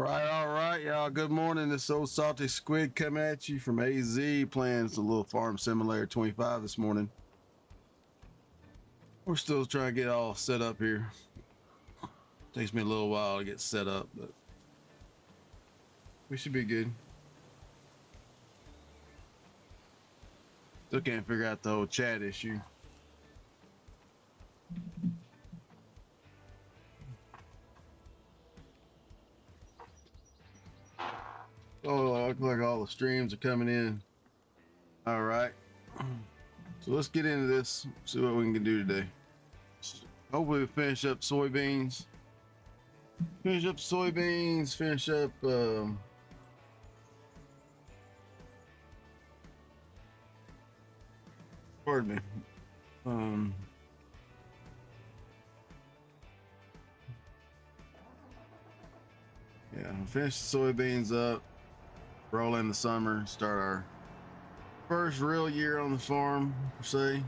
All right, y'all. Good morning. This old salty squid coming at you from AZ, playing some little Farm Simulator 25 this morning. We're still trying to get all set up here. Takes me a little while to get set up, but we should be good. Still can't figure out the whole chat issue. Oh, looks like all the streams are coming in. All right. So let's get into this, see what we can do today. Hopefully we finish up soybeans. Finish up pardon me. Yeah, finish the soybeans up, roll in the summer, start our first real year on the farm, per se.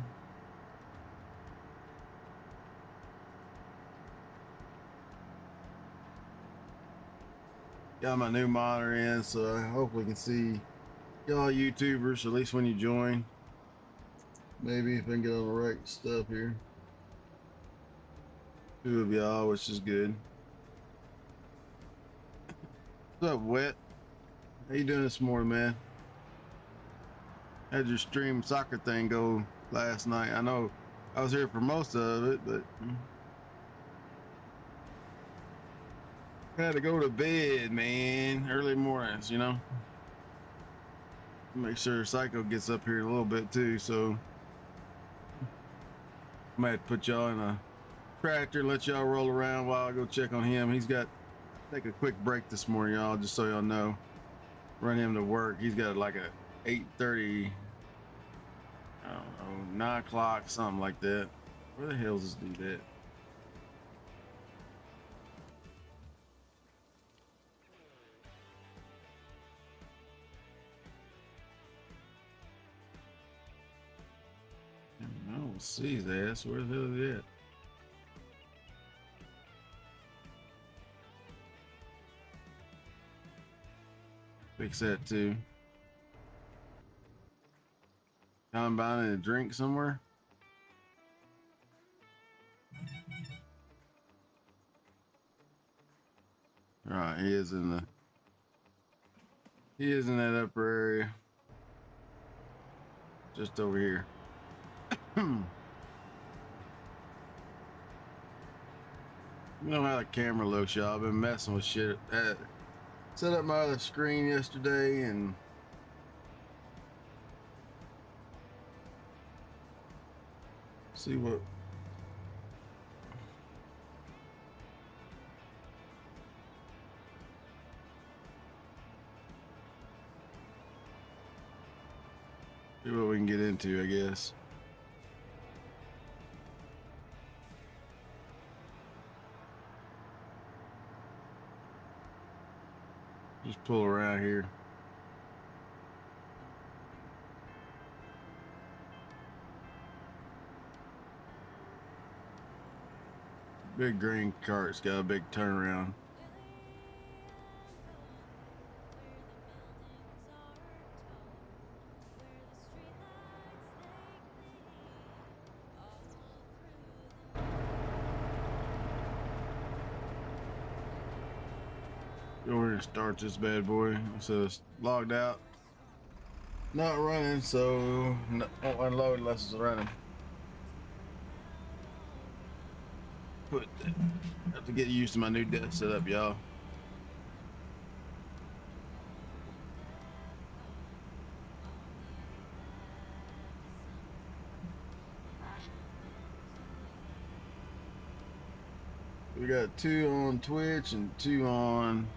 Got my new monitor in, so I hope we can see y'all YouTubers, at least when you join. Maybe if I can get on the right stuff here. Two of y'all, which is good. What's up, Wet? How you doing this morning, man? How'd your stream soccer thing go last night? I know I was here for most of it, but I had to go to bed, man. Early mornings, you know. Make sure Psycho gets up here a little bit too, so I might put y'all in a tractor and let y'all roll around while I go check on him. He's got take a quick break this morning, y'all, just so y'all know. Run him to work. He's got like a 8:30, I don't know, 9 o'clock, something like that. Where the hell does this dude at? I don't see his ass. Where the hell is he at? Fix that too. Combining a drink somewhere. All right, he is in that upper area, just over here. You know how the camera looks, y'all. I've been messing with shit. Set up my other screen yesterday and see what we can get into, I guess. Just pull around here. Big green cart's got a big turnaround. Go over and start this bad boy. So it's logged out. Not running, so won't unload unless it's running. Have to get used to my new desk setup, y'all. We got 2 on Twitch and 2 on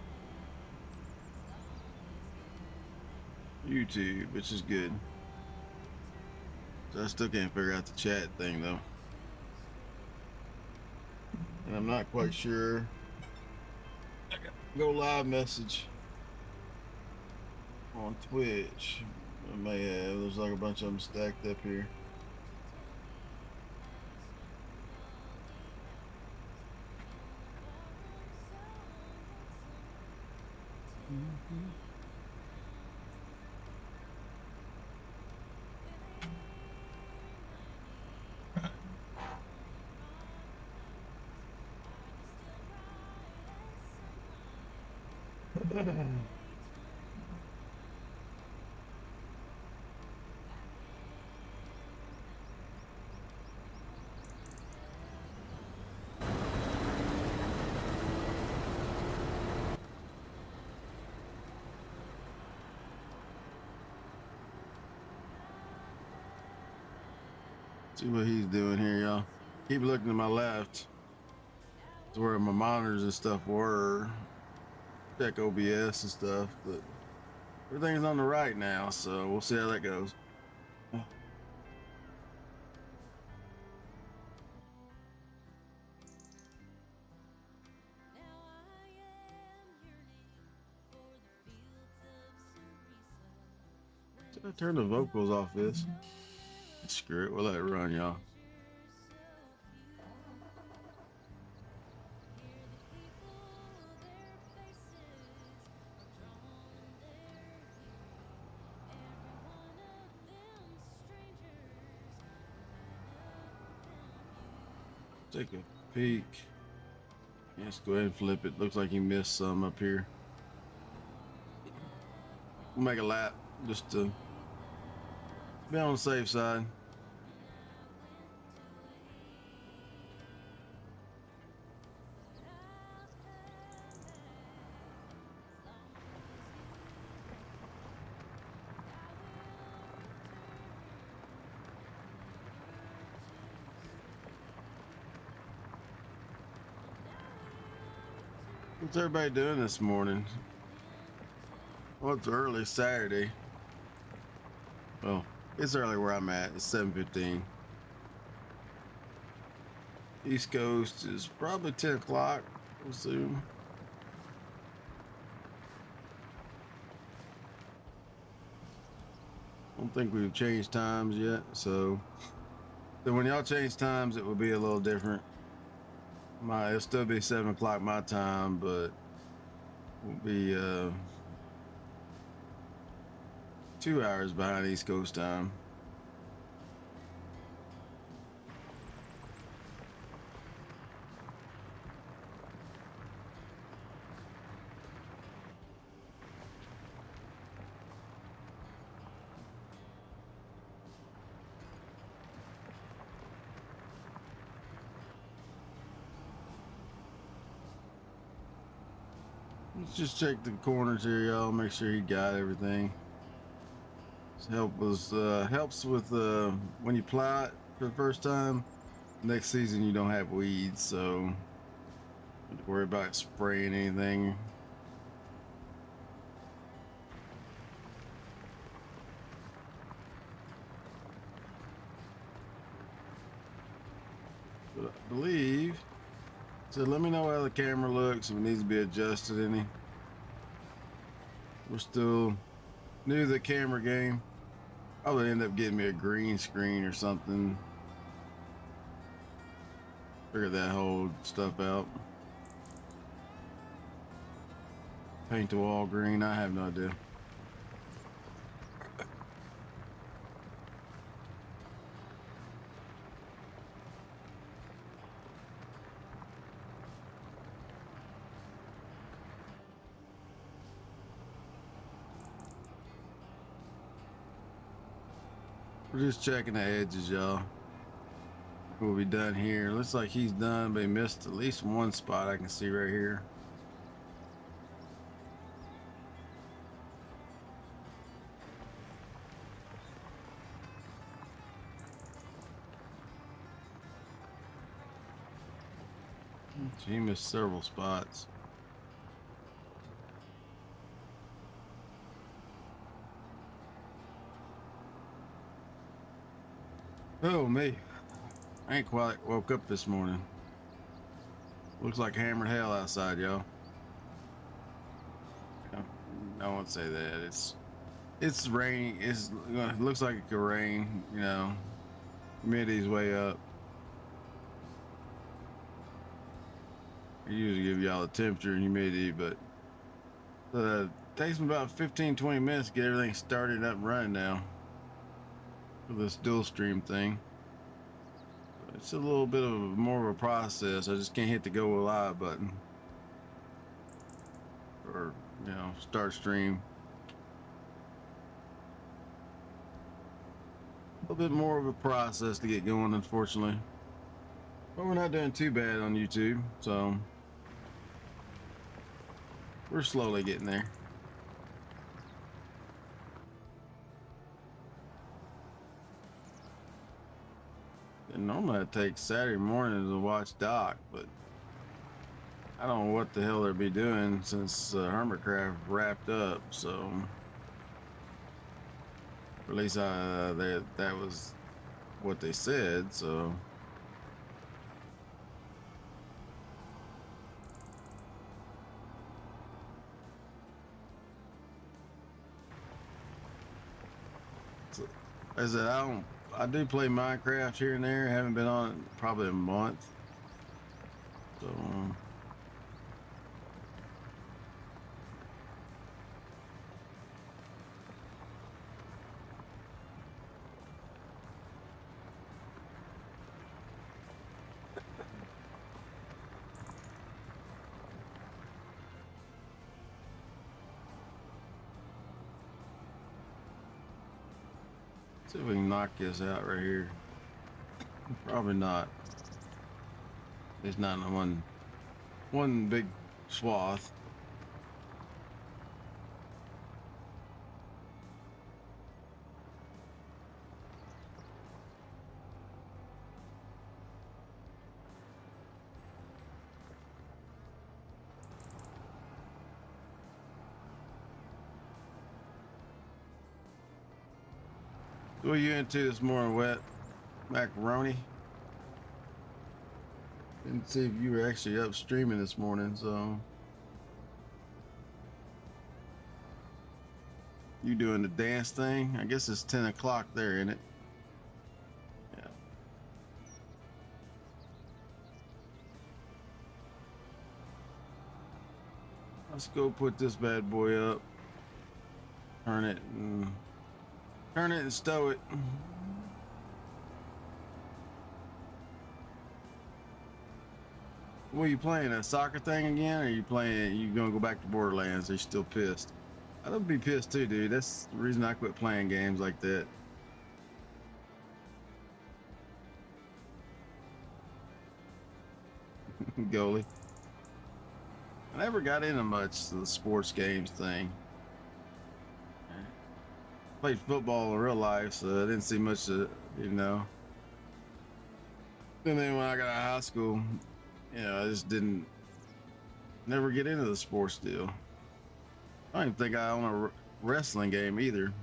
YouTube, which is good. So I still can't figure out the chat thing though. And I'm not quite sure. Go live message on Twitch. I may have. There's like a bunch of them stacked up here. See what he's doing here, y'all. Keep looking to my left. It's where my monitors and stuff were. Check OBS and stuff, but everything's on the right now, so we'll see how that goes. Should I turn the vocals off this? Screw it, we'll let it run, y'all. Take a peek. Let's go ahead and flip it. Looks like he missed some up here. We'll make a lap just to be on the safe side. What's everybody doing this morning? Well, it's early Saturday. Well, it's early where I'm at. It's 7:15. East Coast is probably 10 o'clock, we'll assume. Don't think we've changed times yet, so when y'all change times, it will be a little different. It'll still be 7 o'clock my time, but we'll be 2 hours behind East Coast time. Let's just check the corners here, y'all. Make sure he got everything. Helps with when you plow it for the first time. Next season you don't have weeds, so don't have to worry about spraying anything. But I believe. So let me know how the camera looks, if it needs to be adjusted any. We're still new to the camera game. Probably end up getting me a green screen or something. Figure that whole stuff out. Paint the wall green, I have no idea. We're just checking the edges, y'all. We'll be done here. Looks like he's done, but he missed at least one spot I can see right here. He missed several spots. Oh, me. I ain't quite woke up this morning. Looks like hammered hell outside, y'all. I won't say that. It's raining. It looks like it could rain, you know. Humidity's way up. I usually give y'all the temperature and humidity, but the takes me about 15-20 minutes to get everything started up and running now for this dual stream thing. It's a little bit of more of a process. I just can't hit the go live button or, you know, start stream. A little bit more of a process to get going, unfortunately. But we're not doing too bad on YouTube, so we're slowly getting there. And normally it takes Saturday morning to watch Doc, but I don't know what the hell they'll be doing since Hermitcraft wrapped up. So, or at least that was what they said. So, as I said, I do play Minecraft here and there. Haven't been on it probably a month. So. See if we can knock this out right here. Probably not. It's not in one big swath. What are you into this morning, Wet Macaroni? Didn't see if you were actually up streaming this morning, so you doing the dance thing? I guess it's 10 o'clock there, isn't it? Yeah. Let's go put this bad boy up. Turn it and stow it. What are you playing? A soccer thing again? Or are you gonna go back to Borderlands? Are you still pissed? I'd be pissed too, dude. That's the reason I quit playing games like that. Goalie. I never got into much the sports games thing. Played football in real life, so I didn't see much of, you know. And then when I got out of high school, you know, I just never get into the sports deal. I don't even think I own a wrestling game either.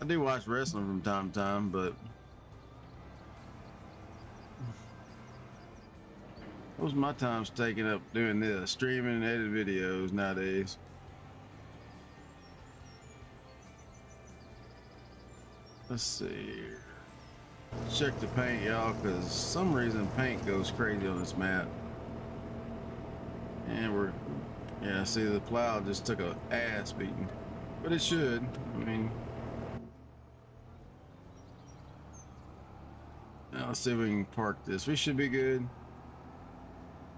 I do watch wrestling from time to time, but most of my time's taken up doing this, streaming and edit videos nowadays. Let's see. Check the paint, y'all, because some reason paint goes crazy on this map. And yeah, see, the plow just took a ass beating, but it should. I mean, now let's see if we can park this. We should be good.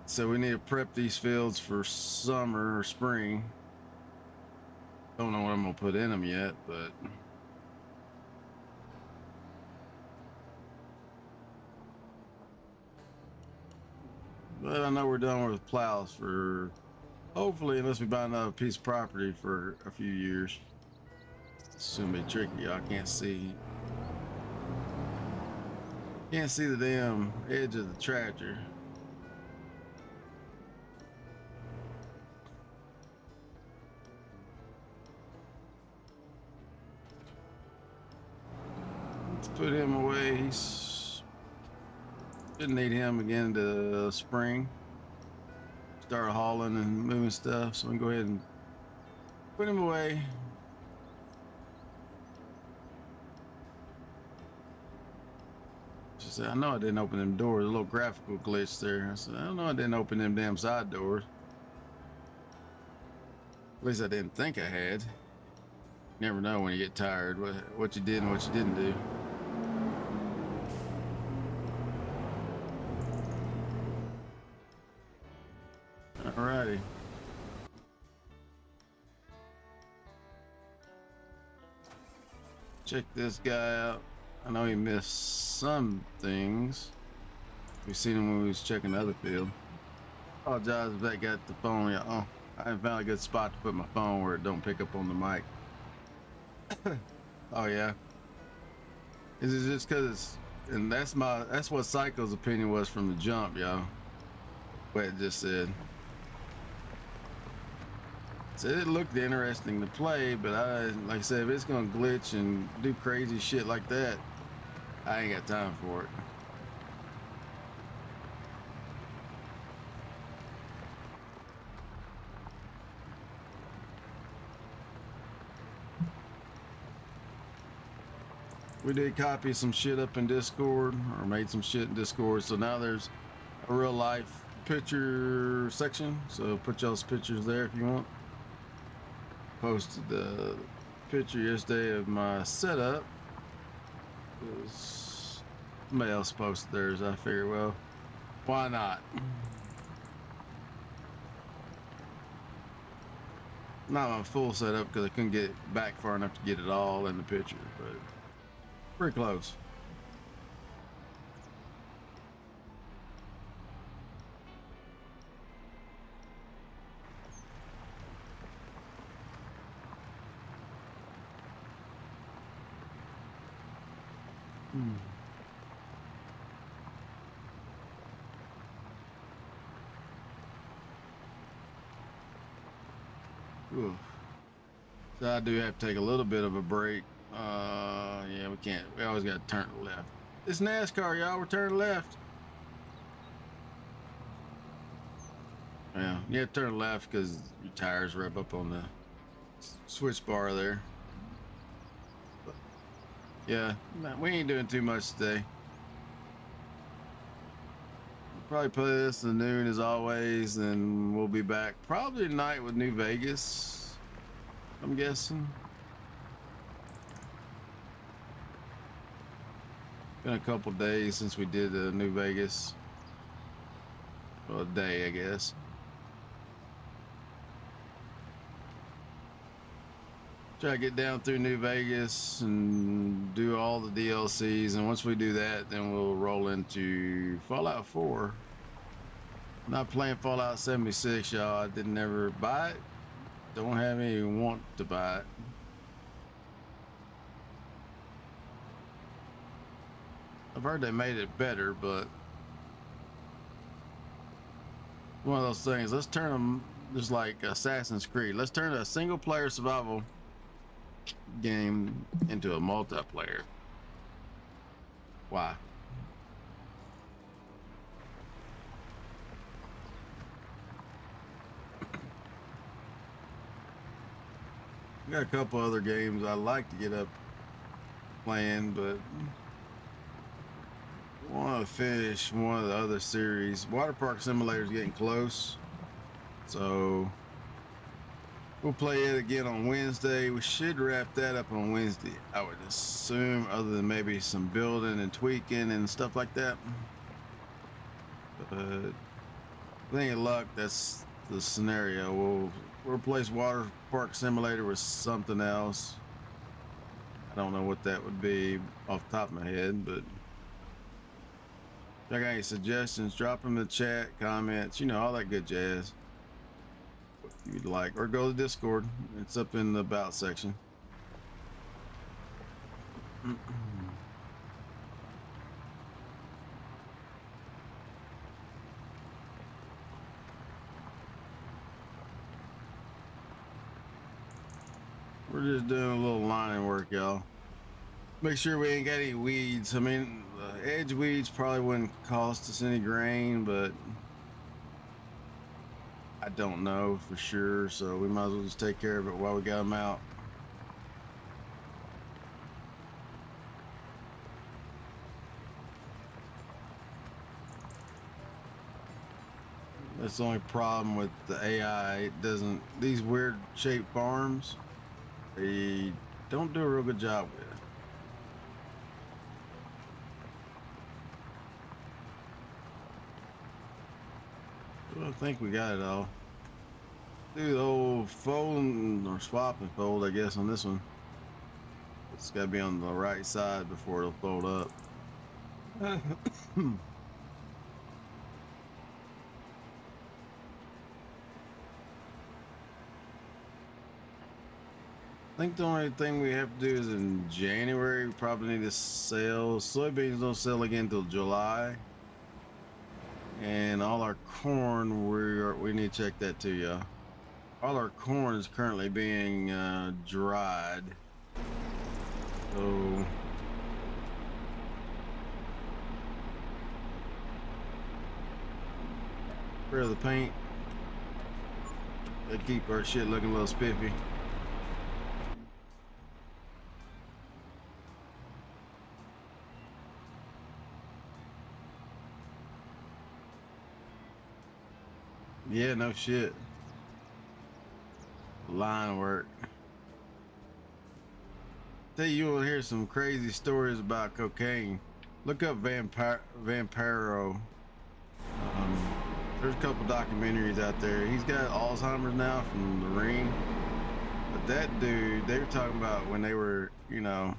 So we need to prep these fields for summer or spring. Don't know what I'm gonna put in them yet, but I know we're done with plows for, hopefully, unless we buy another piece of property for a few years. It's gonna be tricky. I can't see the damn edge of the tractor. Let's put him away. Didn't need him again to spring. Start hauling and moving stuff, so we can go ahead and put him away. She said, I know I didn't open them doors. A little graphical glitch there. I said, I don't know I didn't open them damn side doors. At least I didn't think I had. You never know when you get tired what you did and what you didn't do. Alrighty. Check this guy out. I know he missed some things. We seen him when we was checking the other field. Apologize if that got the phone. Oh, I haven't found a good spot to put my phone where it don't pick up on the mic. Oh yeah. Is it just because? And that's what Psycho's opinion was from the jump, y'all. What it just said. Said it looked interesting to play, but like I said, if it's gonna glitch and do crazy shit like that, I ain't got time for it. We did copy some shit up in Discord, or made some shit in Discord, so now there's a real life picture section, so put y'all's pictures there if you want. Posted the picture yesterday of my setup. Somebody else posted theirs. I figured, well, why not? Not my full setup because I couldn't get back far enough to get it all in the picture, but pretty close. Ooh. So I do have to take a little bit of a break. Yeah, we can't. We always got to turn left. It's NASCAR, y'all. We're turning left. Yeah, you have to turn left because your tires rev up on the switch bar there. But yeah, we ain't doing too much today. We'll probably play this at noon as always, and we'll be back probably tonight with New Vegas, I'm guessing. Been a couple days since we did New Vegas. Well, a day, I guess. Try to get down through New Vegas and do all the DLCs, and once we do that, then we'll roll into Fallout 4. I'm not playing Fallout 76, y'all. I didn't ever buy it. Don't have any want to buy it. I've heard they made it better, but one of those things. Let's turn them just like Assassin's Creed. Let's turn a single player survival game into a multiplayer. Why? I got a couple other games I like to get up playing, but I want to finish one of the other series. Water Park Simulator is getting close, so we'll play it again on Wednesday. We should wrap that up on Wednesday, I would assume, other than maybe some building and tweaking and stuff like that. But with any luck, that's the scenario. We'll replace Water Park Simulator with something else. I don't know what that would be off the top of my head, but if you got any suggestions, drop them in the chat, comments, you know, all that good jazz. What you'd like, or go to Discord. It's up in the About section. We're just doing a little lining work, y'all. Make sure we ain't got any weeds. I mean, edge weeds probably wouldn't cost us any grain, but I don't know for sure, so we might as well just take care of it while we got them out. That's the only problem with the AI. It doesn't, these weird shaped farms, they don't do a real good job with. Well, I think we got it all. Do the old fold or swap and fold, I guess, on this one. It's got to be on the right side before it'll fold up. I think the only thing we have to do is in January, we probably need to sell. Soybeans don't sell again until July. And all our corn, we need to check that too, y'all. All our corn is currently being dried. So for the paint, they keep our shit looking a little spiffy. Yeah, no shit. Line work. Tell you will hear some crazy stories about cocaine. Look up Vampiro. There's a couple documentaries out there. He's got Alzheimer's now from the ring. But that dude, they were talking about when they were, you know,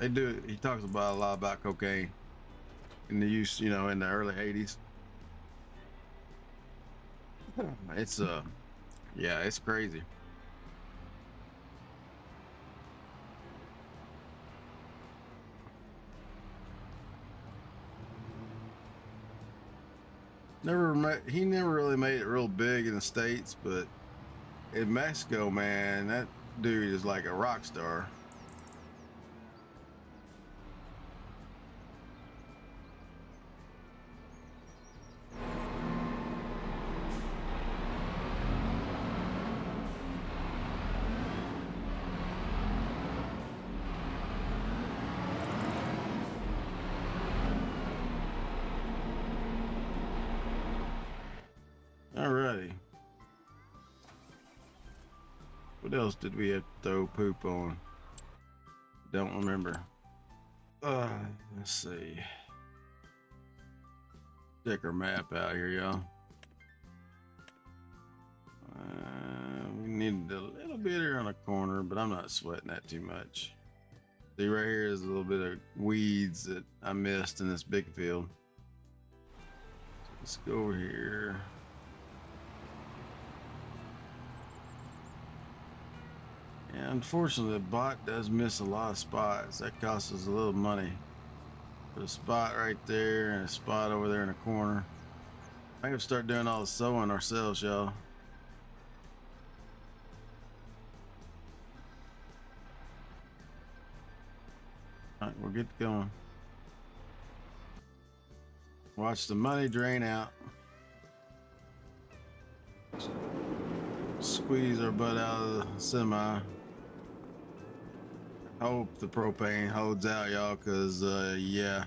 he talks about a lot about cocaine in the use, you know, in the early 80s. It's yeah, it's crazy. He never really made it real big in the States, but in Mexico, man, that dude is like a rock star. Alrighty. What else did we have to throw poop on? Don't remember. Let's see. Check our map out here, y'all. We needed a little bit here on a corner, but I'm not sweating that too much. See, right here is a little bit of weeds that I missed in this big field. So let's go over here. Yeah, unfortunately, the bot does miss a lot of spots. That costs us a little money. Put a spot right there and a spot over there in the corner. I think we'll start doing all the sewing ourselves, y'all. All right, we'll get going. Watch the money drain out. Squeeze our butt out of the semi. Hope the propane holds out, y'all, because yeah,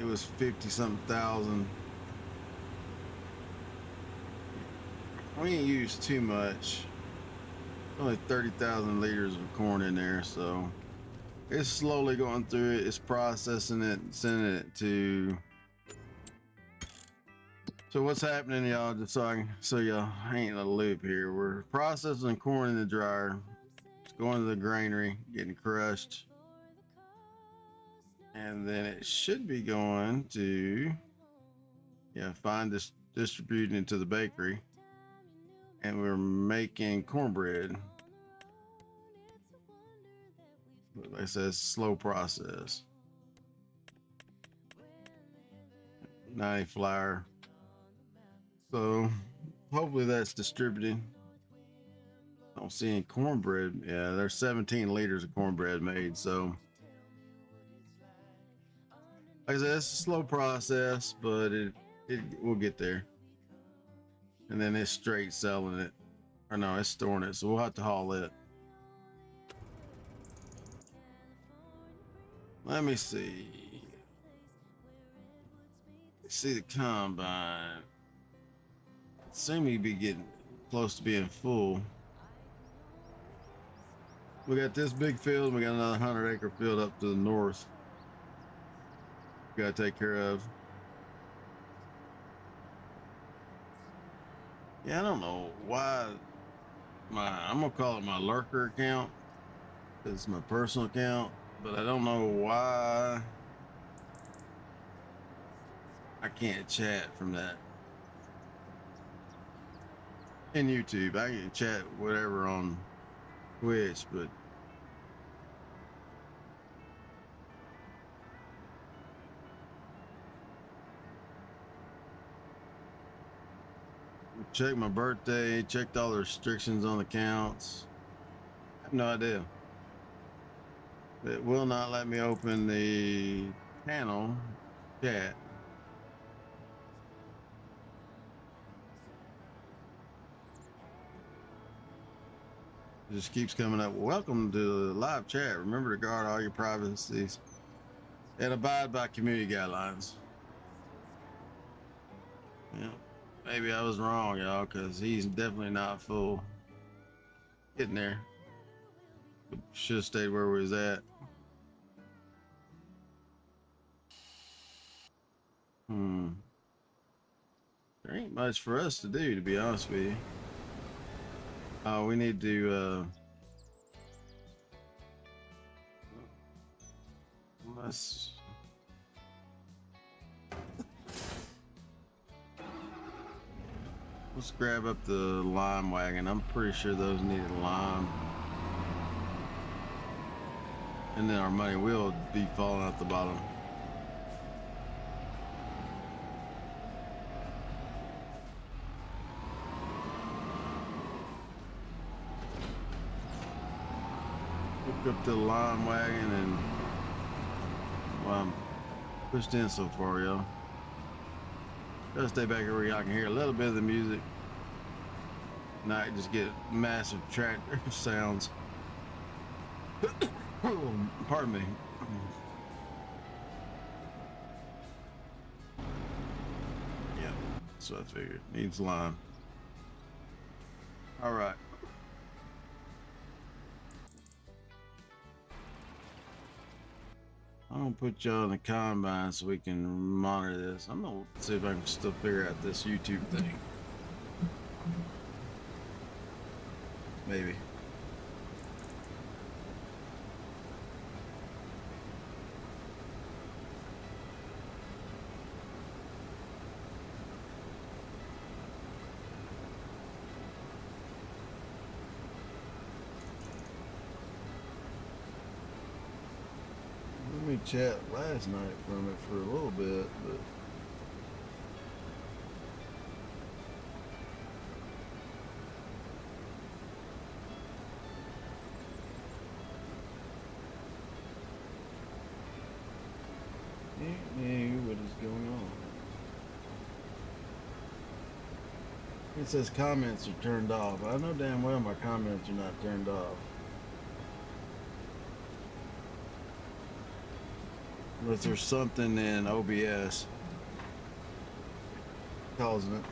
it was 50 something thousand. We ain't used too much. Only 30,000 liters of corn in there, so it's slowly going through it. It's processing it, sending it to. So what's happening, y'all? Just so y'all ain't in a loop here. We're processing corn in the dryer. It's going to the granary, getting crushed, and then it should be going to distributing it to the bakery, and we're making cornbread. But like I said, it's a slow process. 90 flour. So hopefully that's distributing. I don't see any cornbread. Yeah, there's 17 liters of cornbread made. So like I said, it's a slow process, but it will get there. And then it's straight selling it. Or no, it's storing it. So we'll have to haul it. Let me see. See the combine. Seem to be getting close to being full. We got this big field. We got another 100-acre field up to the north. We got to take care of. Yeah, I don't know why I'm gonna call it my lurker account. It's my personal account, but I don't know why I can't chat from that. In YouTube, I can chat whatever on Twitch, but check my birthday, checked all the restrictions on accounts. I have no idea. It will not let me open the panel chat. It just keeps coming up. Welcome to the live chat. Remember to guard all your privacies and abide by community guidelines. Yeah, maybe I was wrong, y'all, because he's definitely not full. Getting there. Should have stayed where we was at. There ain't much for us to do, to be honest with you. We need to let's grab up the lime wagon. I'm pretty sure those needed lime. And then our money will be falling out the bottom. Hook up the lime wagon and well, I'm pushed in so far, y'all. Gotta stay back here where y'all can hear a little bit of the music. Not just get massive tractor sounds. Pardon me. Yeah, that's what I figured. Needs lime. All right. I'm gonna put y'all in the combine so we can monitor this. I'm gonna see if I can still figure out this YouTube thing. Maybe. We chat last night from it for a little bit, but what is going on? It says comments are turned off. I know damn well my comments are not turned off. Unless there's something in OBS causing it.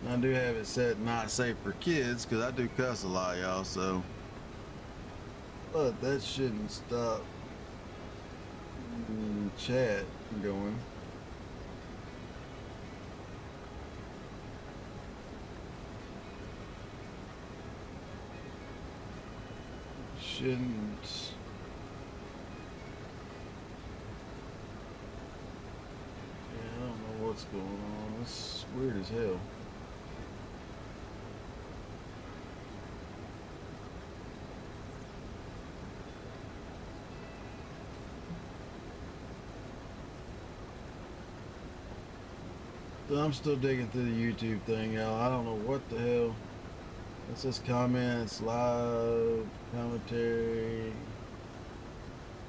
I do have it set not safe for kids because I do cuss a lot, y'all, so. But that shouldn't stop chat going. Shouldn't. Yeah, I don't know what's going on. It's weird as hell. So I'm still digging through the YouTube thing, y'all. I don't know what the hell. It says comments, live, commentary,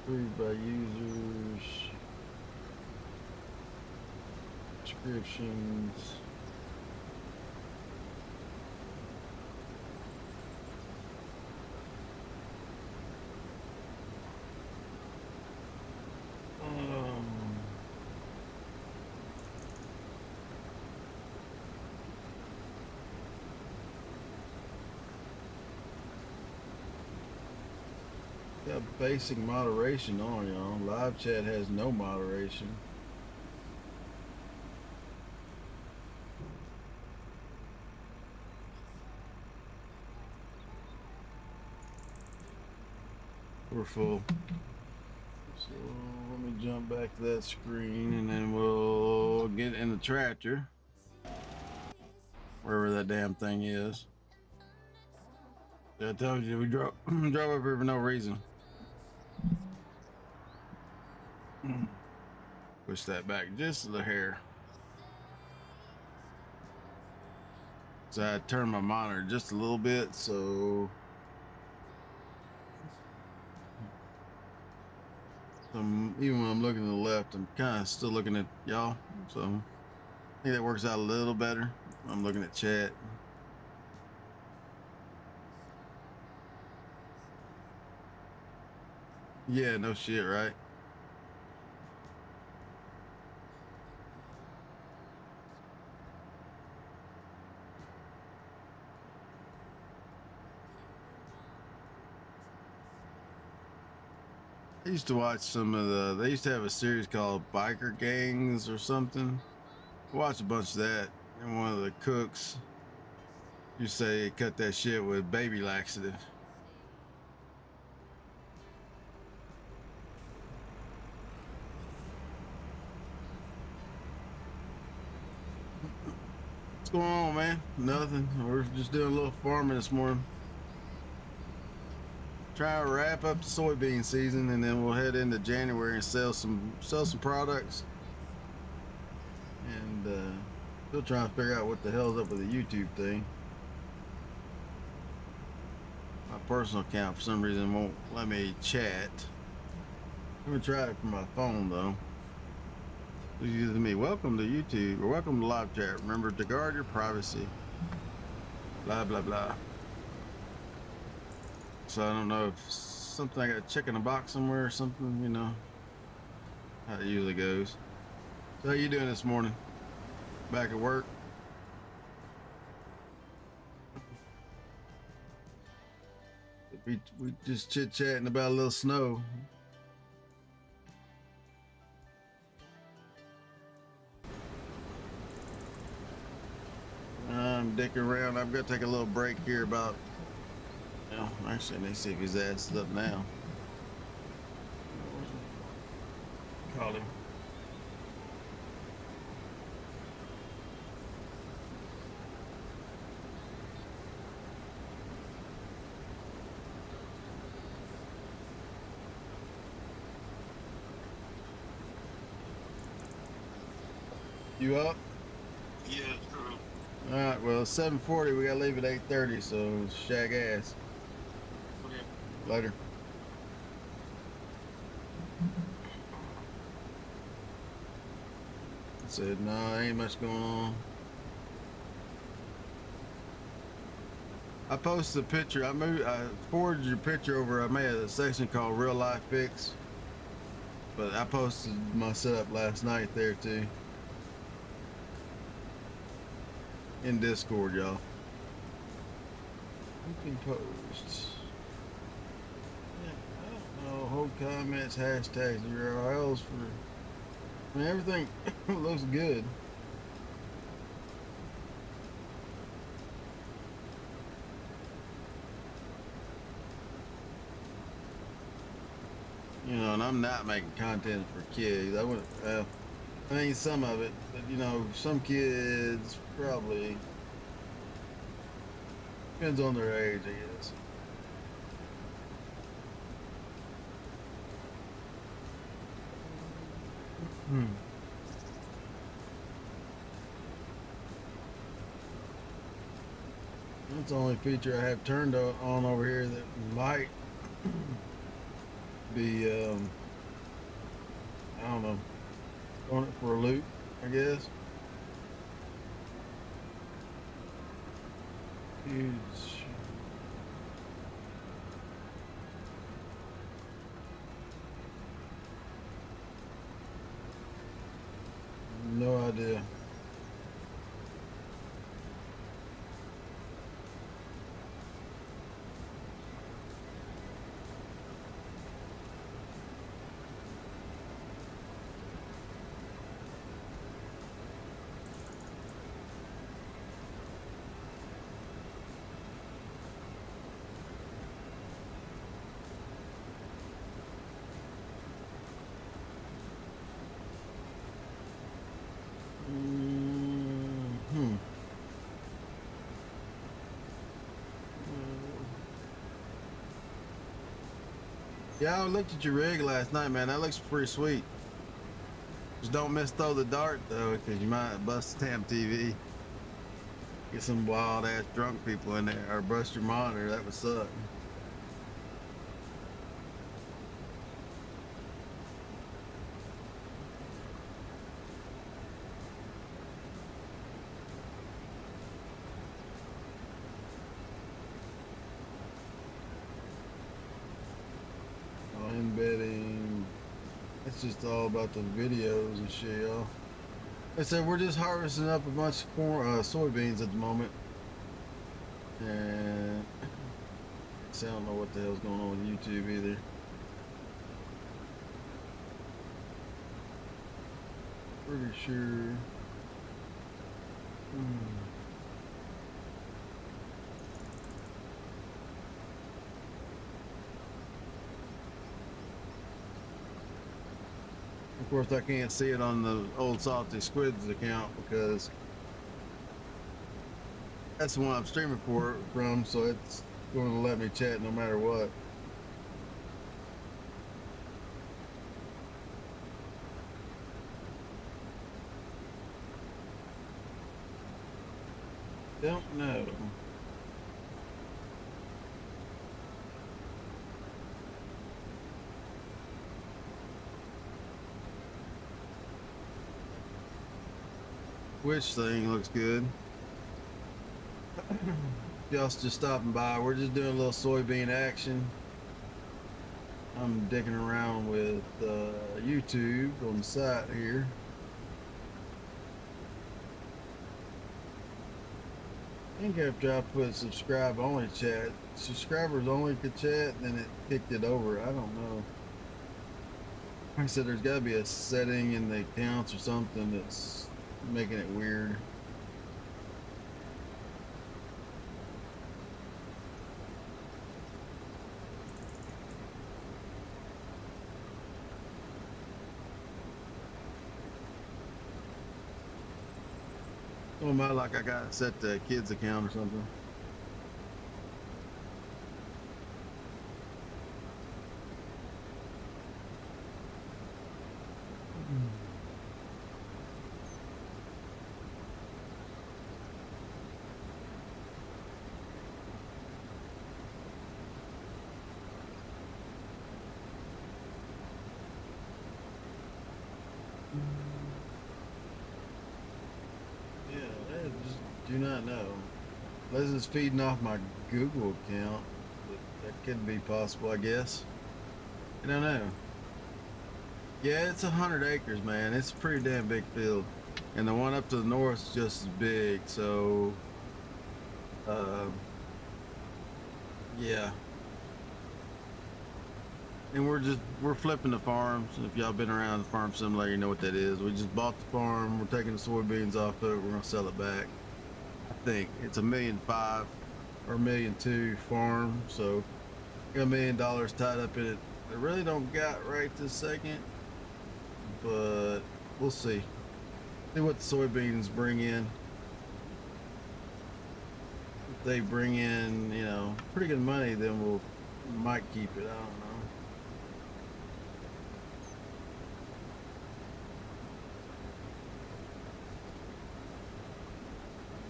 approved by users, descriptions. Got basic moderation on, y'all. Live chat has no moderation. We're full. So let me jump back to that screen and then we'll get in the tractor. Wherever that damn thing is. I told you we drove up here for no reason. Push that back just a hair. So I turned my monitor just a little bit, so even when I'm looking to the left, I'm kind of still looking at y'all. So I think that works out a little better. I'm looking at chat. Yeah, no shit, right? I used to watch some of they used to have a series called Biker Gangs or something. I watched a bunch of that, and one of the cooks, you say cut that shit with baby laxative. What's going on, man? Nothing. We're just doing a little farming this morning. Try to wrap up the soybean season, and then we'll head into January and sell some products. And still trying to figure out what the hell's up with the YouTube thing. My personal account for some reason won't let me chat. I'm gonna try it from my phone though. Excuse me. Welcome to YouTube or welcome to live chat. Remember to guard your privacy. Blah blah blah. So I don't know if something I got to check in a box somewhere or something, you know, how it usually goes. So how you doing this morning? Back at work? We just chit-chatting about a little snow. I'm dicking around. I've got to take a little break here about, well, actually, let me see if his ass is up now. Called him. You up? Yeah, true. All right, well, it's 7:40. We gotta leave at 8:30, so shag ass. Okay. Later. I said, no, ain't much going on. I posted a picture. I forwarded your picture over. I made a section called Real Life Fix, but I posted my setup last night there too. In Discord, y'all. You can post. Yeah, I don't know. Whole comments, hashtags, URLs for. I mean, everything looks good. You know, and I'm not making content for kids. I wouldn't. I mean, some of it, but you know, some kids probably depends on their age, I guess. That's the only feature I have turned on over here that might be, I don't know, on it for a loop, I guess. Huge. No idea. Yeah, I looked at your rig last night, man. That looks pretty sweet. Just don't miss throw the dart though, because you might bust the damn TV. Get some wild ass drunk people in there, or bust your monitor. That would suck. Embedding. It's just all about the videos and shit, y'all. Like I said, we're just harvesting up a bunch of corn, soybeans at the moment, and I don't know what the hell's going on with YouTube either. Pretty sure. Of course, I can't see it on the old Salty Squids account because that's the one I'm streaming from, so it's going to let me chat no matter what. Don't know. Which thing looks good? Y'all just stopping by. We're just doing a little soybean action. I'm dicking around with YouTube on the site here. I think after I put subscribe only chat, subscribers only could chat, then it kicked it over. I don't know. Like I said, there's got to be a setting in the accounts or something that's making it weird. Oh my, like I got set the kids account or something. Yeah, I just do not know. Unless it's feeding off my Google account, but that could be possible, I guess. I don't know. Yeah, it's 100 acres, man. It's a pretty damn big field, and the one up to the north is just as big. So, uh, yeah. And we're flipping the farms. If y'all been around the farm simulator, you know what that is. We just bought the farm. We're taking the soybeans off of it. We're gonna sell it back. I think it's $1.5 million or $1.2 million farm. So got $1 million tied up in it. I really don't got right this second, but we'll see. See what the soybeans bring in. If they bring in, you know, pretty good money, then we might keep it. I don't know.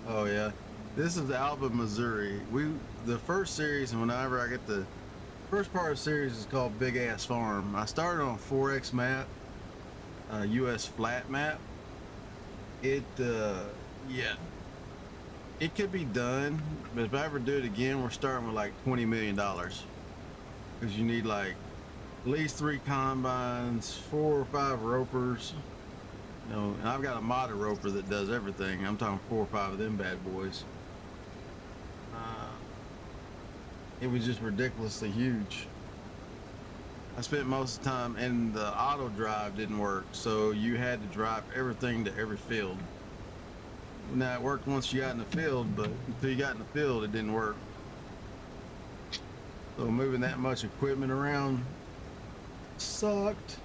Oh yeah, this is Alba, Missouri. The first series, and whenever I get the first part of the series is called Big Ass Farm. I started on a 4X map, US flat map. Yeah, it could be done, but if I ever do it again, we're starting with like $20 million because you need like at least 3 combines, 4 or 5 ropers. You know, and I've got a modded roper that does everything. I'm talking 4 or 5 of them bad boys. It was just ridiculously huge. I spent most of the time, and the auto drive didn't work, so you had to drive everything to every field. Now it worked once you got in the field, but until you got in the field, it didn't work. So moving that much equipment around sucked.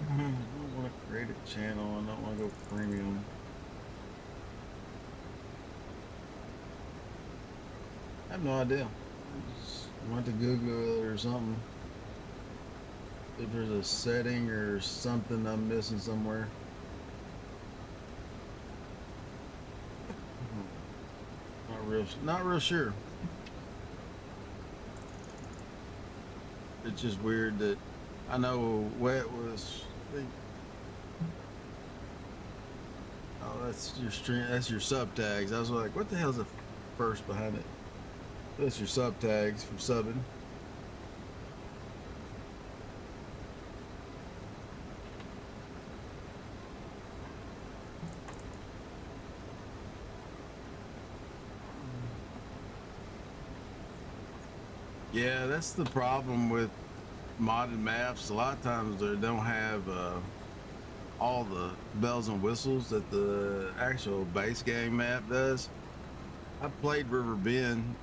I don't want to create a channel. I don't want to go premium. I have no idea. Just I went to Google it or something. If there's a setting or something I'm missing somewhere. Not real sure. It's just weird that I know wet was. Oh, that's your string. That's your sub tags. I was like, what the hell's the first behind it? That's your sub tags for subbing. Yeah, that's the problem with modded maps. A lot of times they don't have all the bells and whistles that the actual base game map does. I played River Bend,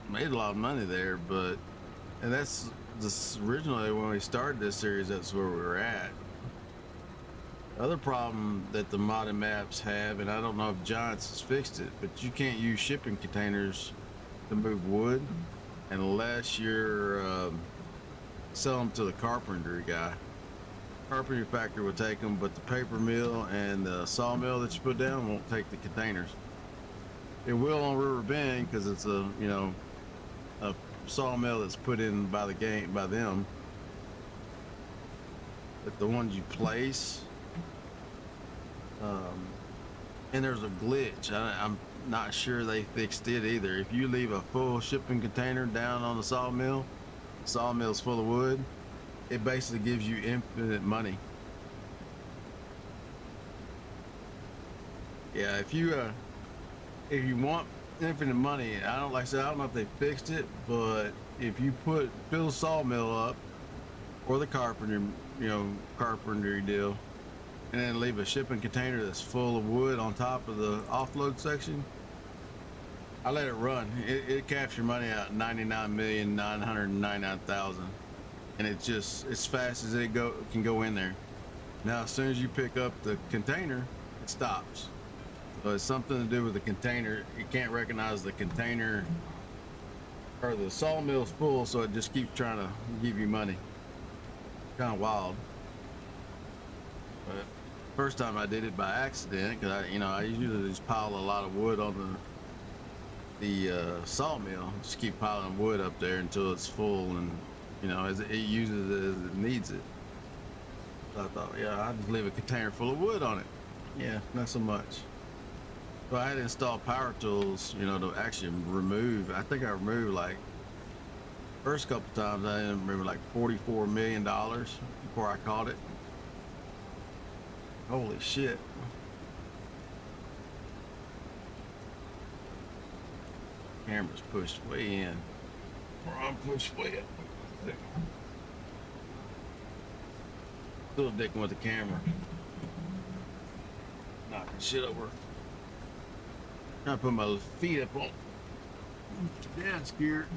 made a lot of money there, and that's just originally when we started this series. That's where we were at. The other problem that the modded maps have, and I don't know if Giants has fixed it, but you can't use shipping containers to move wood unless you're selling them to the carpentry guy. Carpentry factory will take them, but the paper mill and the sawmill that you put down won't take the containers. It will on River Bend because it's a sawmill that's put in by them. But the ones you place, and there's a glitch. I'm not sure they fixed it either. If you leave a full shipping container down on the sawmill's full of wood, it basically gives you infinite money. Yeah, if you want infinite money, I don't know if they fixed it, but if you fill the sawmill up or the carpentry deal, and then leave a shipping container that's full of wood on top of the offload section, I let it run. It captures money out 99,999,000, and it's just as fast as it can go in there. Now, as soon as you pick up the container, it stops. So it's something to do with the container. It can't recognize the container or the sawmill's full, so it just keeps trying to give you money. Kind of wild. But first time I did it by accident, because I usually just pile a lot of wood on the sawmill. Just keep piling wood up there until it's full, and as it uses it as it needs it. So I thought, yeah, I'll just leave a container full of wood on it. Yeah, not so much. So I had to install power tools, to actually remove. I think I removed first couple times I remember $44 million before I caught it. Holy shit. Camera's pushed way in. Or I'm pushed way up. Still dicking with the camera. Knocking shit over. Trying to put my feet up on. Dad's scared.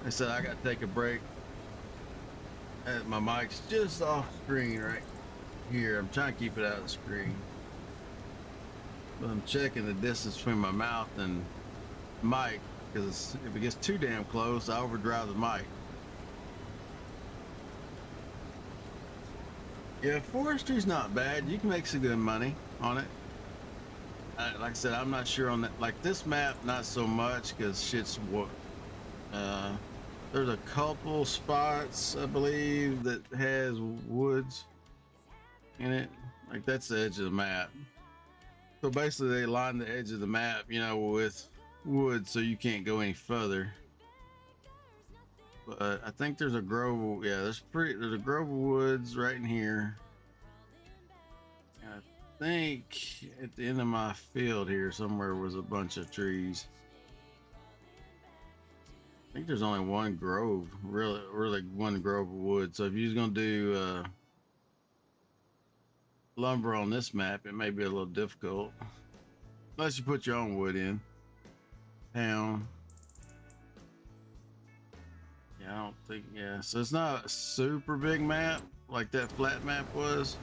I said I gotta take a break. My mic's just off screen right here. I'm trying to keep it out of the screen. But I'm checking the distance between my mouth and the mic, because if it gets too damn close, I overdrive the mic. Yeah, forestry's not bad. You can make some good money on it. Like I said, I'm not sure on that. Like this map, not so much, because shit's what. There's a couple spots, I believe, that has woods in it. Like that's the edge of the map. So basically, they line the edge of the map, with wood, so you can't go any further. But I think there's a grove. Yeah, there's a grove of woods right in here. And I think at the end of my field here somewhere was a bunch of trees. I think there's only one grove, really one grove of wood. So if you're gonna do lumber on this map, it may be a little difficult unless you put your own wood in. Town. Yeah, I don't think. Yeah, so it's not a super big map like that flat map was.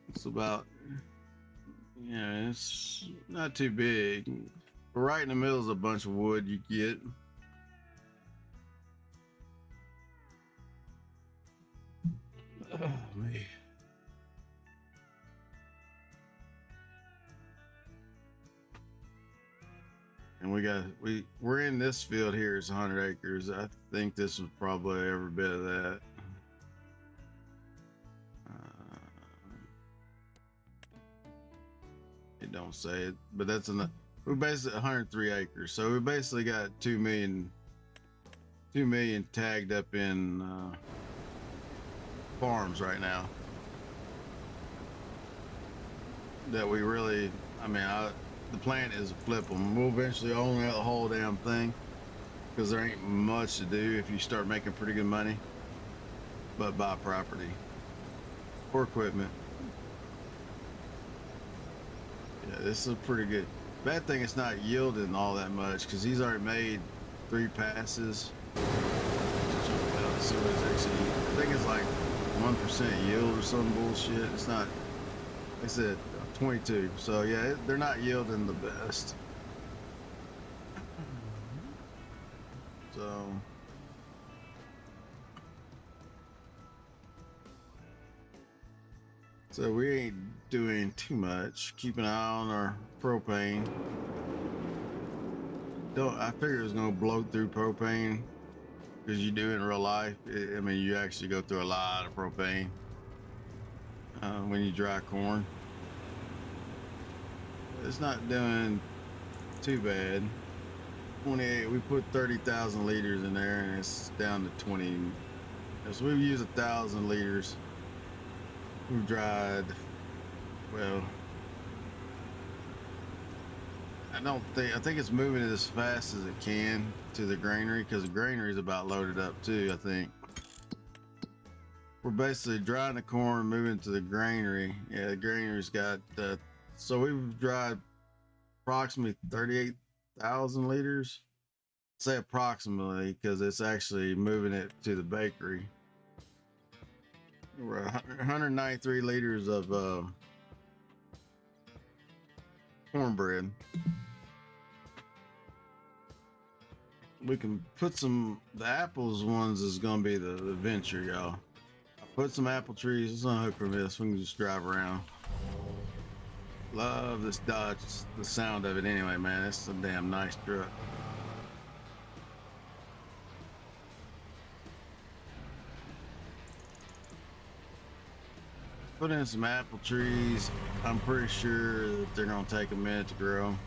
It's about, Yeah, it's not too big. But right in the middle is a bunch of wood you get. Oh man. And we're in this field here. It's 100 acres. I think this was probably every bit of that. Uh, it don't say it, but that's enough. We're basically 103 acres, so we basically got 2 million tagged up in farms right now. That we really, I mean, the plan is to flip them. We'll eventually own that whole damn thing because there ain't much to do if you start making pretty good money. But buy property or equipment. Yeah, this is pretty good. Bad thing it's not yielding all that much because he's already made 3 passes. Let's see what it's actually. I think it's like 1% yield or some bullshit. It's not. Like I said 22. So yeah, they're not yielding the best. So we ain't doing too much. Keep an eye on our propane. I figured it was gonna blow through propane because you do in real life. I mean, you actually go through a lot of propane when you dry corn. It's not doing too bad. 28. We put 30,000 liters in there, and it's down to 20. So we've used 1,000 liters. We've dried. Well, I think it's moving as fast as it can to the granary because the granary is about loaded up too. I think we're basically drying the corn, moving to the granary. Yeah, the granary's got. So we've dried approximately 38,000 liters. Say approximately because it's actually moving it to the bakery. We're 193 liters of cornbread. We can put the apples ones is gonna be the adventure, y'all. Put some apple trees. It's unhook from this. We can just drive around. Love this Dodge, the sound of it anyway, man. It's a damn nice truck. Put in some apple trees. I'm pretty sure that they're gonna take a minute to grow. Of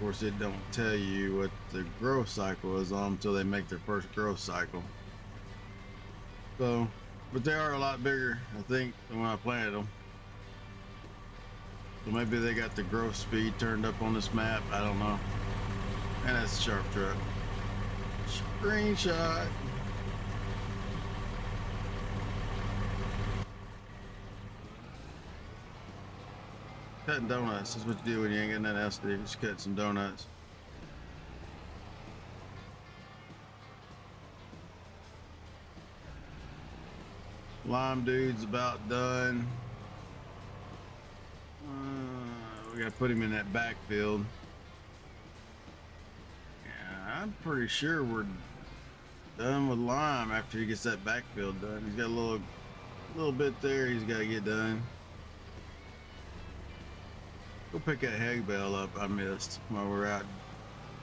course, it don't tell you what the growth cycle is on until they make their first growth cycle. So, but they are a lot bigger, I think, than when I planted them. So maybe they got the growth speed turned up on this map. I don't know. And that's a sharp truck. Screenshot. Cutting donuts is what you do when you ain't got nothing else to do. Just cut some donuts. Lime dude's about done. We gotta put him in that backfield. Yeah, I'm pretty sure we're done with lime after he gets that backfield done. He's got a little bit there he's got to get done. Go pick that hay bale up I missed while we're out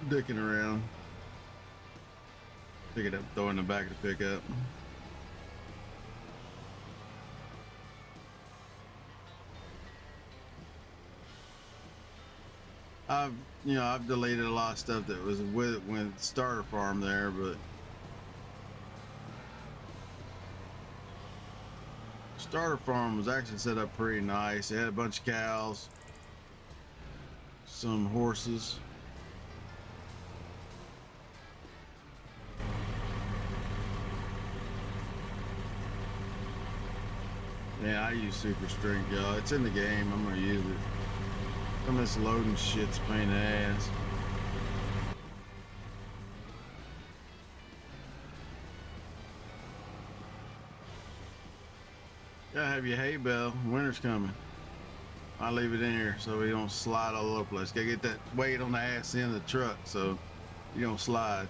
dicking around. Pick it up, throw it in the back of the pickup. I've deleted a lot of stuff that was with starter farm there, but starter farm was actually set up pretty nice. It had a bunch of cows, some horses. Yeah, I use super strength, y'all. It's in the game. I'm gonna use it. Some of this loading shit's a pain in the ass. Gotta have your hay bale. Winter's coming. I leave it in here so we don't slide all over the place. Gotta get that weight on the ass end of the truck so you don't slide.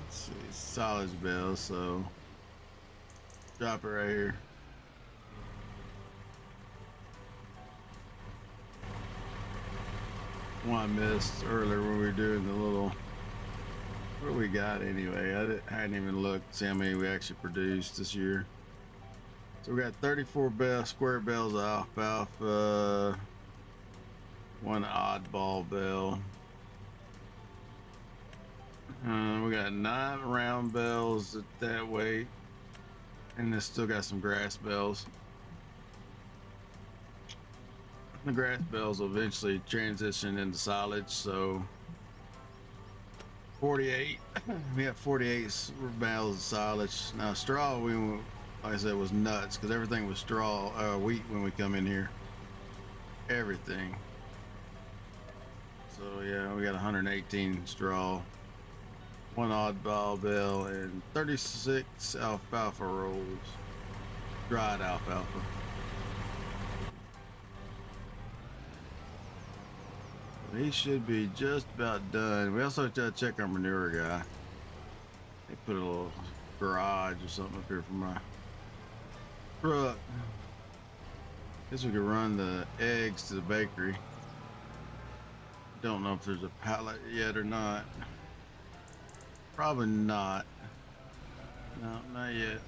Let's see, solids bell, so drop it right here. One I missed earlier when we were doing the little, what do we got anyway? I hadn't even looked to see how many we actually produced this year. So we got 34 square bells of alfalfa, one oddball bell. We got 9 round bells at that weight, and then still got some grass bells. The grass bells will eventually transition into silage, so 48. We have 48 bales of silage. Now straw, like I said, was nuts because everything was straw, wheat when we come in here. Everything. So yeah, we got 118 straw, one oddball bale, and 36 alfalfa rolls, dried alfalfa. He should be just about done. We also have to check our manure guy. They put a little garage or something up here for my truck. Guess we could run the eggs to the bakery. Don't know if there's a pallet yet or not. Probably not. No, not yet.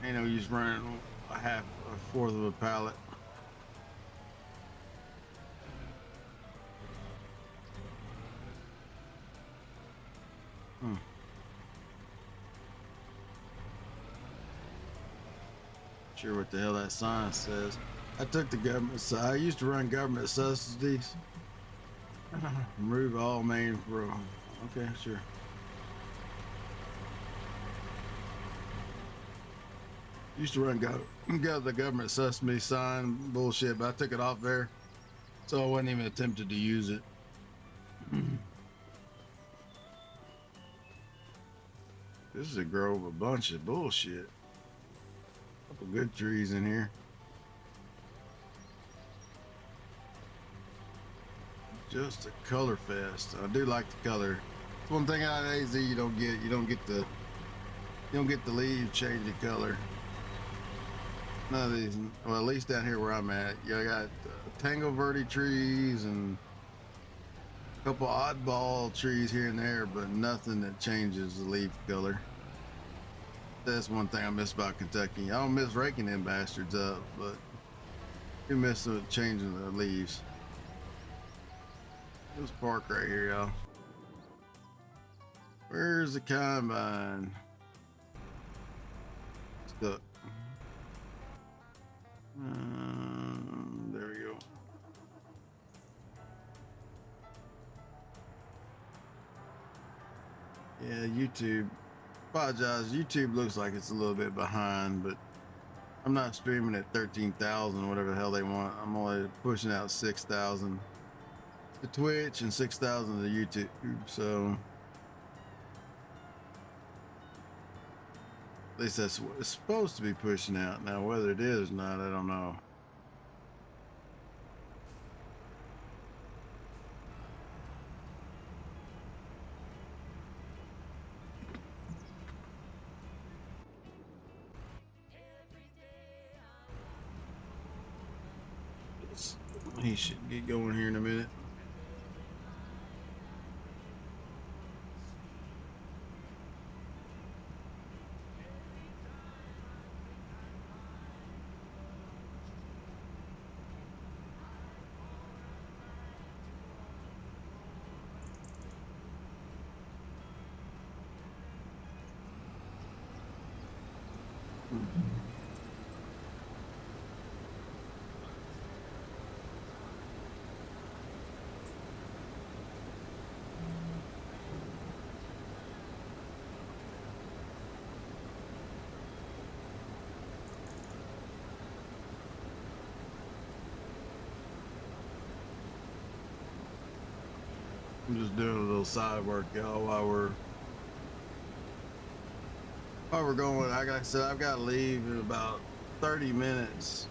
Ain't no use running a fourth of a pallet. Sure what the hell that sign says. I took the government side. I used to run government subsidies. Remove all main for. Okay, sure. Used to run the government subsidy sign bullshit, but I took it off there, so I wasn't even attempted to use it. This is a grove of a bunch of bullshit. Couple good trees in here. Just a color fest. I do like the color. It's one thing out of AZ you don't get the leaves changing color. None of these, well, at least down here where I'm at, you got Tango Verde trees and a couple oddball trees here and there, but nothing that changes the leaf color. That's one thing I miss about Kentucky. I don't miss raking them bastards up, but you miss changing the leaves. This park right here, y'all. Where's the combine? Stuck. There we go. Yeah, YouTube. Apologize. YouTube looks like it's a little bit behind, but I'm not streaming at 13,000, whatever the hell they want. I'm only pushing out 6,000 to Twitch and 6,000 to YouTube. So at least that's what it's supposed to be pushing out. Now, whether it is or not, I don't know. He should get going here in a minute. I'm just doing a little side work, y'all, while we're going. Like I said, I've got to leave in about 30 minutes.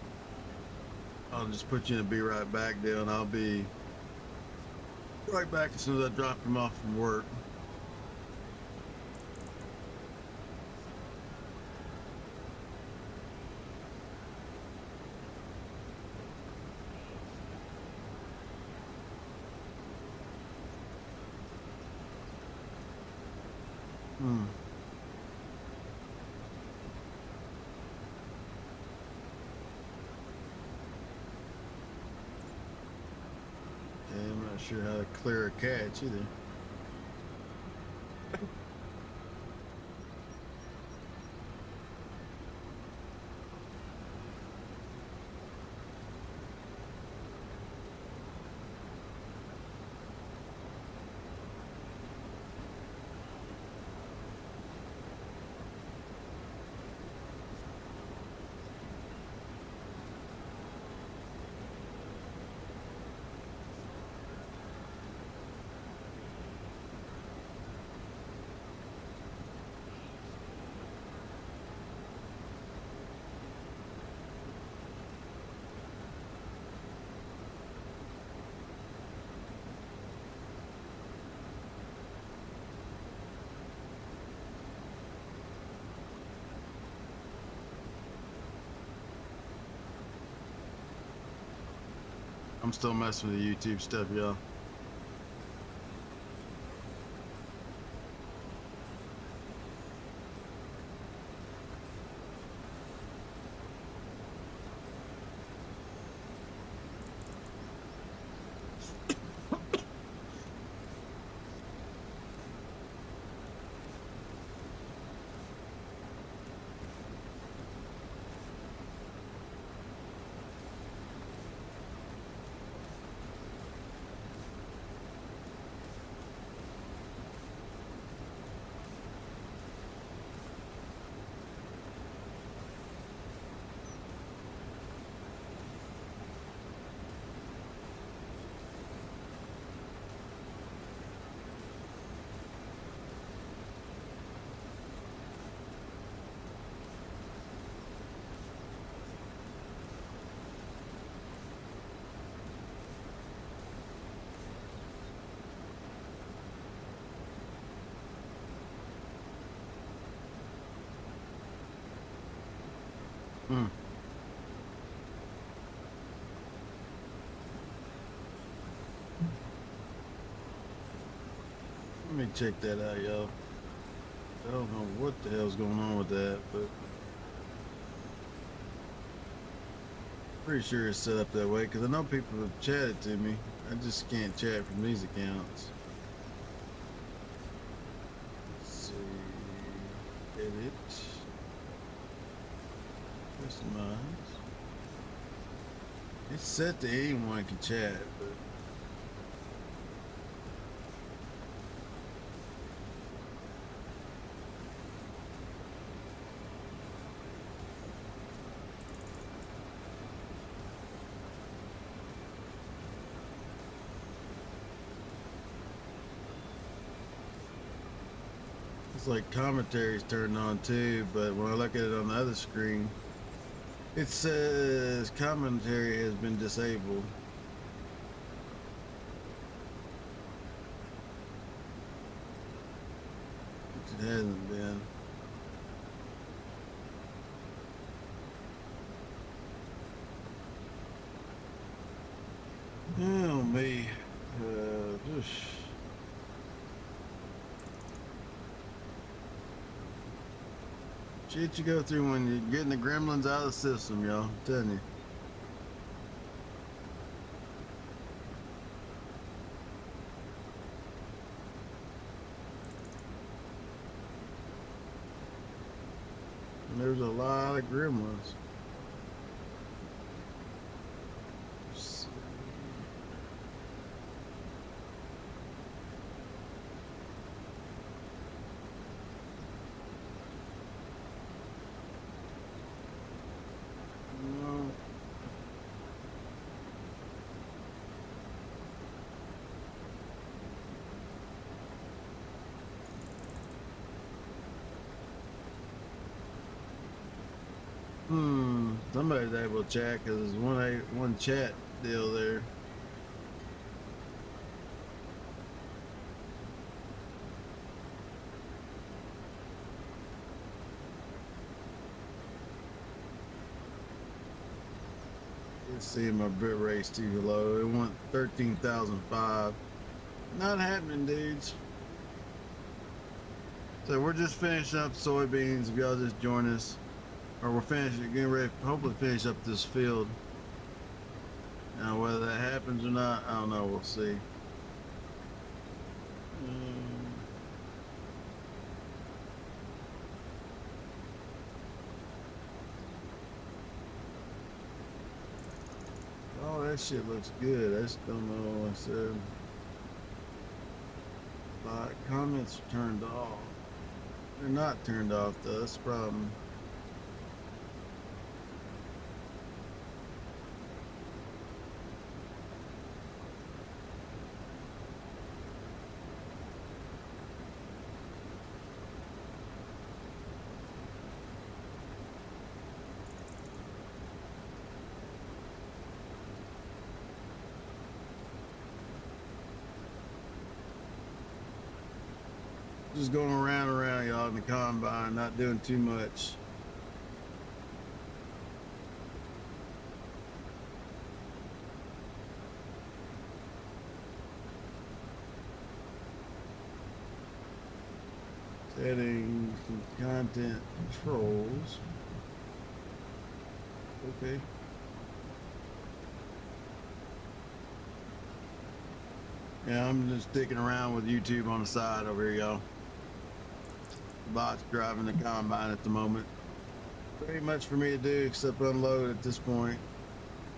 I'll just put you in a be right back deal, and I'll be right back as soon as I drop him off from work. Hmm. Okay, I'm not sure how to clear a catch either. I'm still messing with the YouTube stuff, y'all. Hmm. Let me check that out, y'all. I don't know what the hell's going on with that, but pretty sure it's set up that way because I know people have chatted to me. I just can't chat from these accounts. Let's see. Edit. Customize. It's set to anyone can chat, but it's like commentary's turned on too, but when I look at it on the other screen, it says commentary has been disabled. Which it hasn't been. Oh me. Whoosh. Shit you go through when you're getting the gremlins out of the system, y'all. I'm telling you. And there's a lot of gremlins. Somebody's able to chat because there's one chat deal there. Let's see, my bit rate's too low. It went 13,005. Not happening, dudes. So we're just finishing up soybeans. If y'all just join us, or we're getting ready, hopefully finish up this field. Now, whether that happens or not, I don't know. We'll see. Oh, that shit looks good. I just don't know what I said. Comments are turned off. They're not turned off though. That's the problem. Just going around and around, y'all, in the combine, not doing too much. Settings, content controls. Okay. Yeah, I'm just sticking around with YouTube on the side over here, y'all. Bot's driving the combine at the moment. Pretty much for me to do except unload at this point.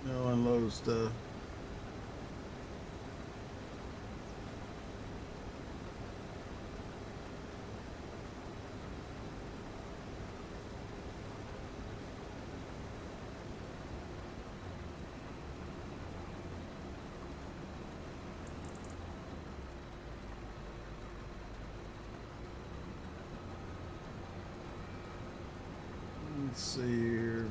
No unload stuff. Let's see here.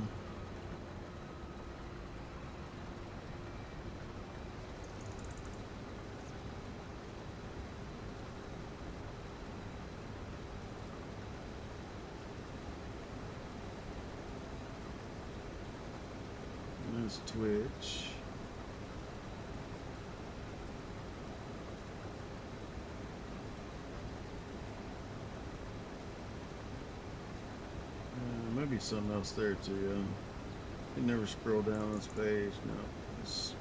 There's Twitch. Maybe something else there too. You never scroll down this page. No, it's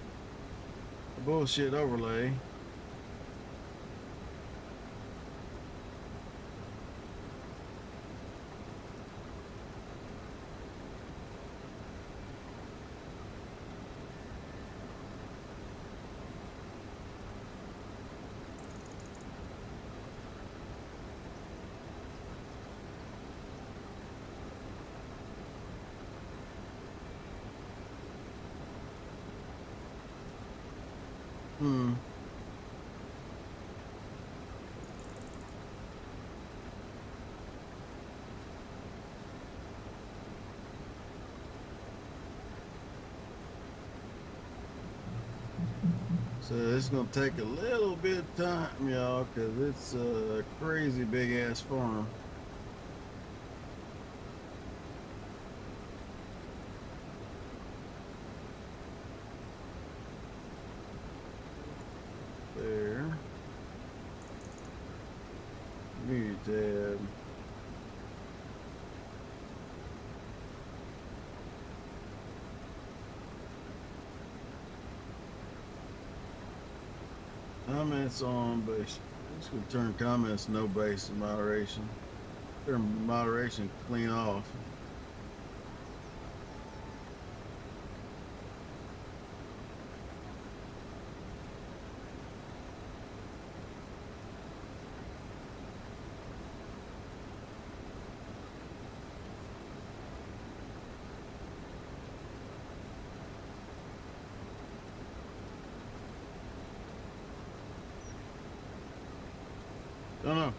a bullshit overlay. So it's gonna take a little bit of time, y'all, because it's a crazy big ass farm. There. View tab. Comments on base. Just gonna turn comments no base and moderation. Turn moderation clean off. Don't know.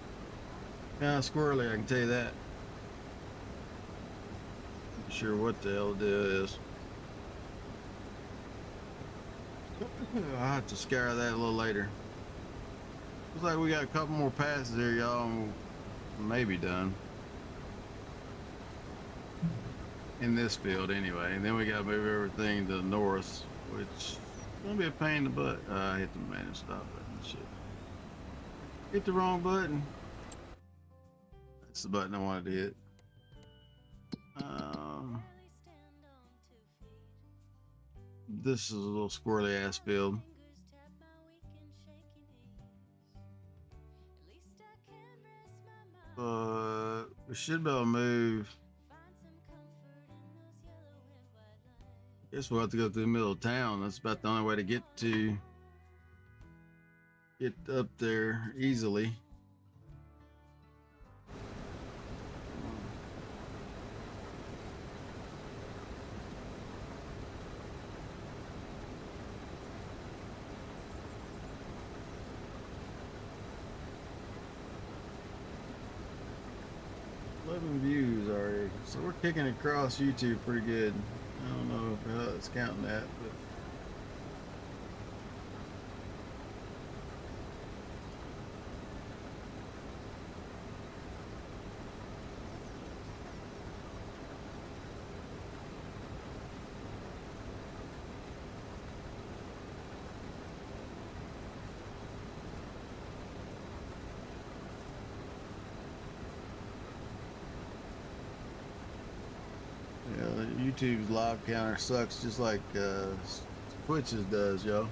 Kind of squirrely, I can tell you that. Sure what the hell the deal is. I'll have to scour that a little later. Looks like we got a couple more passes here, y'all, and we'll maybe done. In this field anyway. And then we gotta move everything to the north, which is gonna be a pain in the butt. I hit the manage stop button. Shit. Hit the wrong button. That's the button I wanted to hit. This is a little squirrely ass field. But we should be able to move. Guess we'll have to go through the middle of town. That's about the only way to get up there easily. Views already, so we're kicking across YouTube pretty good. I don't know if it's counting that, but YouTube's live counter sucks just like Twitch's does, yo.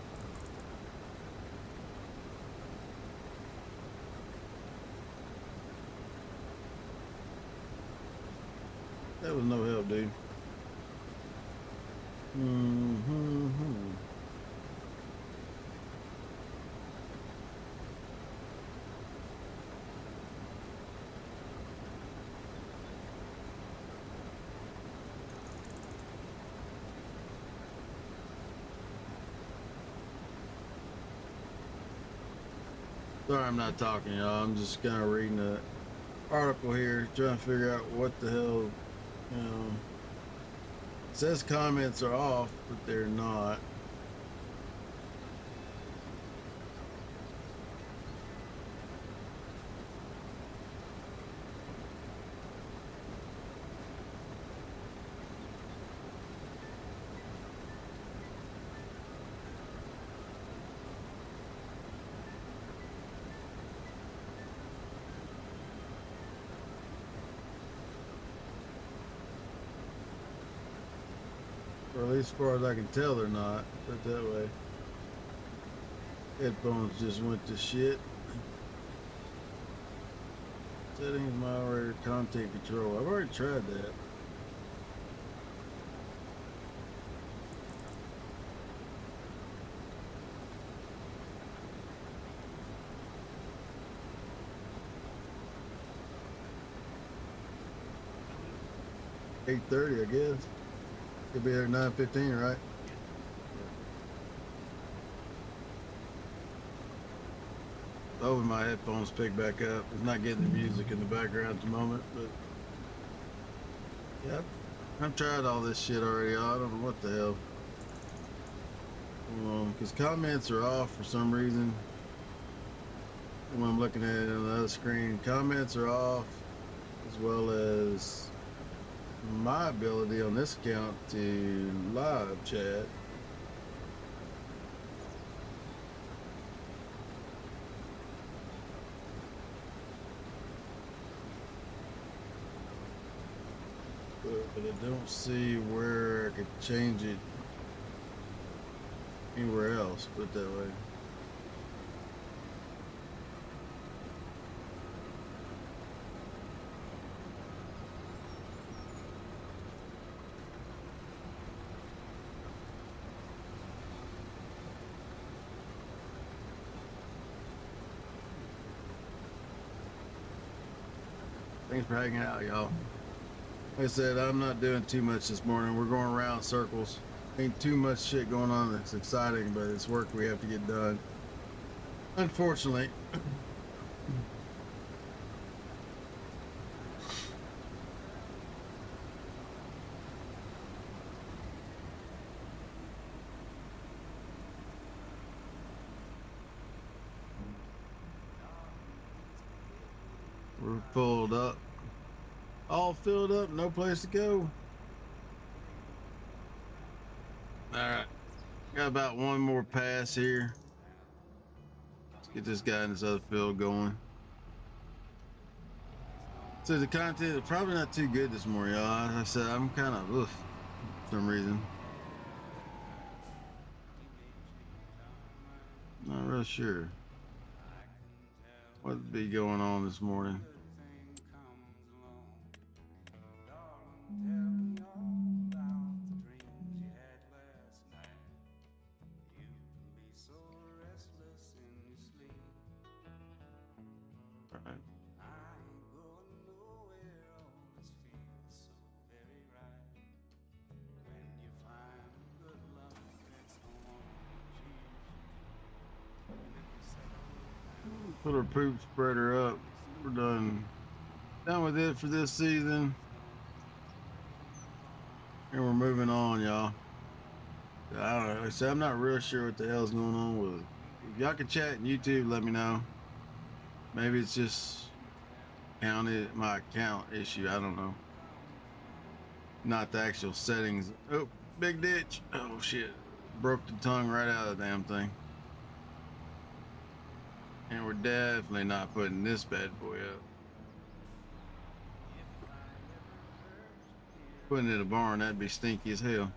That was no help, dude. Sorry I'm not talking, y'all. I'm just kind of reading an article here, trying to figure out what the hell, you know. It says comments are off, but they're not. Or at least as far as I can tell, they're not. Put it that way. Headphones just went to shit. Settings, moderator, content control. I've already tried that. $8:30, I guess. Could be there at 9:15, right? Hoping my headphones pick back up. It's not getting the music in the background at the moment, but yeah, I've tried all this shit already. I don't know what the hell. Because comments are off for some reason. When I'm looking at it on the other screen, comments are off, as well as my ability on this account to live chat. But I don't see where I could change it anywhere else, put it that way. Thanks for hanging out, y'all. Like I said, I'm not doing too much this morning. We're going around in circles. Ain't too much shit going on that's exciting, but it's work we have to get done. Unfortunately. We're filled up. All filled up, no place to go. All right. Got about one more pass here. Let's get this guy in this other field going. So the content is probably not too good this morning, y'all. As I said, I'm kind of for some reason. Not real sure what would be going on this morning. All right. Put our poop spreader up. We're done with it for this season. And we're moving on, y'all. I don't know. Like I said, I'm not real sure what the hell's going on with it. If y'all can chat in YouTube, let me know. Maybe it's just my account issue. I don't know. Not the actual settings. Oh, big ditch. Oh shit. Broke the tongue right out of the damn thing. And we're definitely not putting this bad boy up. Putting it in a barn, that'd be stinky as hell.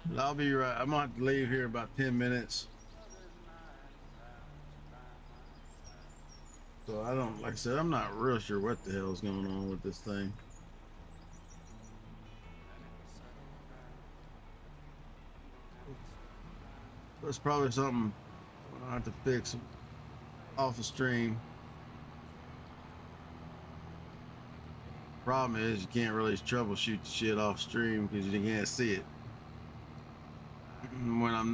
But I'll be right. I'm gonna have to leave here in about 10 minutes. So I don't, like I said, I'm not real sure what the hell is going on with this thing. That's probably something I'll have to fix off the stream. Problem is you can't really troubleshoot the shit off stream because you can't see it. When I'm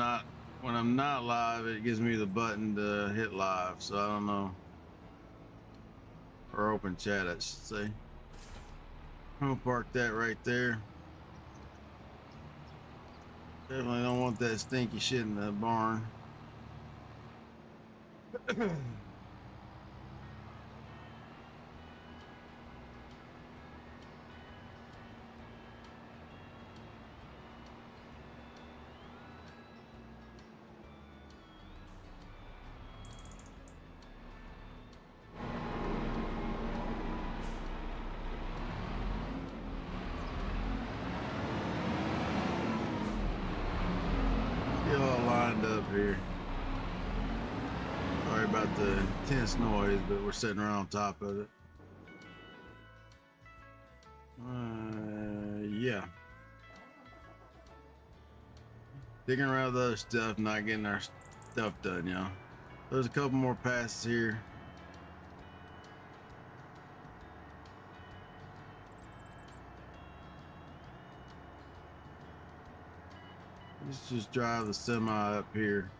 not live, it gives me the button to hit live, so I don't know. Or open chat, I should say. I'm gonna park that right there. Definitely don't want that stinky shit in the barn. Get all lined up here. Sorry about the intense noise, but we're sitting right on top of it. Yeah. Digging around the other stuff, not getting our stuff done, y'all. There's a couple more passes here. Let's just drive the semi up here.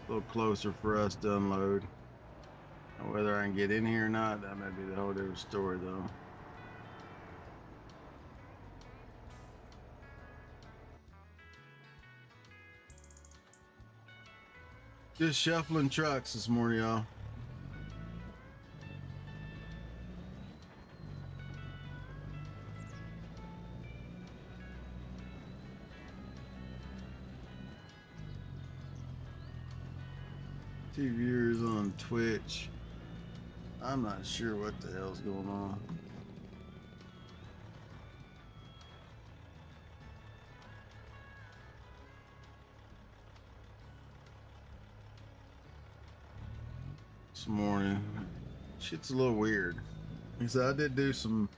A little closer for us to unload. Now, whether I can get in here or not, that may be the whole different story though. Just shuffling trucks this morning, y'all. Two viewers on Twitch. I'm not sure what the hell's going on. This morning, shit's a little weird. Like I said, I did do some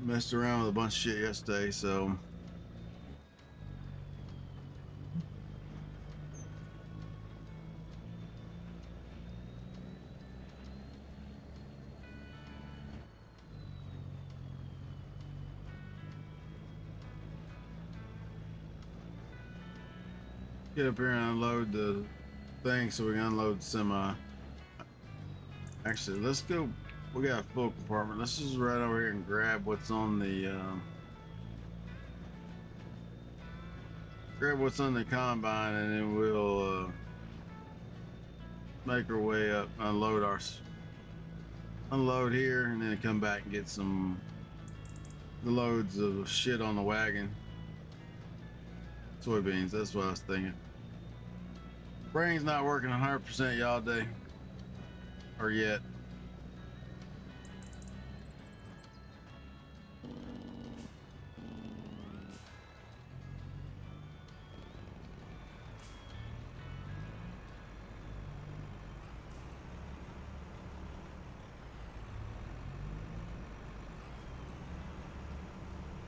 messed around with a bunch of shit yesterday, so get up here and unload the thing so we can unload the semi. Actually, let's go. We got a full compartment. Let's just right over here and grab what's on the grab what's on the combine, and then we'll make our way up, unload here, and then come back and get the loads of shit on the wagon. Soybeans, that's what I was thinking. Brain's not working 100% y'all day, or yet.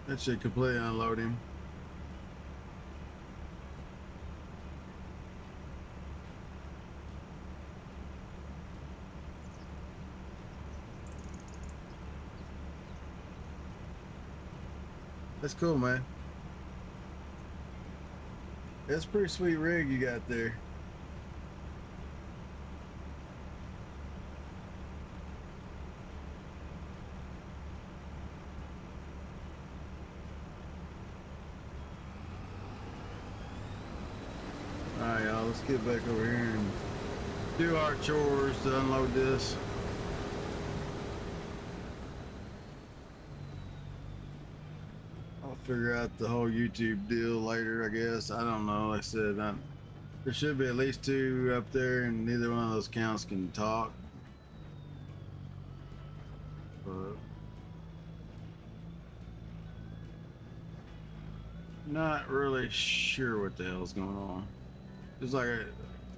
That should completely unload him. That's cool, man. That's a pretty sweet rig you got there. Alright, y'all, let's get back over here and do our chores to unload this. I'll figure out the whole YouTube deal later, I guess. I don't know. Like I said, there should be at least 2 up there, and neither one of those accounts can talk. But not really sure what the hell's going on. Just like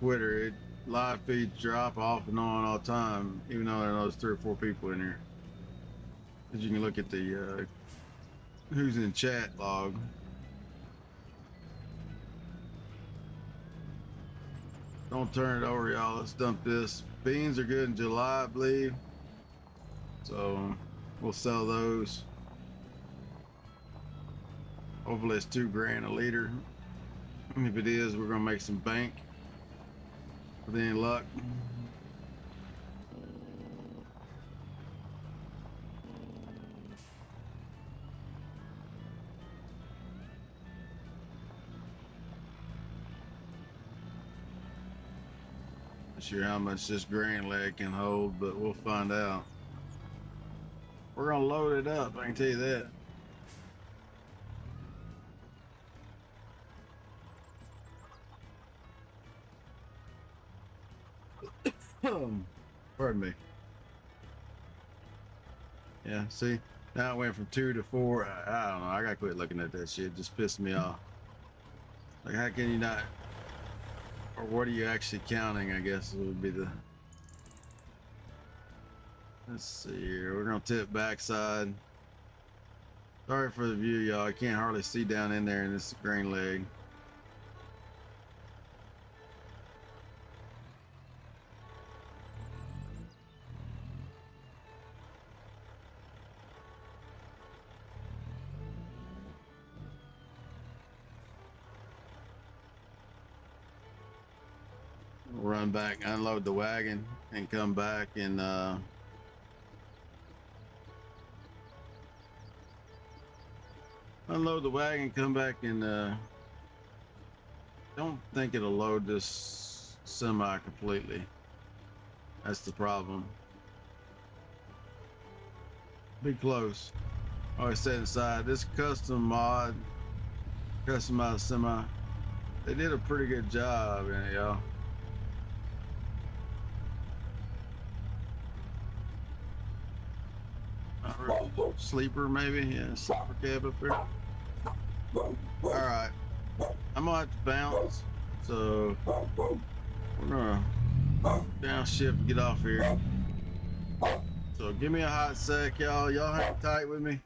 Twitter, live feeds drop off and on all the time, even though there are those 3 or 4 people in here. As you can look at the who's in chat log. Don't turn it over, y'all. Let's dump this. Beans are good in July, I believe. So we'll sell those. Hopefully it's $2 a liter. If it is, we're gonna make some bank with any luck. Not sure how much this grain leg can hold, but we'll find out. We're gonna load it up, I can tell you that. Pardon me. Yeah, see, now it went from 2 to 4. I don't know. I gotta quit looking at that shit. It just pissed me off. Like, how can you not? Or what are you actually counting? I guess would be the. Let's see here. We're gonna tip backside. Sorry for the view, y'all. I can't hardly see down in there in this grain leg. We'll run back, unload the wagon, and come back and unload the wagon, come back and don't think it'll load this semi completely. That's the problem. Be close. Always set inside this custom mod, customized semi. They did a pretty good job in it, y'all. Sleeper maybe, yeah, sleeper cab up there. All right, I'm gonna have to bounce, so we're gonna downshift and get off here. So give me a hot sec, y'all. Y'all hang tight with me.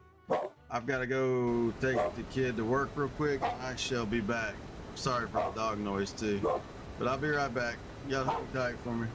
I've got to go take the kid to work real quick. I shall be back. Sorry for the dog noise too, but I'll be right back. Y'all hang tight for me.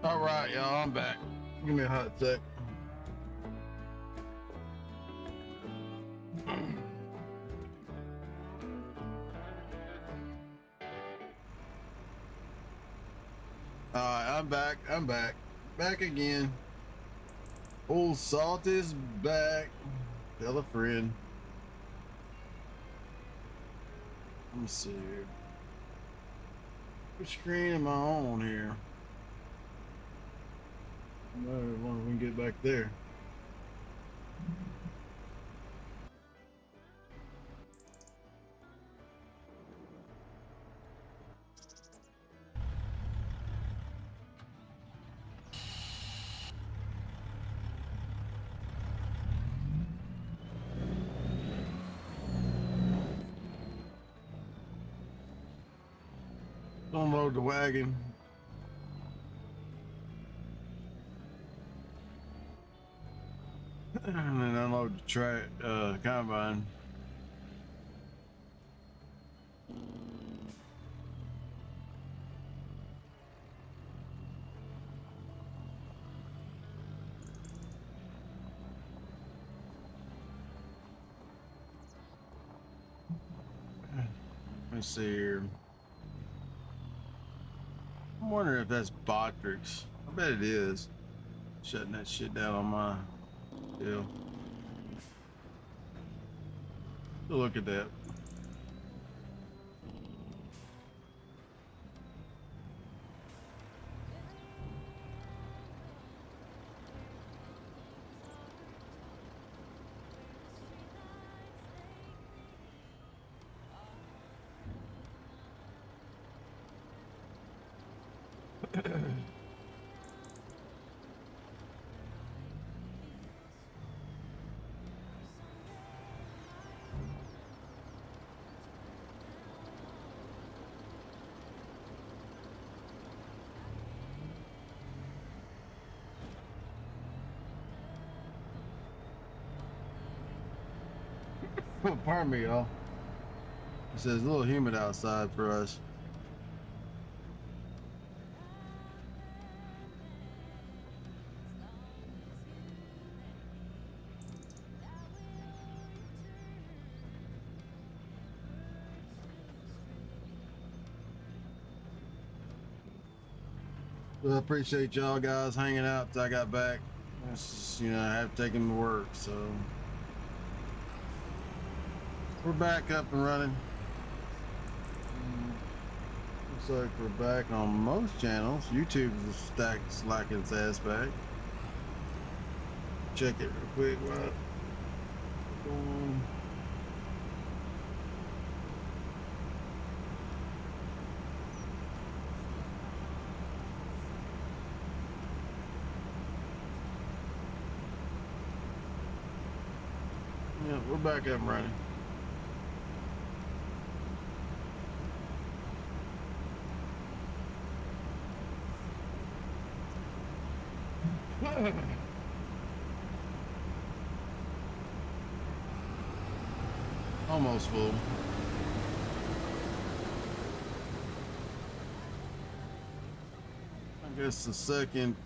All right, y'all, I'm back. Give me a hot sec. All right, I'm back. I'm back. Back again. Old Salt is back. Tell a friend. Let me see here. Which screen am I on here? I wonder if we can get back there. Unload the wagon. And then unload the combine. Let me see here. I'm wondering if that's Botrix. I bet it is. Shutting that shit down on my deal. Look at that. Pardon me, y'all. It says a little humid outside for us. Well, I appreciate y'all guys hanging out till I got back. It's just, you know, I have to take them to work, so we're back up and running. Looks like we're back on most channels. YouTube is slacking its ass back. Check it real quick. What? Yeah, we're back up and running. Almost full. I guess the second,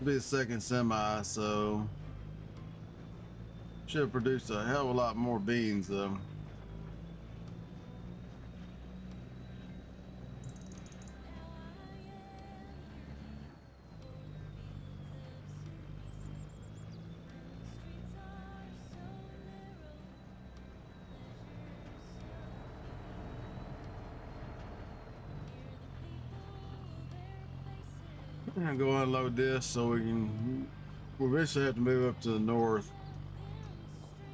be a second semi, so should have produced a hell of a lot more beans though. I'm gonna go unload this so we'll eventually have to move up to the north.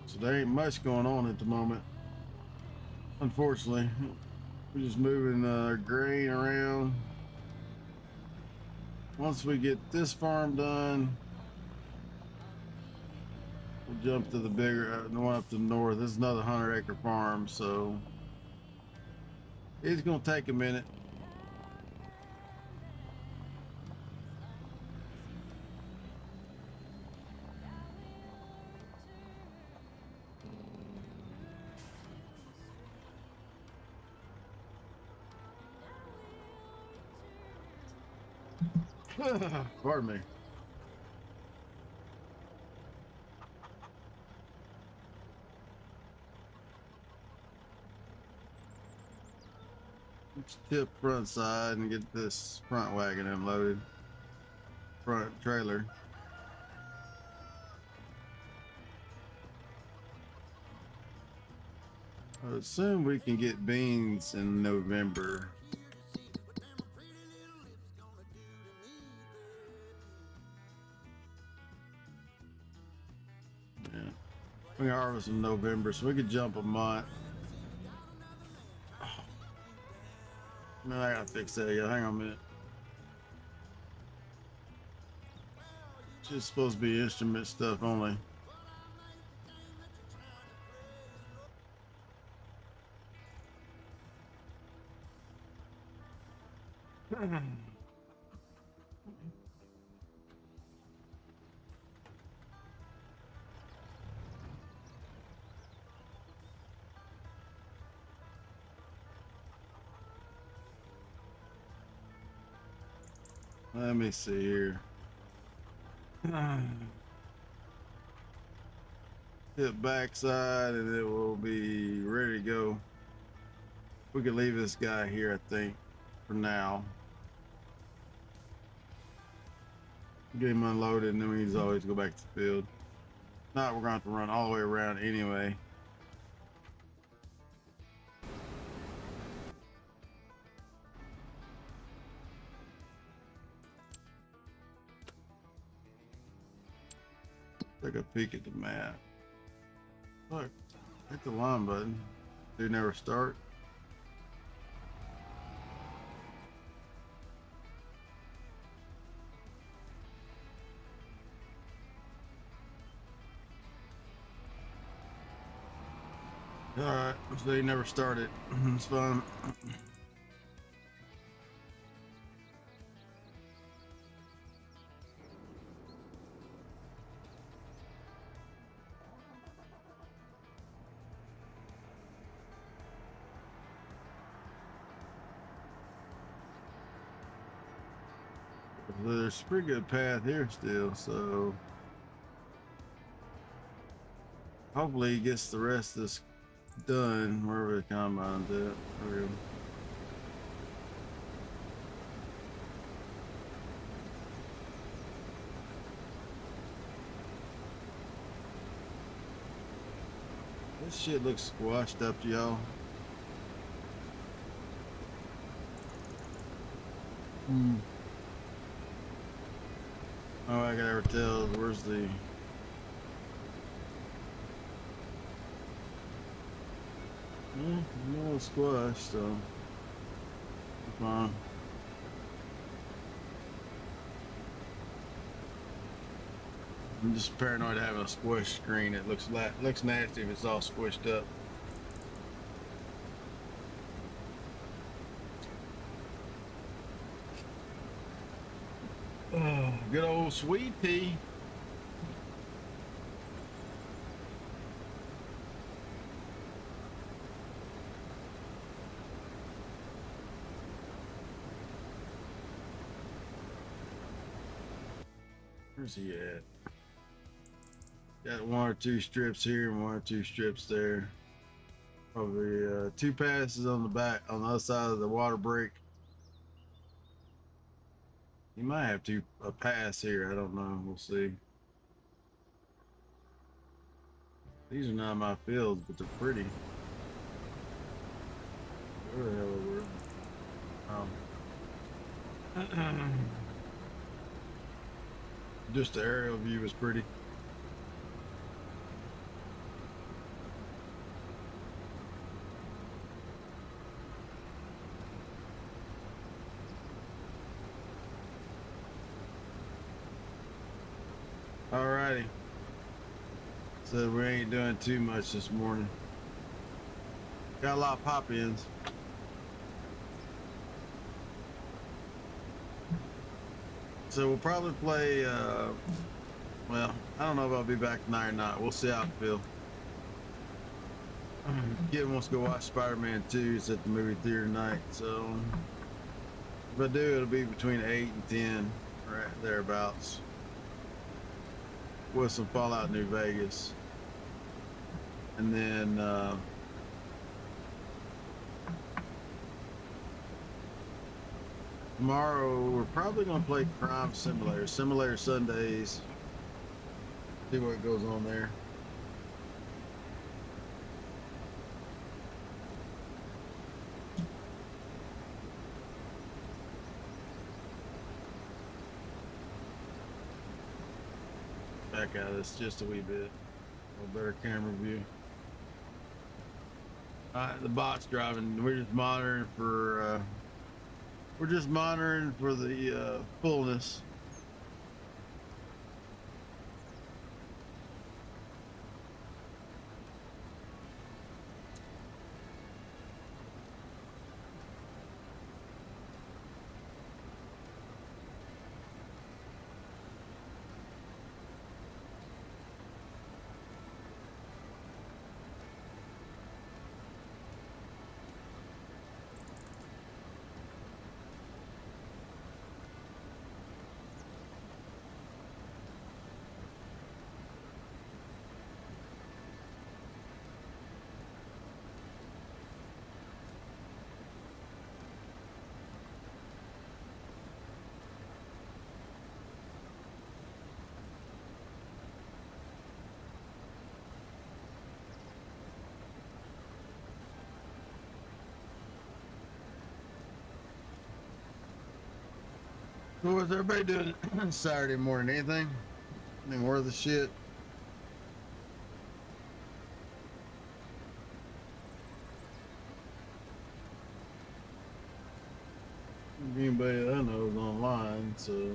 So there ain't much going on at the moment. Unfortunately, we're just moving grain around. Once we get this farm done, we'll jump to the bigger, the one up to the north. This is another 100-acre farm, so it's gonna take a minute. Pardon me. Let's tip front side and get this front wagon unloaded. Front trailer. I assume we can get beans in November. Yeah. We can harvest in November, so we could jump a month. Man, I gotta fix that. Yeah, hang on a minute. It's just supposed to be instrument stuff only. Let me see here. Hit backside and it will be ready to go. We could leave this guy here, I think, for now. Get him unloaded and then we can always go back to the field. Not, we're going to have to run all the way around anyway. Take a peek at the map. Look, hit the line button. Do never start. Alright, so they never started. It's fun. There's a pretty good path here still, so hopefully he gets the rest of this done wherever the combine's at. There we go. This shit looks squashed up to y'all. Oh, I can never tell. Where's the... No squash, so fine. I'm just paranoid of having a squish screen. It looks nasty if it's all squished up. Oh, good old sweet pea. Where's he at? Got one or two strips here and one or two strips there. Probably two passes on the back on the other side of the water break. You might have a pass here. I don't know. We'll see. These are not my fields, but they're pretty. Where the hell are we? Just the aerial view is pretty. Alrighty. So we ain't doing too much this morning. Got a lot of pop-ins. So we'll probably play, well, I don't know if I'll be back tonight or not. We'll see how I feel. Kid wants to go watch Spider-Man 2. It's at the movie theater tonight, so If I do, it'll be between 8 and 10, right thereabouts, with some Fallout New Vegas. And then tomorrow we're probably gonna play Crime Simulator, Simulator Sundays. See what goes on there. Back out of this just a wee bit. A little better camera view. Alright, the bot's driving. We're just monitoring for the fullness. So what's everybody doing Saturday morning? Anything? Anything worth the shit? Anybody that I know is online, so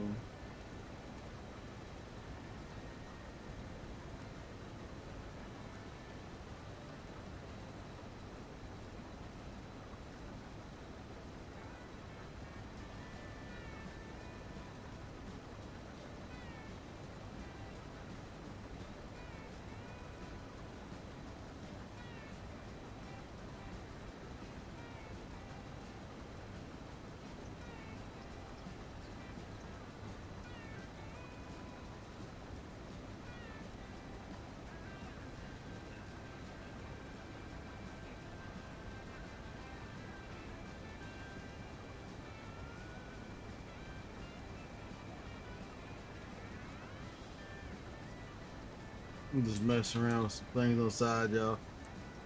I'm just messing around with some things on the side, y'all.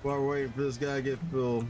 While we're waiting for this guy to get full.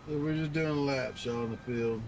So we're just doing laps, y'all, in the field.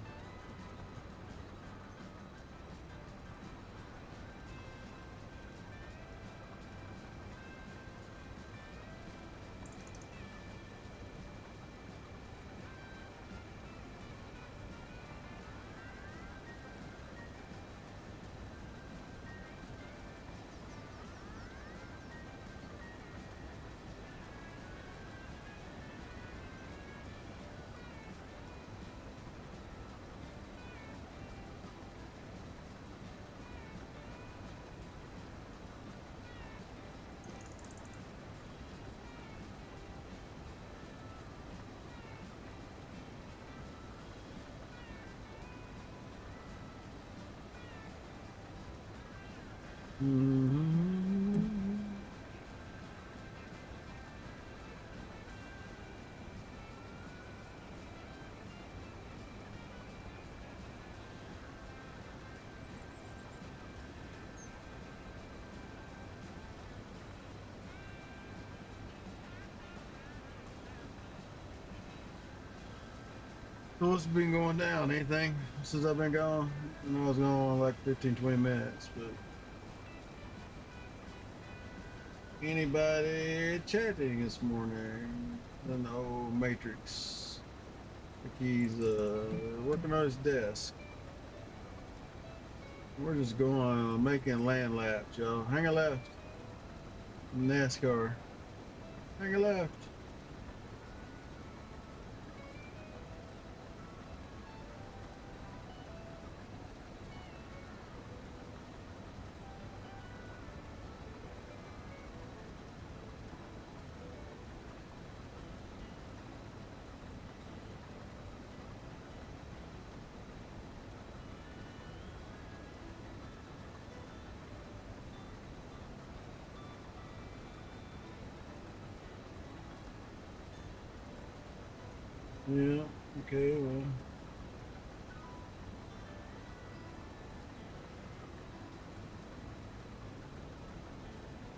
So what's been going down? Anything since I've been gone? I know I was gone like 15, 20 minutes, but anybody chatting this morning? In the old Matrix. Like he's working on his desk. We're just going making land laps, y'all. Hang a left. NASCAR. Hang a left. Yeah, okay, well.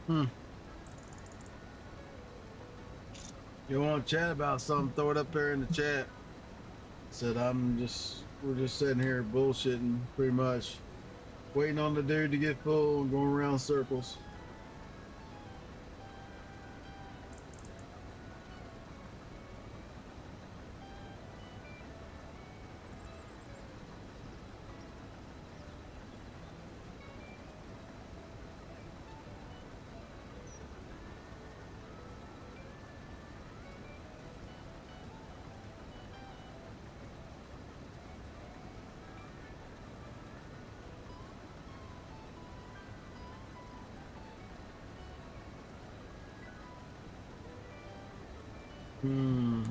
Hmm. You want to chat about something, throw it up there in the chat. Said we're just sitting here bullshitting pretty much. Waiting on the dude to get full and going around circles. Hmm.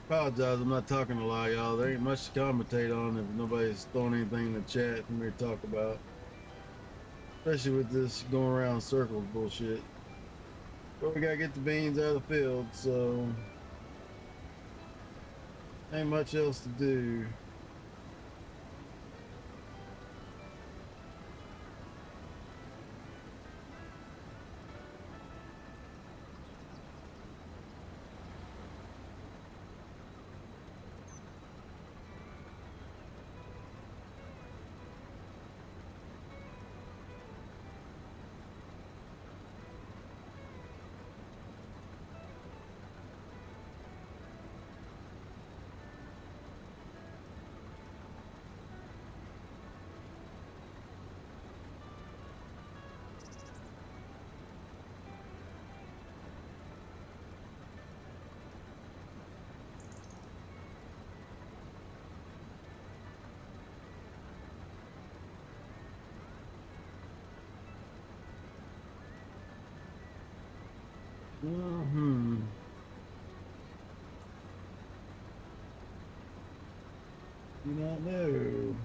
Apologize, I'm not talking a lot, y'all. There ain't much to commentate on if nobody's throwing anything in the chat for me to talk about. Especially with this going around circles bullshit. But we gotta get the beans out of the field, so ain't much else to do. Hmm. Do not know.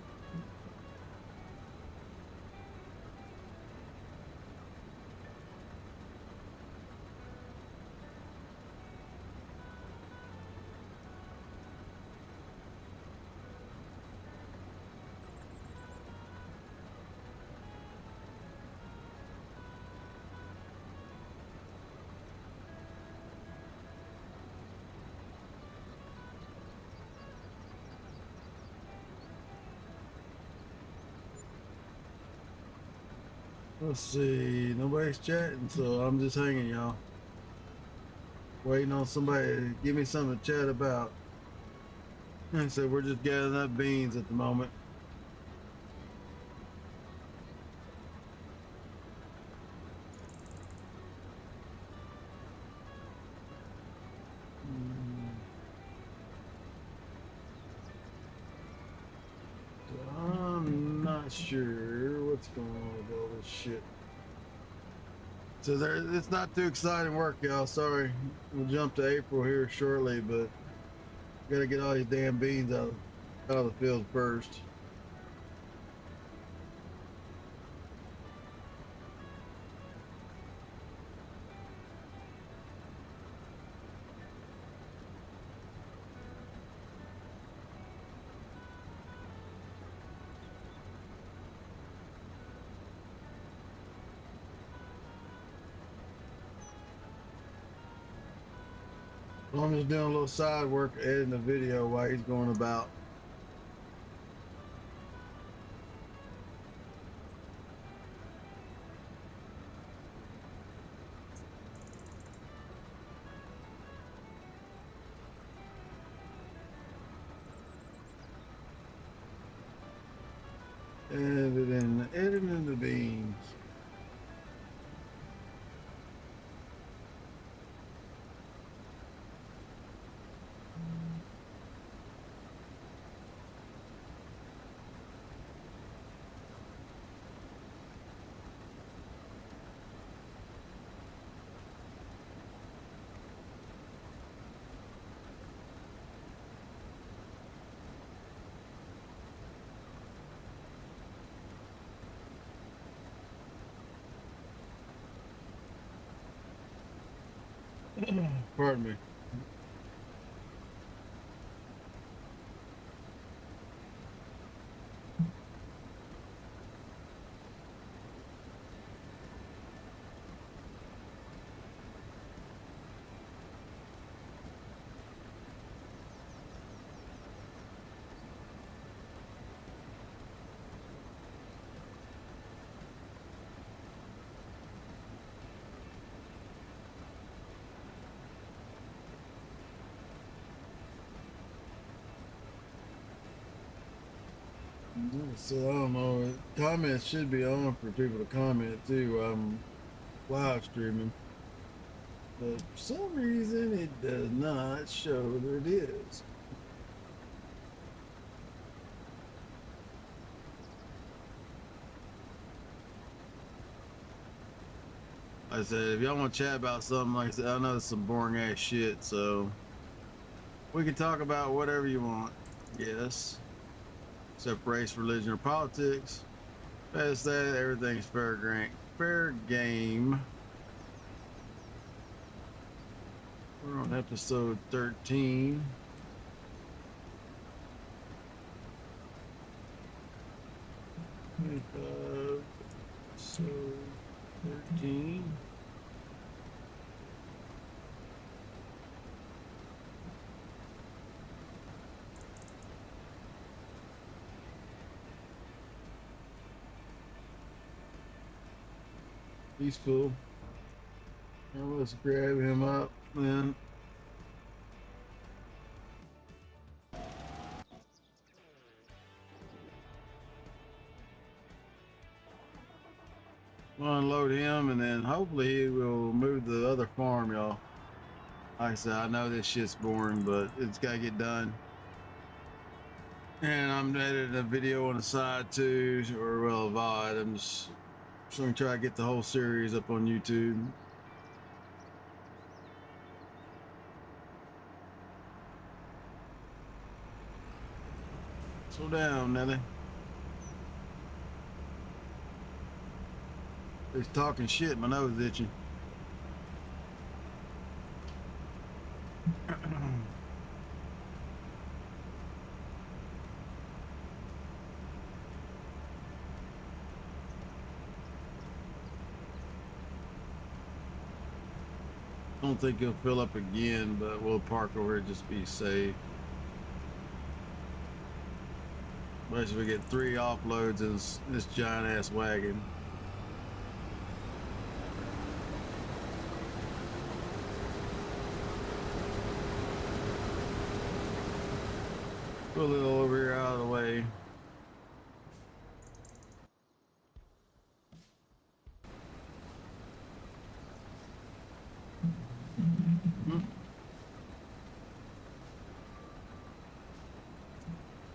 Let's see. Nobody's chatting, so I'm just hanging, y'all. Waiting on somebody to give me something to chat about. Like I said, we're just gathering up beans at the moment. sure what's going on with all this shit. So there, it's not too exciting work, y'all. Sorry, we'll jump to April here shortly, but gotta get all these damn beans out of the field first. I'm just doing a little side work, editing the video while he's going about. Editing the beans. Pardon me. So I don't know. Comments should be on for people to comment too. I'm live streaming, but for some reason it does not show that it is. Like I said, if y'all want to chat about something, like I said, I know it's some boring ass shit, so we can talk about whatever you want. Yes. Except race, religion, or politics. Past that, everything's fair game. We're on episode 13. Episode 13. Peaceful. Now let's grab him up, then. We'll unload him, and then hopefully he will move to the other farm, y'all. Like I said, I know this shit's boring, but it's gotta get done. And I'm editing a video on the side too, or well, a VOD. I'm just gonna try to get the whole series up on YouTube. Slow down, Nelly. He's talking shit, my nose is itching. I don't think he'll fill up again, but we'll park over here just be safe. Basically, we get 3 offloads in this giant ass wagon. Put a little over here out of the way.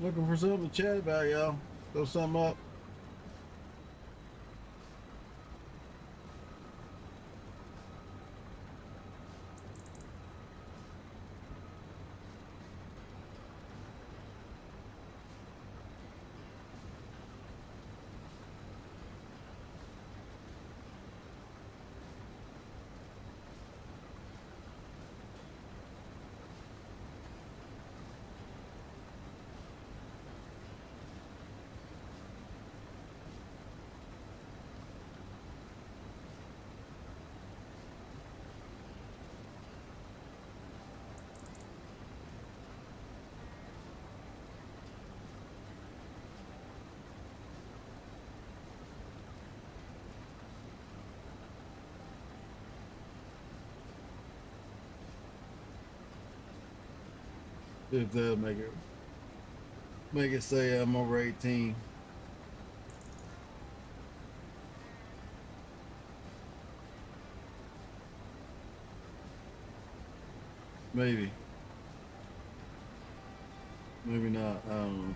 Looking for something to chat about, y'all. Throw something up. If they'll make it say I'm over 18. Maybe. Maybe not. I don't know.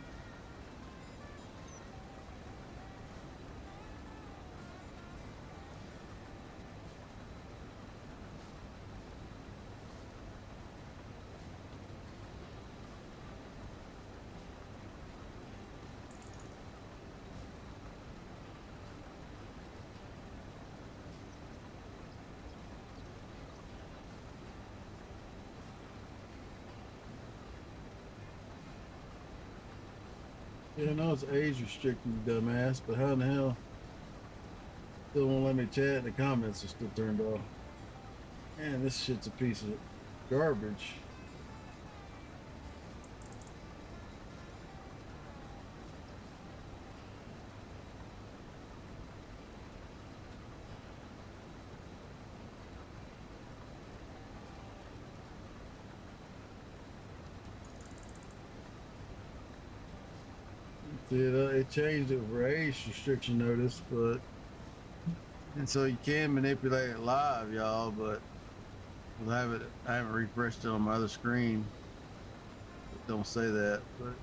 Yeah, I know it's age restricted, you dumbass, but how in the hell still won't let me chat and the comments are still turned off? Man, this shit's a piece of garbage. It changed it for age restriction notice, but and so you can manipulate it live, y'all, but we'll have it. I haven't refreshed it on my other screen. It don't say that, but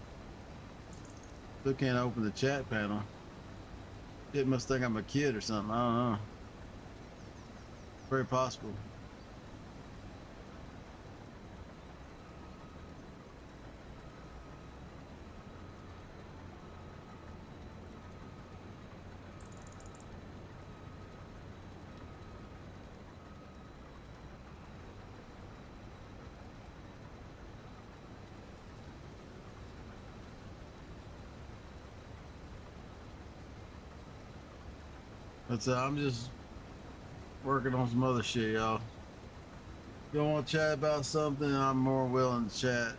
still can't open the chat panel. It must think I'm a kid or something. I don't know. Very possible. But I'm just working on some other shit, y'all. You want to chat about something, I'm more willing to chat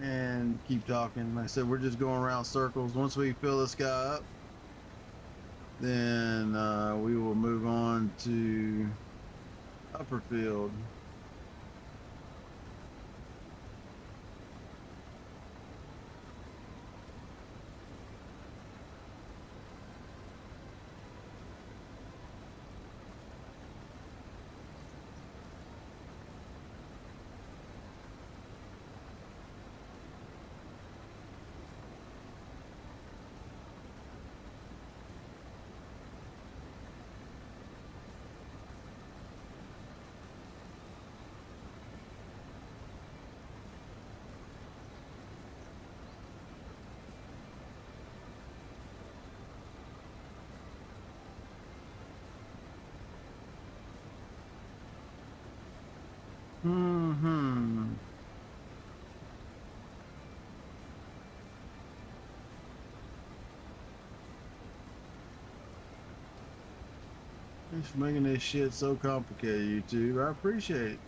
and keep talking. Like I said, we're just going around circles. Once we fill this guy up, then we will move on to upper field. Thanks for making this shit so complicated, YouTube. I appreciate it.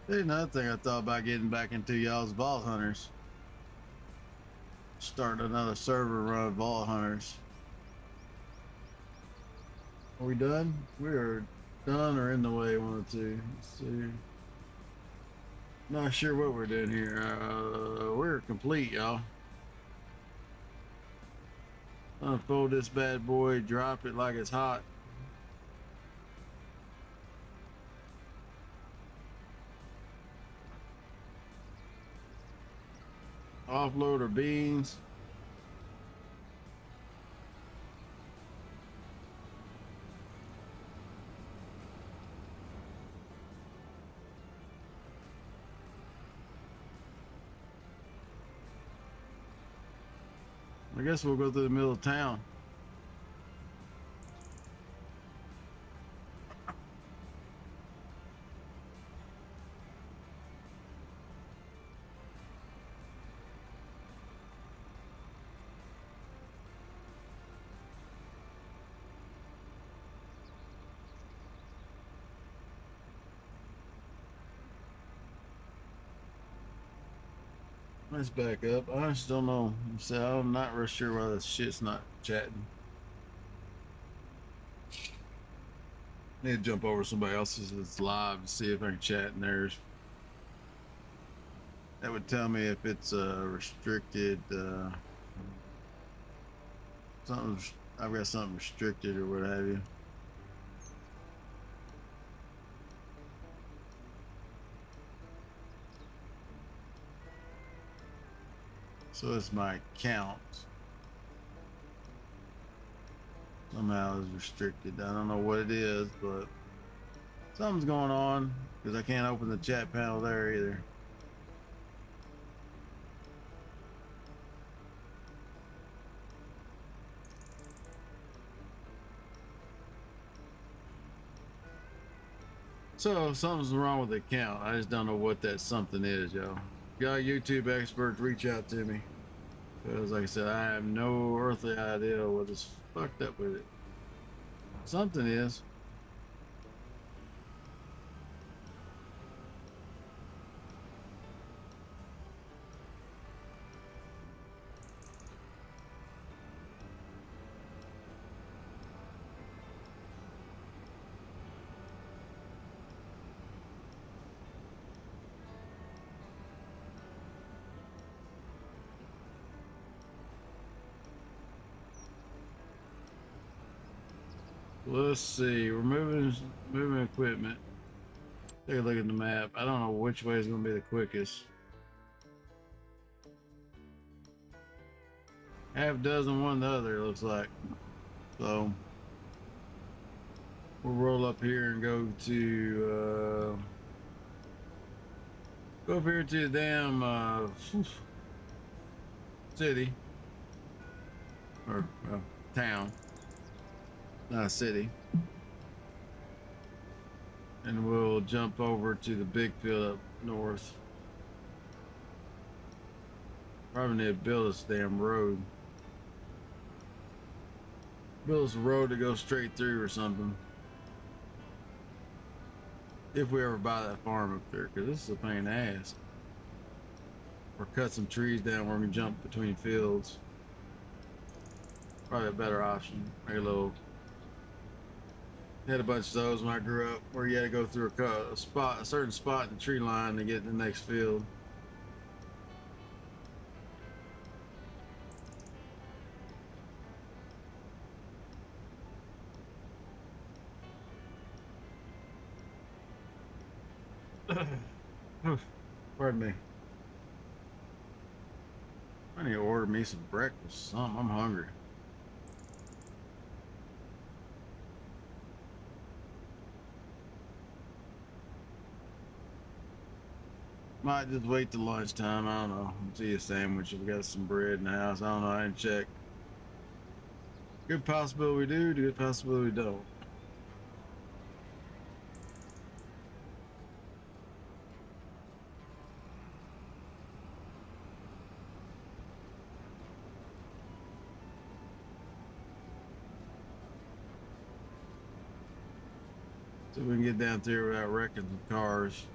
There's another thing I thought about getting back into y'all's Vault Hunters. Starting another server run Vault Hunters. Are we done? We are done or in the way, one or two. Let's see. Not sure what we're doing here. We're complete, y'all. Unfold this bad boy, drop it like it's hot. Offload our beans. I guess we'll go through the middle of town. Let's back up. I just don't know. So I'm not real sure why this shit's not chatting. Need to jump over to somebody else's that's live to see if I can chat in theirs. That would tell me if it's restricted. Something I've got something restricted or what have you. So it's my account. Somehow is restricted. I don't know what it is, but something's going on because I can't open the chat panel there either. So something's wrong with the account. I just don't know what that something is, yo. Got YouTube experts, reach out to me. Because like I said, I have no earthly idea what is fucked up with it. Something is. Let's see. We're moving equipment. Take a look at the map. I don't know which way is going to be the quickest. Half dozen one the other, it looks like. So we'll roll up here and go up here to the damn city or town, not a city, and we'll jump over to the big field up north. Probably need to build this damn road. Build us a road to go straight through or something. If we ever buy that farm up there, because this is a pain in the ass. Or cut some trees down where we can jump between fields. Probably a better option. Maybe a little. Had a bunch of those when I grew up, where you had to go through a certain spot in the tree line to get to the next field. Pardon me. I need to order me some breakfast. Something. I'm hungry. Might just wait till lunchtime. I don't know. See a sandwich. If we got some bread in the house. I don't know. I didn't check. Good possibility we do. Good possibility we don't. So we can get down there without wrecking the cars.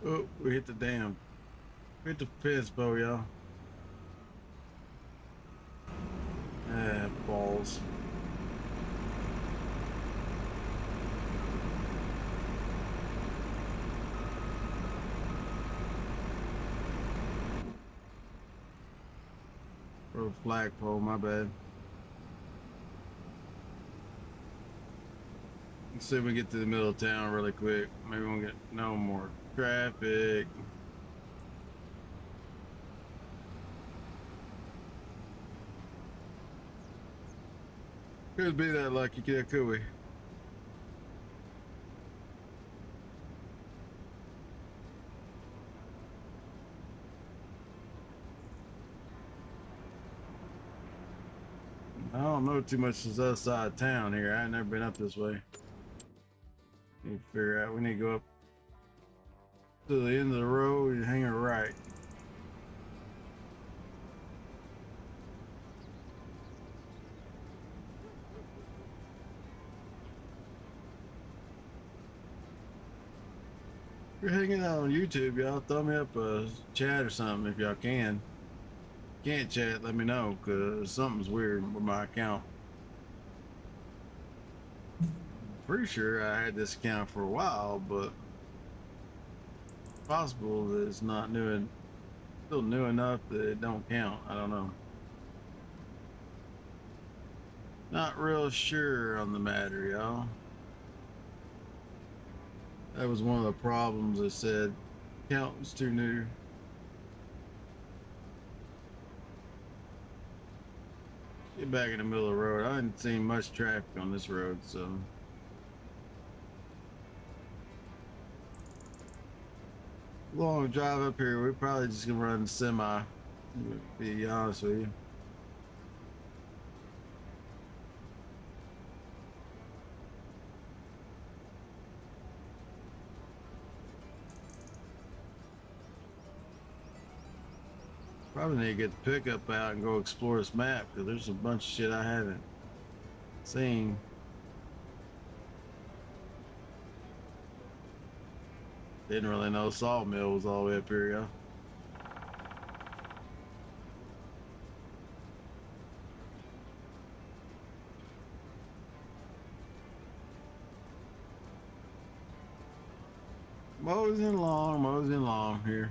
Oh, we hit the dam. We hit the fence, bow, y'all. Ah, balls. Or flagpole, my bad. Let's see if we get to the middle of town really quick. Maybe we won't get no more traffic. Could be that lucky, could we? I don't know too much this other side of town here. I ain't never been up this way. Need to figure out. We need to go up to the end of the road and hang a right. If you're hanging out on YouTube, y'all throw me up a chat or something if y'all can. Can't chat, let me know, because something's weird with my account. Pretty sure I had this account for a while, but possible that it's not new and still new enough that it don't count. I don't know. Not real sure on the matter, y'all. That was one of the problems. It said count was too new. Get back in the middle of the road. I didn't see much traffic on this road, so long drive up here. We're probably just gonna run semi. To be honest with you. Probably need to get the pickup out and go explore this map because there's a bunch of shit I haven't seen. Didn't really know Sawmill was all the way up here, y'all. Moseying along here.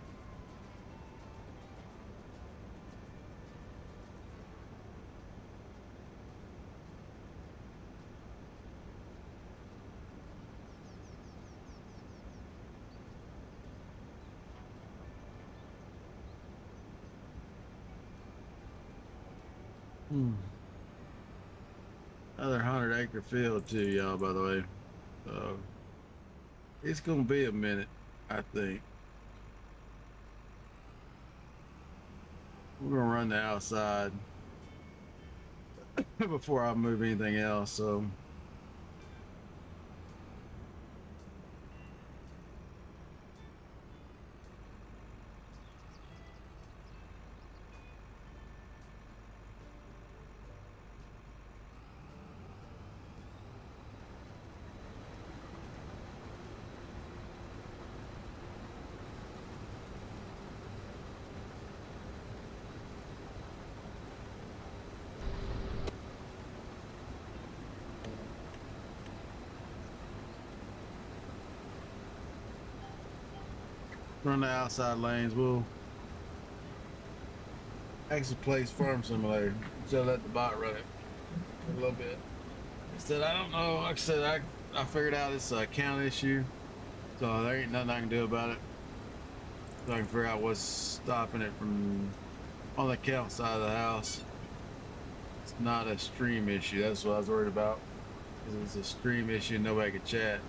Another 100-acre field too, y'all, by the way. So it's gonna be a minute, I think. We're gonna run the outside before I move anything else, so run the outside lanes. We'll actually play Farm Simulator. So let the bot run it for a little bit. Instead, I don't know. Like I said, I figured out it's a account issue, so there ain't nothing I can do about it. So I can figure out what's stopping it from on the account side of the house. It's not a stream issue. That's what I was worried about. Because it's a stream issue, nobody could chat.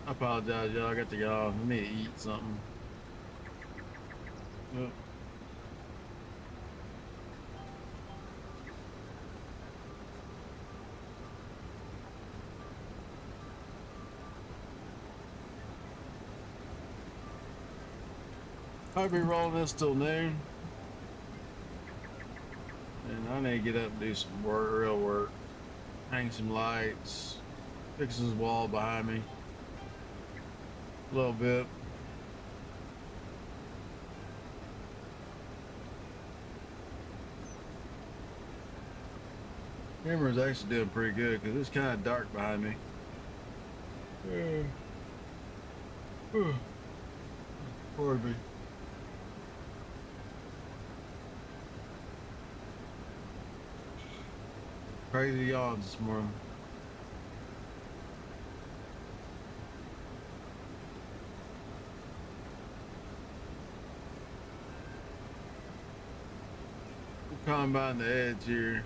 I apologize, y'all. I got to get off. I need to eat something. Yep. I'll be rolling this till noon. And I need to get up and do some work, real work. Hang some lights. Fix this wall behind me. A little bit. Camera's actually doing pretty good because it's kind of dark behind me. Pardon me. Crazy yawns this morning. We're coming by the edge here.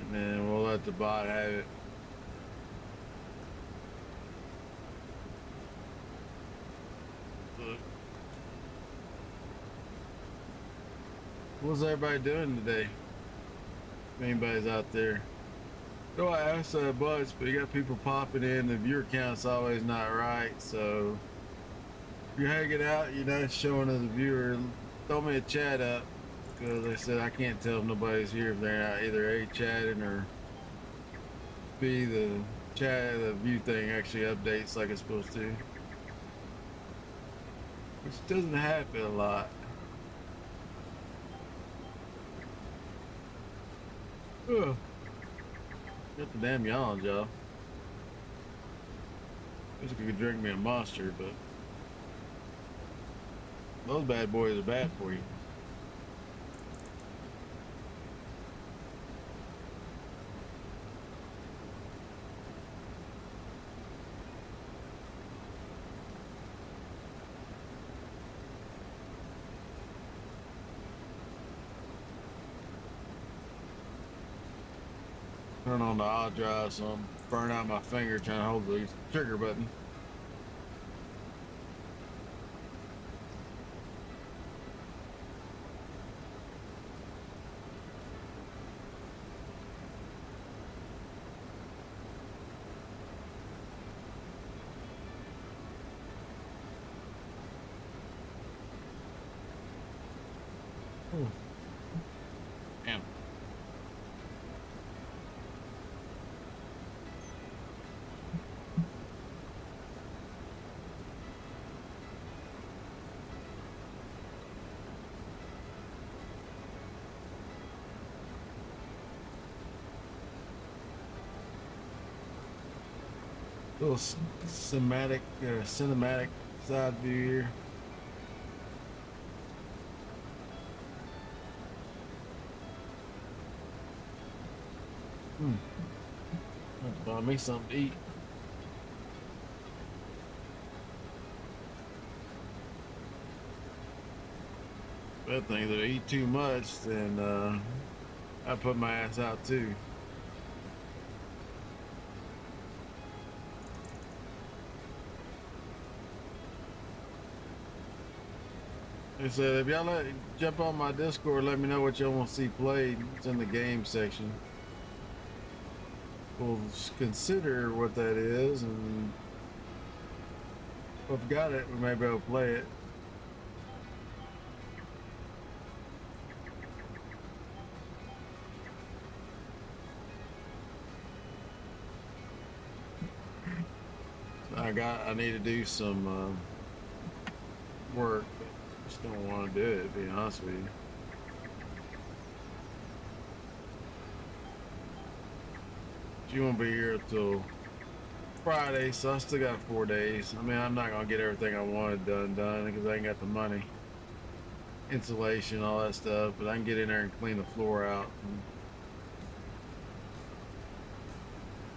and then we'll let the bot have it. Look. What's everybody doing today? If anybody's out there. No, I asked that bunch, but you got people popping in. The viewer count's always not right, so if you're hanging out, you're not showing as a viewer, throw me a chat up, because I said I can't tell if nobody's here if they're not either A, chatting, or B, the view thing actually updates like it's supposed to, which doesn't happen a lot. Ugh. Got the damn yawn, y'all. Wish I could drink me a monster, but those bad boys are bad for you. Turn on the auto drive, so I'm burning out my finger trying to hold the trigger button. Ooh. Damn. Little cinematic side view here. Have to buy me something to eat. Bad thing, if I eat too much, then I put my ass out too. They said if y'all jump on my Discord, let me know what y'all want to see played. It's in the game section. We'll consider what that is, and if we've got it, we may be able to play it. I need to do some work, but I just don't want to do it, to be honest with you. She won't be here till Friday, so I still got 4 days. I mean, I'm not gonna get everything I wanted done because I ain't got the money, insulation, all that stuff. But I can get in there and clean the floor out and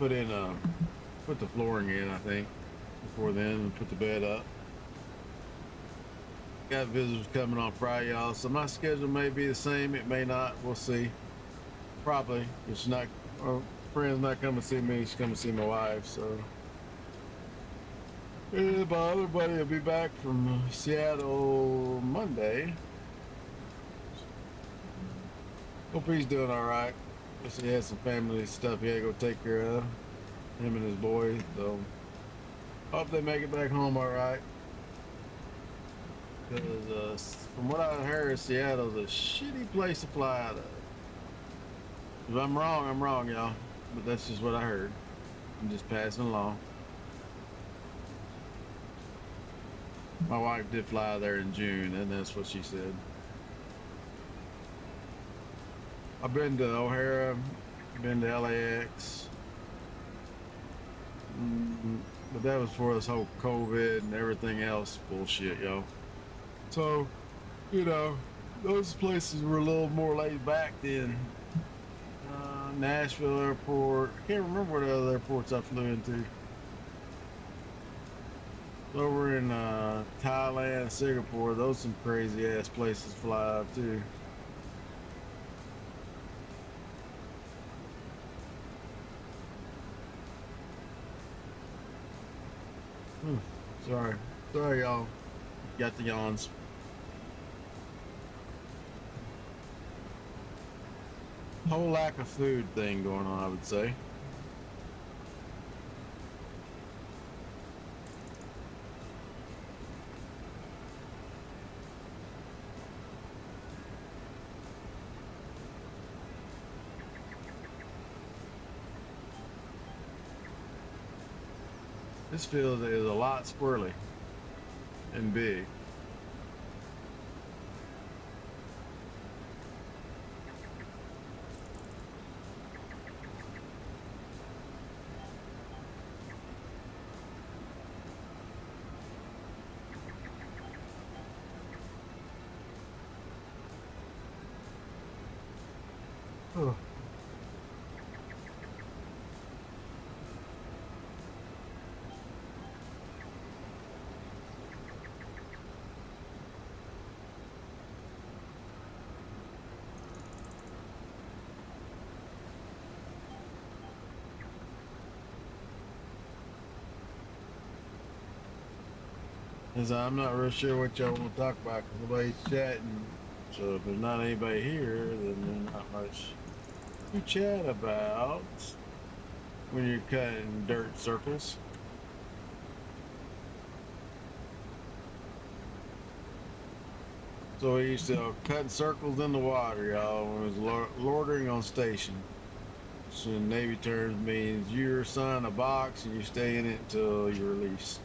put the flooring in. I think before then, and put the bed up. Got visitors coming on Friday, y'all. So my schedule may be the same. It may not. We'll see. Probably. It's not. Our friend's not coming to see me. She's coming to see my wife. So. Yeah, my other buddy will be back from Seattle Monday. Hope he's doing all right. Guess he had some family stuff he had to go take care of. Him and his boys. So. Hope they make it back home all right. Because from what I heard, Seattle's a shitty place to fly out of. If I'm wrong, y'all. But that's just what I heard. I'm just passing along. My wife did fly there in June, and that's what she said. I've been to O'Hara, been to LAX. But that was for this whole COVID and everything else bullshit, y'all. So, you know, those places were a little more laid back then. Nashville airport. I can't remember what other airports I flew into. Over in Thailand, Singapore, those some crazy ass places to fly out to. Sorry. Sorry, y'all. Got the yawns. Whole lack of food thing going on, I would say. This field is a lot squirrely and big. Oh. Cause I'm not real sure what y'all want to talk about because nobody's chatting. So if there's not anybody here, then there's not much to chat about when you're cutting dirt circles. So we used to cutting circles in the water, y'all, when it was loitering on station. So in Navy terms means you're assigned a box and you stay in it until you're released.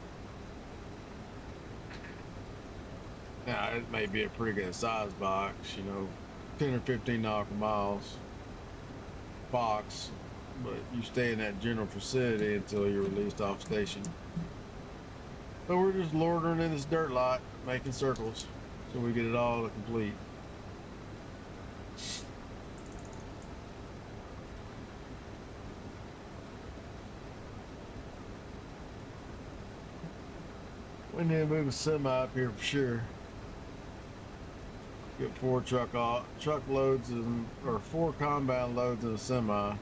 Now it may be a pretty good size box, you know, 10 or 15 nautical miles box, but you stay in that general vicinity until you're released off station. So we're just loitering in this dirt lot, making circles, so we get it all to complete. We need to move a semi up here for sure. Get 4 truckloads and or 4 compound loads in a semi.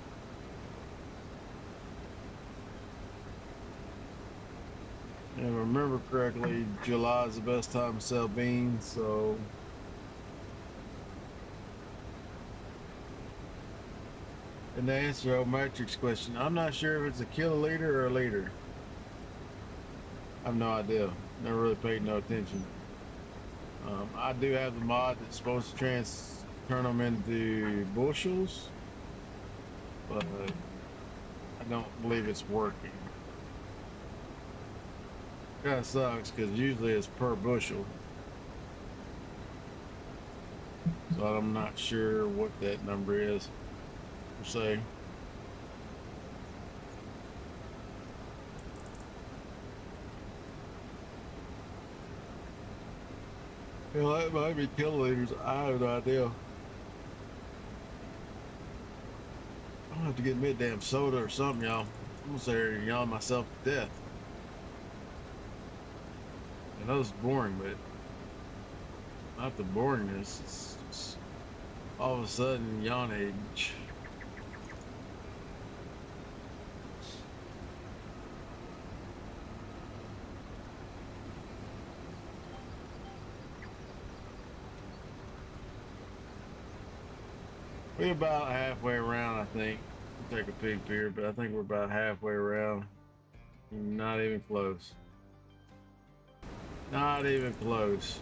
And if I remember correctly, July is the best time to sell beans, so and to answer old Matrix question, I'm not sure if it's a kiloliter or a liter. I have no idea. Never really paid no attention. I do have the mod that's supposed to turn them into bushels, but I don't believe it's working. That sucks because usually it's per bushel, so I'm not sure what that number is per se. You know, that might be kiloliters. I have no idea. I'm gonna have to get me a damn soda or something, y'all. I'm gonna sit here and yawn myself to death. I know it's boring, but not the boringness. It's just all of a sudden yawn age. We're about halfway around, I think. We'll take a peek here, but I think we're about halfway around. Not even close. Not even close.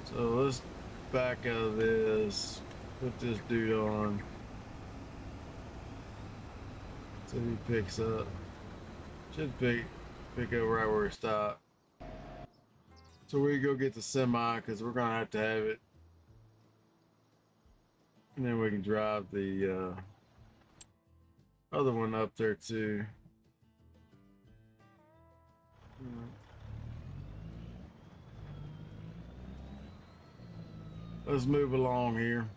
So let's back out of this. Put this dude on. See if he picks up. Should pick up right where we stopped. So we go get the semi because we're gonna have to have it, and then we can drive the other one up there too. Let's move along here.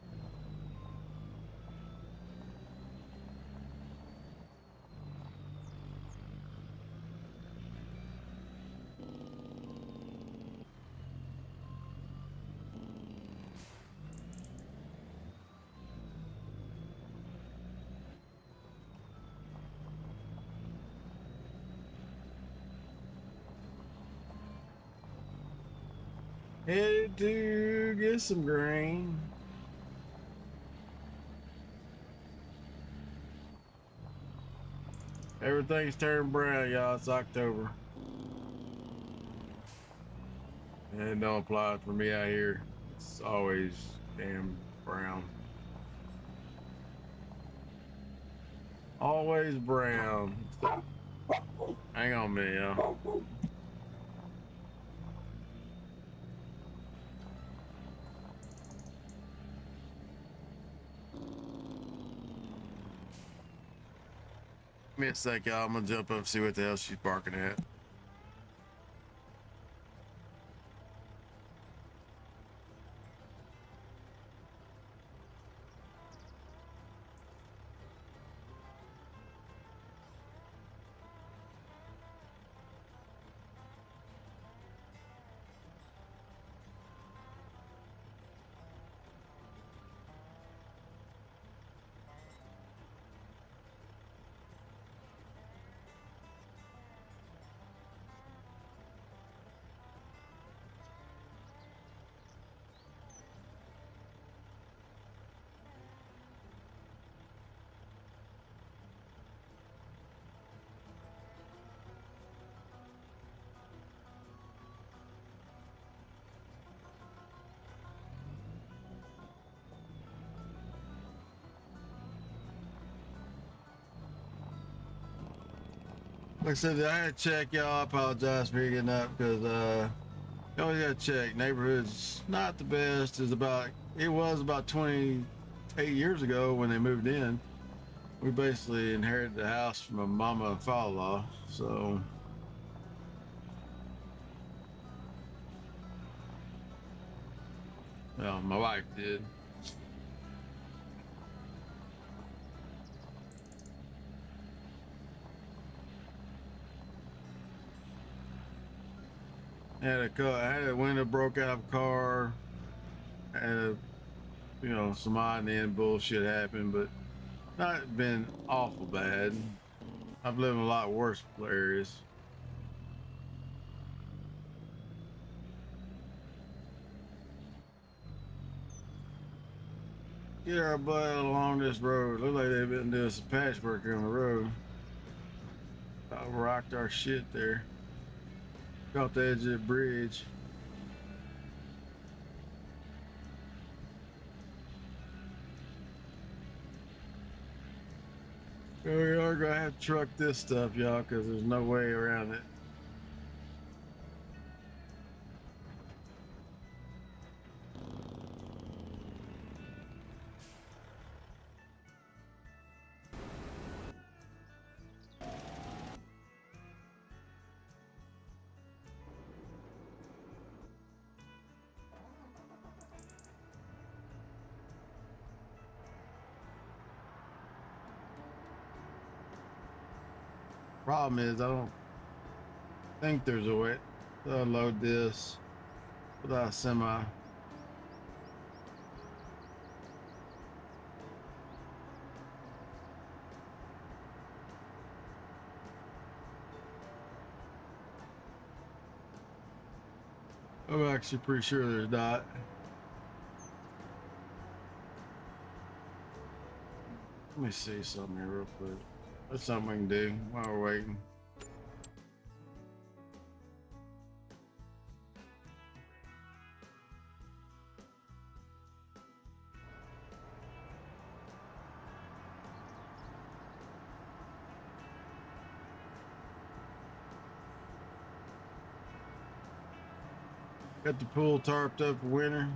Headed to get some grain. Everything's turned brown, y'all. It's October. And it don't apply for me out here. It's always damn brown. Always brown. Hang on a minute, y'all. Give me a sec, y'all. I'm gonna jump up and see what the hell she's barking at. Like I said, I had to check, y'all. I apologize for getting up because you always gotta check. Neighborhood's not the best. It was about 28 years ago when they moved in. We basically inherited the house from a mama and father-in-law. So well, my wife did. I had a window broke out of a car. Some odd end bullshit happened, but not been awful bad. I've lived in a lot worse areas. Get our butt along this road. Look like they've been doing some patchwork on the road. I rocked our shit there. Off the edge of the bridge. We are gonna have to truck this stuff, y'all, because there's no way around it. Problem is, I don't think there's a way to unload this without a semi. I'm actually pretty sure there's not. Let me see something here real quick. That's something we can do while we're waiting. Got the pool tarped up for winter.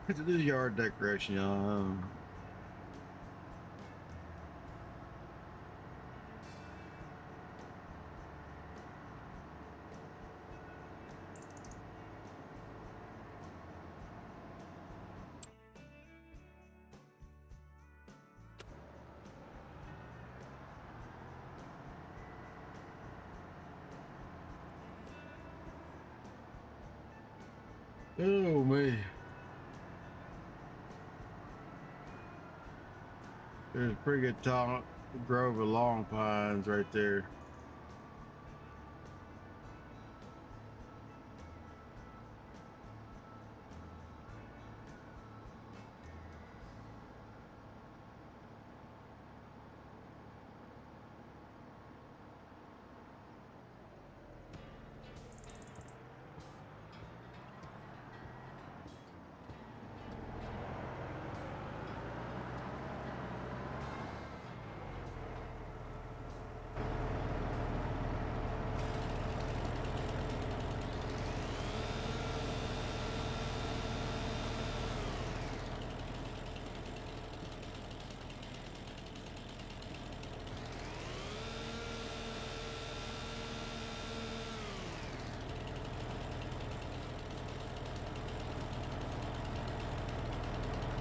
It's a yard decoration, y'all. Oh man. There's a pretty good tall grove of long pines right there.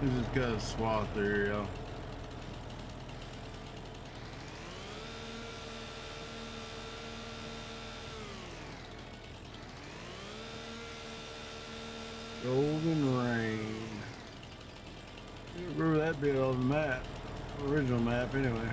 We just got a swath through here, y'all. Golden Rain. Remember that bit on the map, original map, anyway.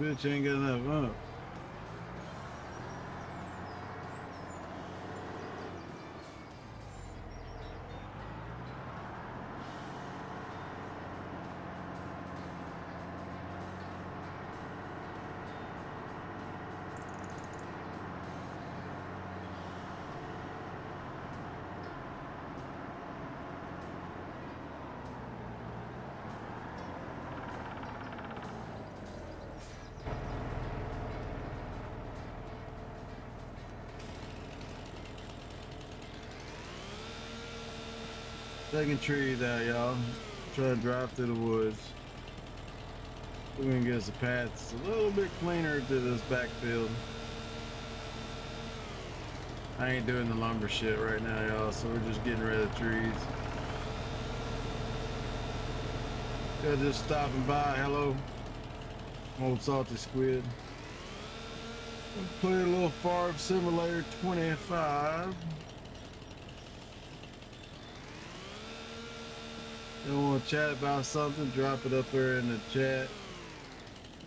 Bitch ain't got enough up. Taking trees out, y'all. Trying to drive through the woods. We're gonna get us a path that's a little bit cleaner to this backfield. I ain't doing the lumber shit right now, y'all, so we're just getting rid of the trees. Y'all just stopping by. Hello, old salty squid. We'll play a little Farm Simulator 25. You want to chat about something, drop it up there in the chat.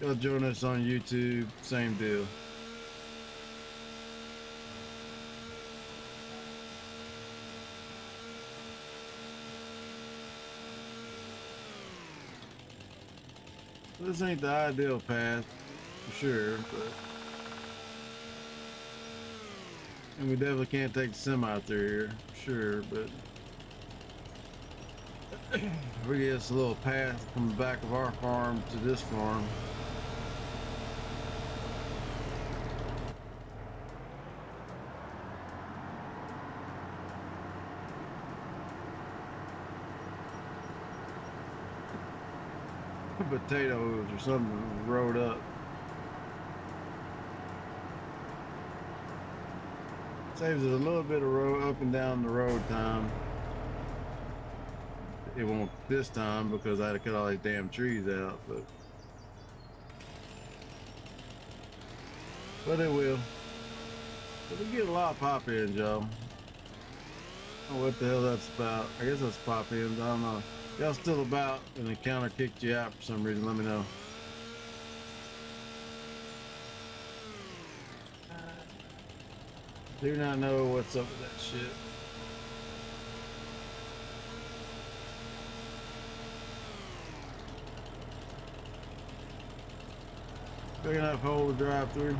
Y'all join us on YouTube, same deal. This ain't the ideal path, for sure, but... And we definitely can't take the semi through here, for sure, but... We get us a little path from the back of our farm to this farm. Potatoes or something rode up. Saves us a little bit of road up and down the road time. It won't this time because I had to cut all these damn trees out, but it will. But we get a lot of pop ins, y'all. I don't know what the hell that's about. I guess that's pop ins. I don't know. Y'all still about and the counter kicked you out for some reason, let me know. Do not know what's up with that shit. Big enough hole to drive through.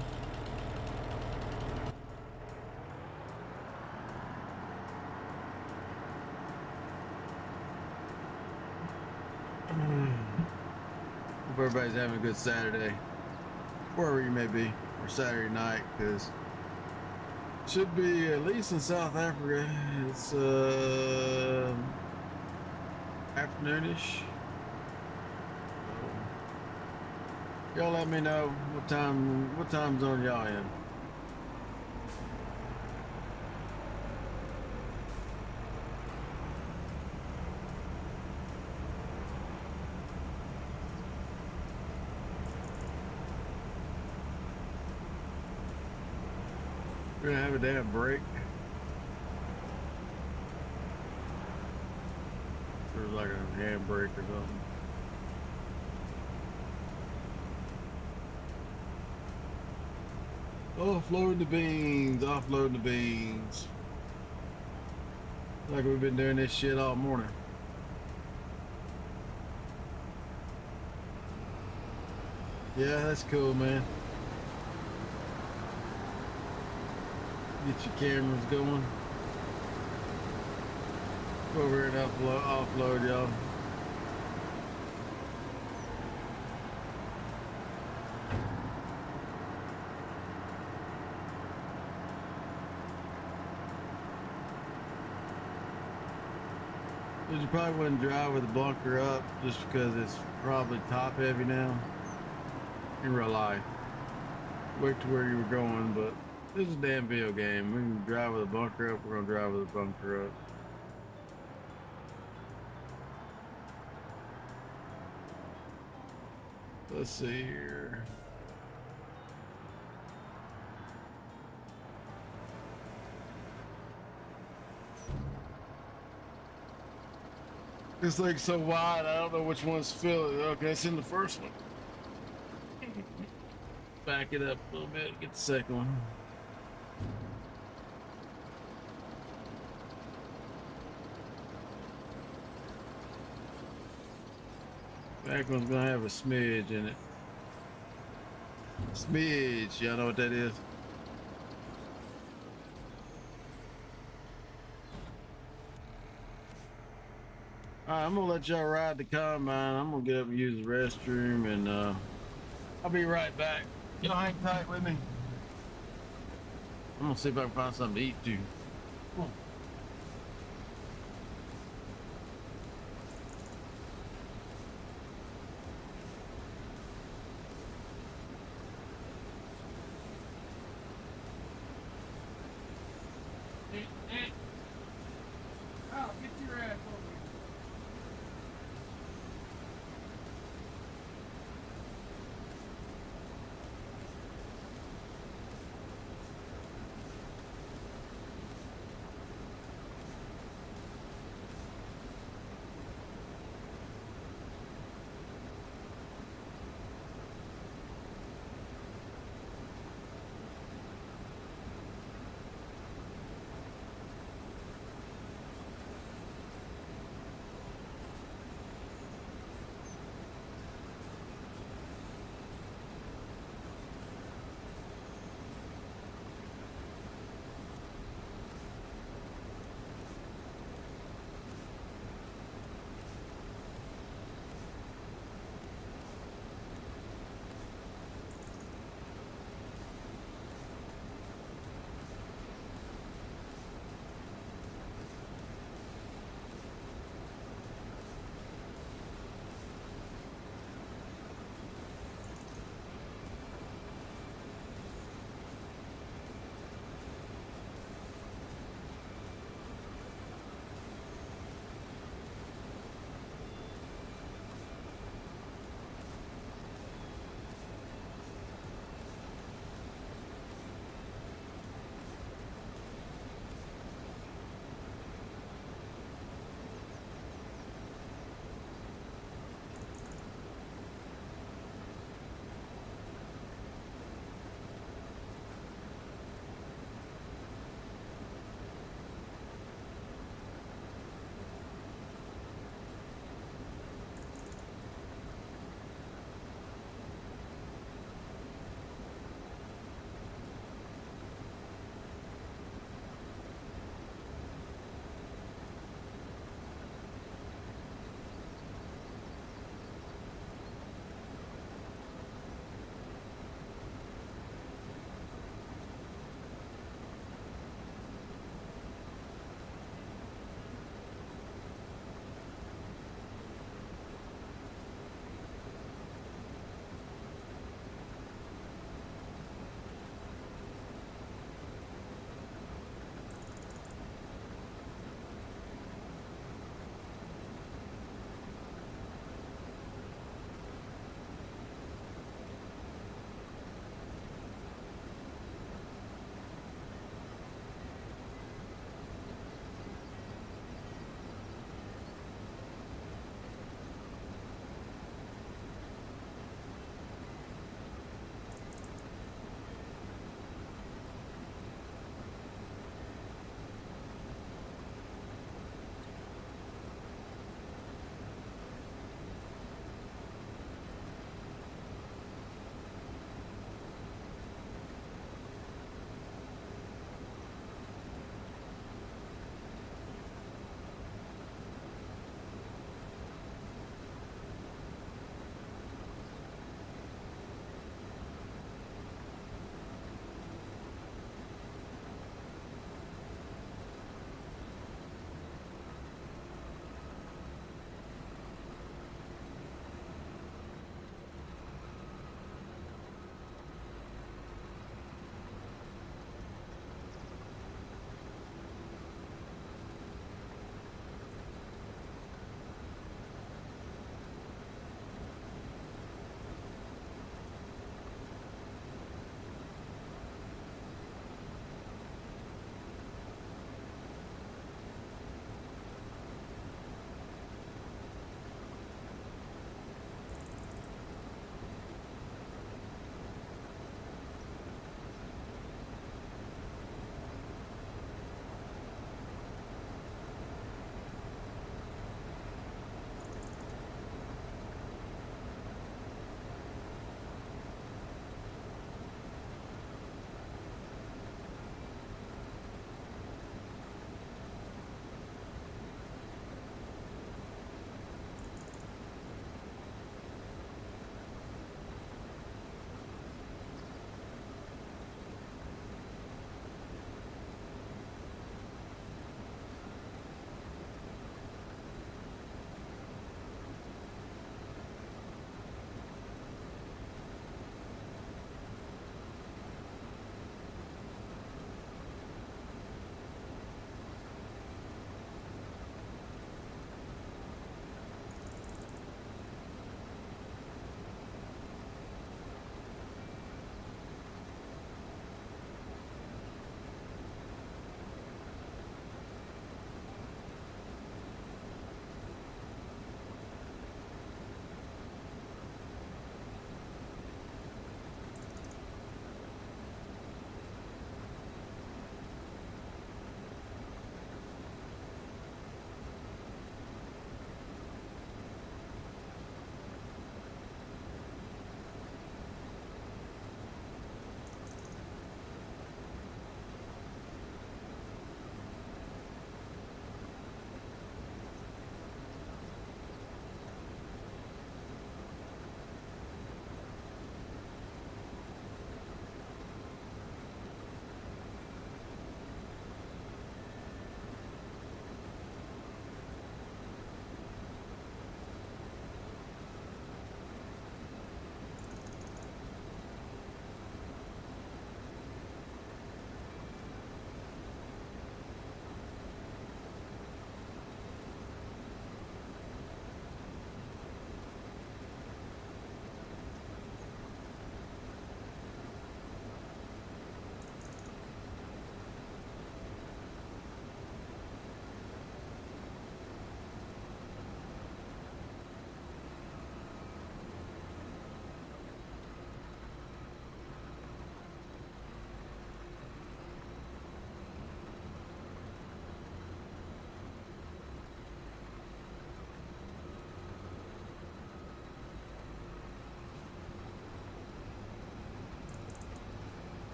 Hope everybody's having a good Saturday, wherever you may be, or Saturday night, because should be, at least in South Africa, it's afternoonish. So, y'all let me know what time zone y'all in. We're gonna have a damn break. Or like a handbrake or something. Offload the beans, offload the beans. Like we've been doing this shit all morning. Yeah, that's cool, man. Get your cameras going. Go over here and offload y'all. You probably wouldn't drive with the bunker up just because it's probably top heavy now. In real life. Wait to where you were going, but this is a damn video game. We can drive with a bunker up, we're gonna drive with a bunker up. Let's see here. This thing's so wide, I don't know which one's filled. Okay, it's in the first one. Back it up a little bit, get the second one. Back one's gonna have a smidge in it. Smidge, y'all know what that is? Alright, I'm gonna let y'all ride the combine. I'm gonna get up and use the restroom, and I'll be right back. Y'all hang tight with me. I'm gonna see if I can find something to eat too. Come on. Oh, get your ass over here.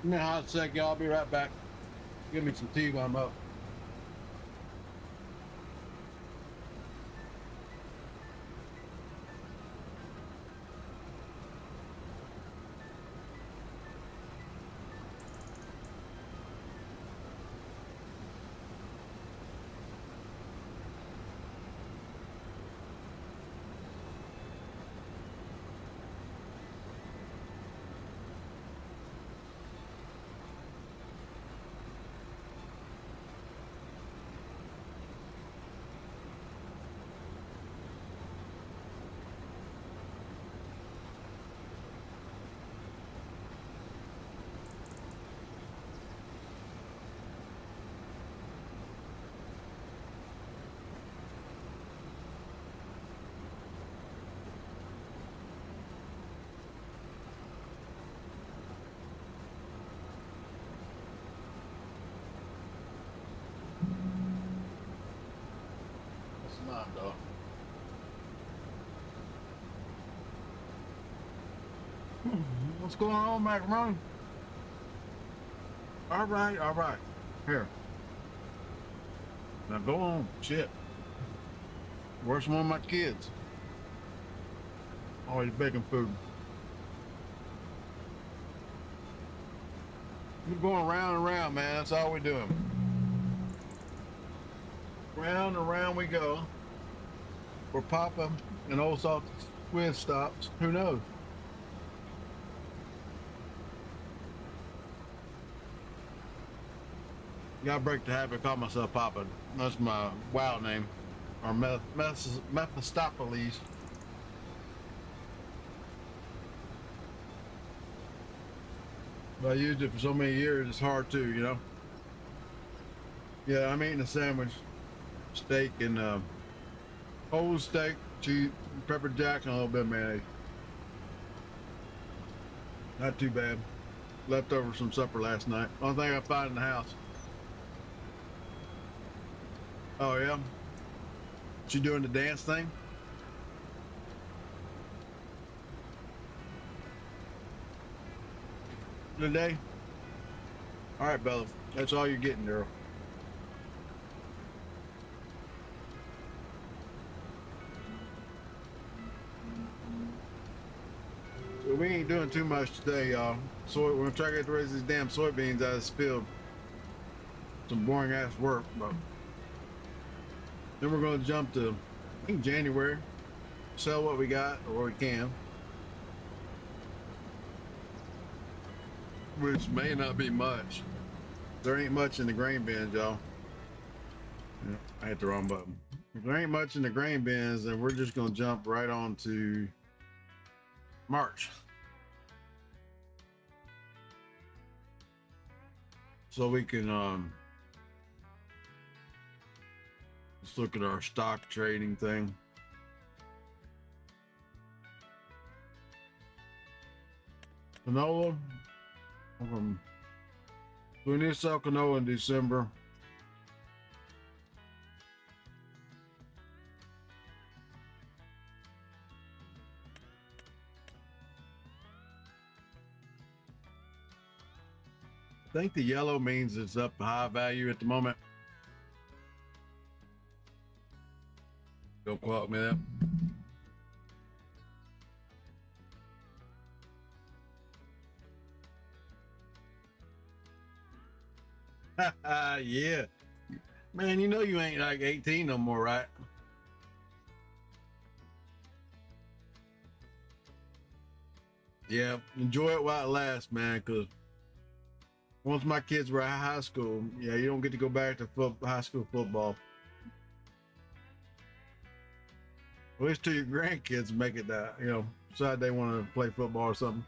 Give me a hot sec, y'all. I'll be right back. Give me some tea while I'm up. What's mine, dog? What's going on, macaroni? All right, all right. Here. Now go on. Shit. Where's one of my kids? Always baking food. We're going round and round, man. That's all we're doing. Round and round we go. Where Papa and old Salty Squid stops. Who knows? Gotta break the habit. Call myself Papa. That's my wow name. Or Mephistopheles. But I used it for so many years, it's hard to, you know. Yeah, I'm eating a sandwich, steak and whole steak, cheese, pepper jack, and a little bit of mayonnaise. Not too bad. Leftover some supper last night. Only thing I find in the house. Oh yeah? She doing the dance thing? Today? All right, Bella. That's all you're getting, girl. So we ain't doing too much today, y'all. So we're gonna try to get the rest of these damn soybeans out of this field. Some boring ass work, but then we're gonna jump to, I think, January. Sell what we got or what we can. Which may not be much. There ain't much in the grain bins, y'all. Yeah, I hit the wrong button. If there ain't much in the grain bins, then we're just gonna jump right on to March. So we can let's look at our stock trading thing. Canola. We need to sell canola in December. I think the yellow means it's up high value at the moment. Don't quote me that. Yeah. Man, you know you ain't like 18 no more, right? Yeah, enjoy it while it lasts, man, because once my kids were at high school, yeah, you don't get to go back to high school football. At least till your grandkids make it that, you know, decide they want to play football or something.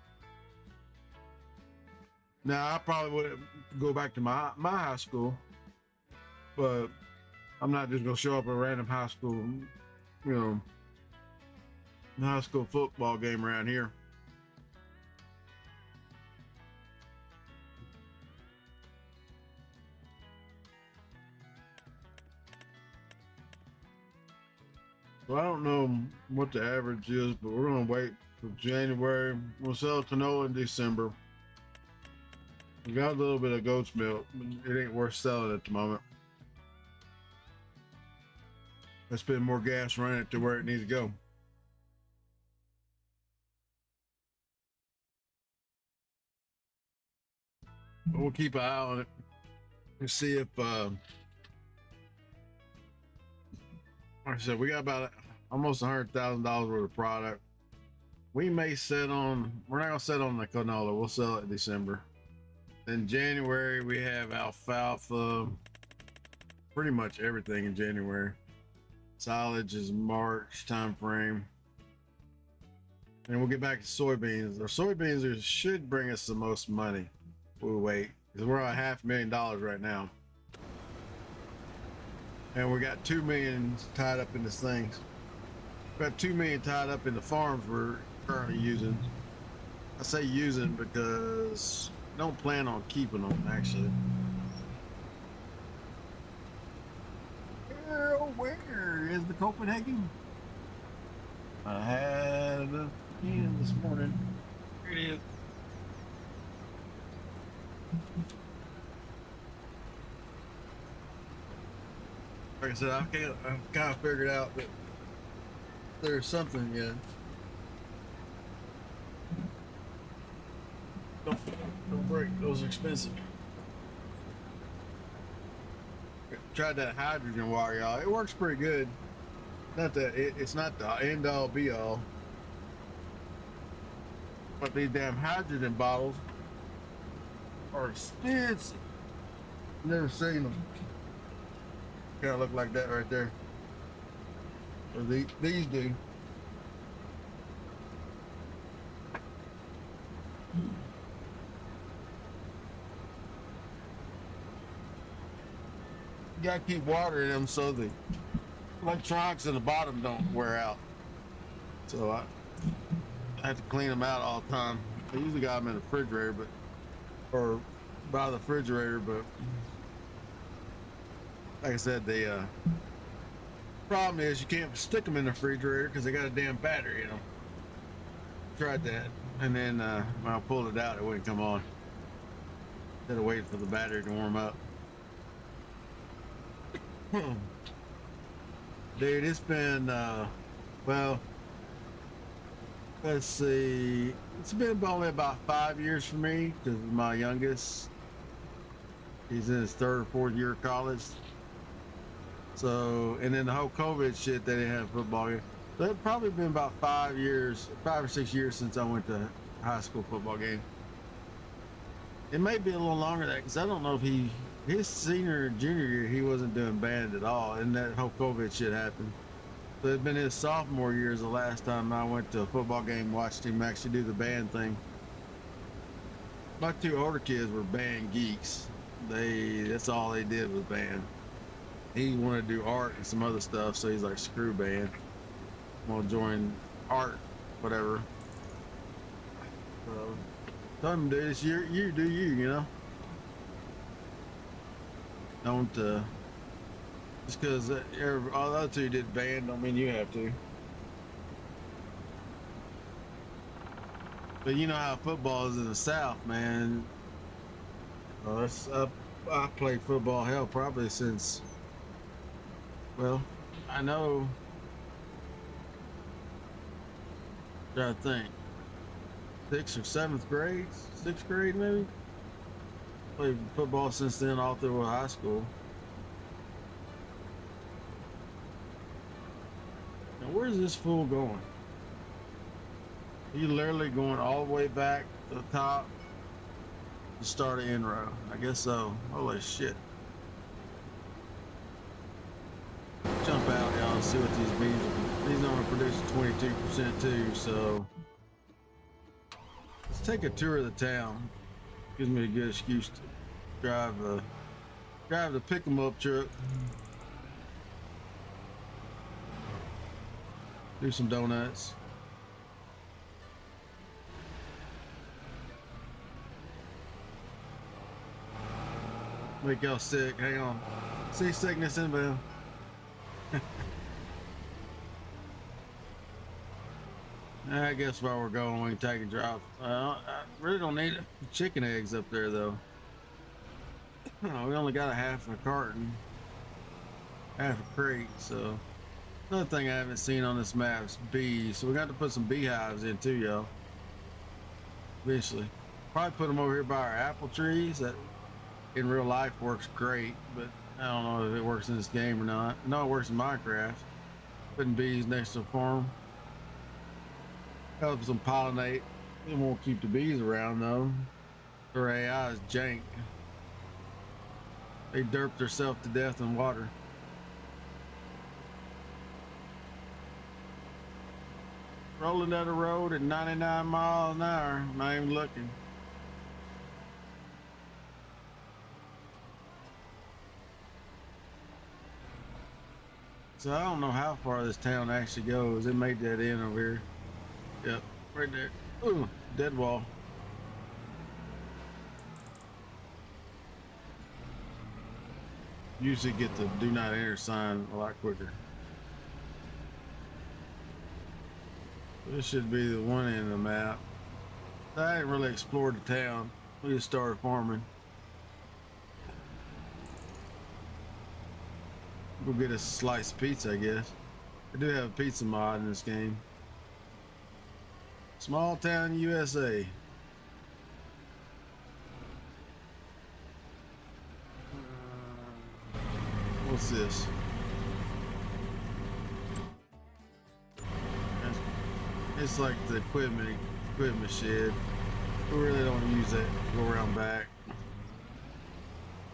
Now, I probably would go back to my high school, but I'm not just going to show up at a random high school, you know, high school football game around here. So I don't know what the average is, but we're going to wait for January. We'll sell canola in December. We got a little bit of goat's milk. It ain't worth selling at the moment. I spend more gas running it to where it needs to go. But we'll keep an eye on it and see if, like I said, we got about almost $100,000 worth of product. We may set on, we're not gonna set on the canola, we'll sell it in December. In January, we have alfalfa, pretty much everything in January. Silage is March time frame. And we'll get back to soybeans. Our soybeans should bring us the most money. We'll wait, because we're at $500,000 right now. And we got 2 million tied up in this thing. We got 2 million tied up in the farms we're currently using. I say using because I don't plan on keeping them, actually. Where is the Copenhagen? I had a can this morning. Here it is. Like I said, I've kind of figured out that there's something, yeah. Don't break, those are expensive. Tried that hydrogen water, y'all. It works pretty good. Not that it's not the end all be all. But these damn hydrogen bottles are expensive. Never seen them. Kind of look like that right there. Or these do. You gotta keep water in them so the electronics in the bottom don't wear out. So I have to clean them out all the time. I usually got them in the refrigerator, or by the refrigerator, but like I said, the problem is you can't stick them in the refrigerator because they got a damn battery in them. Tried that, and then when I pulled it out, it wouldn't come on. Instead of waiting for the battery to warm up. Dude, it's been well, let's see, it's been only about 5 years for me because my youngest, he's in his 3rd or 4th year of college. So, and then the whole COVID shit, they didn't have football here. So it's probably been about 5 or 6 years since I went to a high school football game. It may be a little longer than that because I don't know if his senior and junior year, he wasn't doing band at all, and that whole COVID shit happened. So it's been his sophomore year is the last time I went to a football game, watched him actually do the band thing. My 2 older kids were band geeks. That's all they did was band. He wanted to do art and some other stuff, so he's like, screw band. I'm gonna join art, whatever. So, tell him, dude, it's you do you know? Don't, just because all the other 2 did band don't mean you have to. But you know how football is in the South, man. I played football, hell, probably since, well, I know, I think, 6th or 7th grade, 6th grade maybe. Played football since then all through high school. Now where's this fool going? He literally going all the way back to the top to start an end row. I guess so. Holy shit. Jump out, y'all, and see what these beans are. These only produce 22% too, so let's take a tour of the town. Gives me a good excuse to drive the pick 'em up truck. Do some donuts. Make y'all sick. Hang on. Seasickness inbound. I guess while we're going, we can take a drop. I really don't need chicken eggs up there, though. Oh, we only got a half a carton, half a crate. So another thing I haven't seen on this map is bees. So we got to put some beehives in too, y'all. Eventually, probably put them over here by our apple trees. That in real life works great, but I don't know if it works in this game or not. I know it works in Minecraft. Putting bees next to a farm helps them pollinate. It won't keep the bees around though. Their AI is jank. They derped themselves to death in water. Rolling down the road at 99 miles an hour, not even looking. So I don't know how far this town actually goes. It made that in over here. Yep, right there. Ooh, dead wall. Usually get the do not enter sign a lot quicker. This should be the one end of the map. I didn't really explore the town. We just started farming. Go get a slice of pizza, I guess. I do have a pizza mod in this game. Small town USA. What's this? It's like the equipment shed. We really don't use that. Go around back.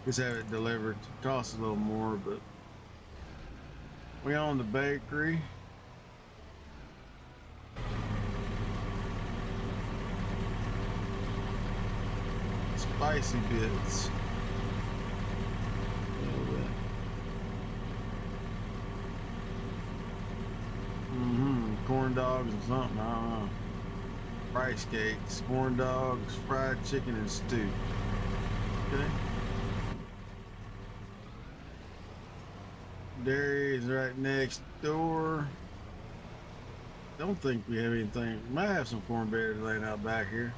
Just have it delivered. It costs a little more, but we own the bakery. Spicy bits. Corn dogs or something, I don't know. Rice cakes, corn dogs, fried chicken, and stew. Okay. Dairy is right next door. Don't think we have anything. We might have some cornbread laying out back here.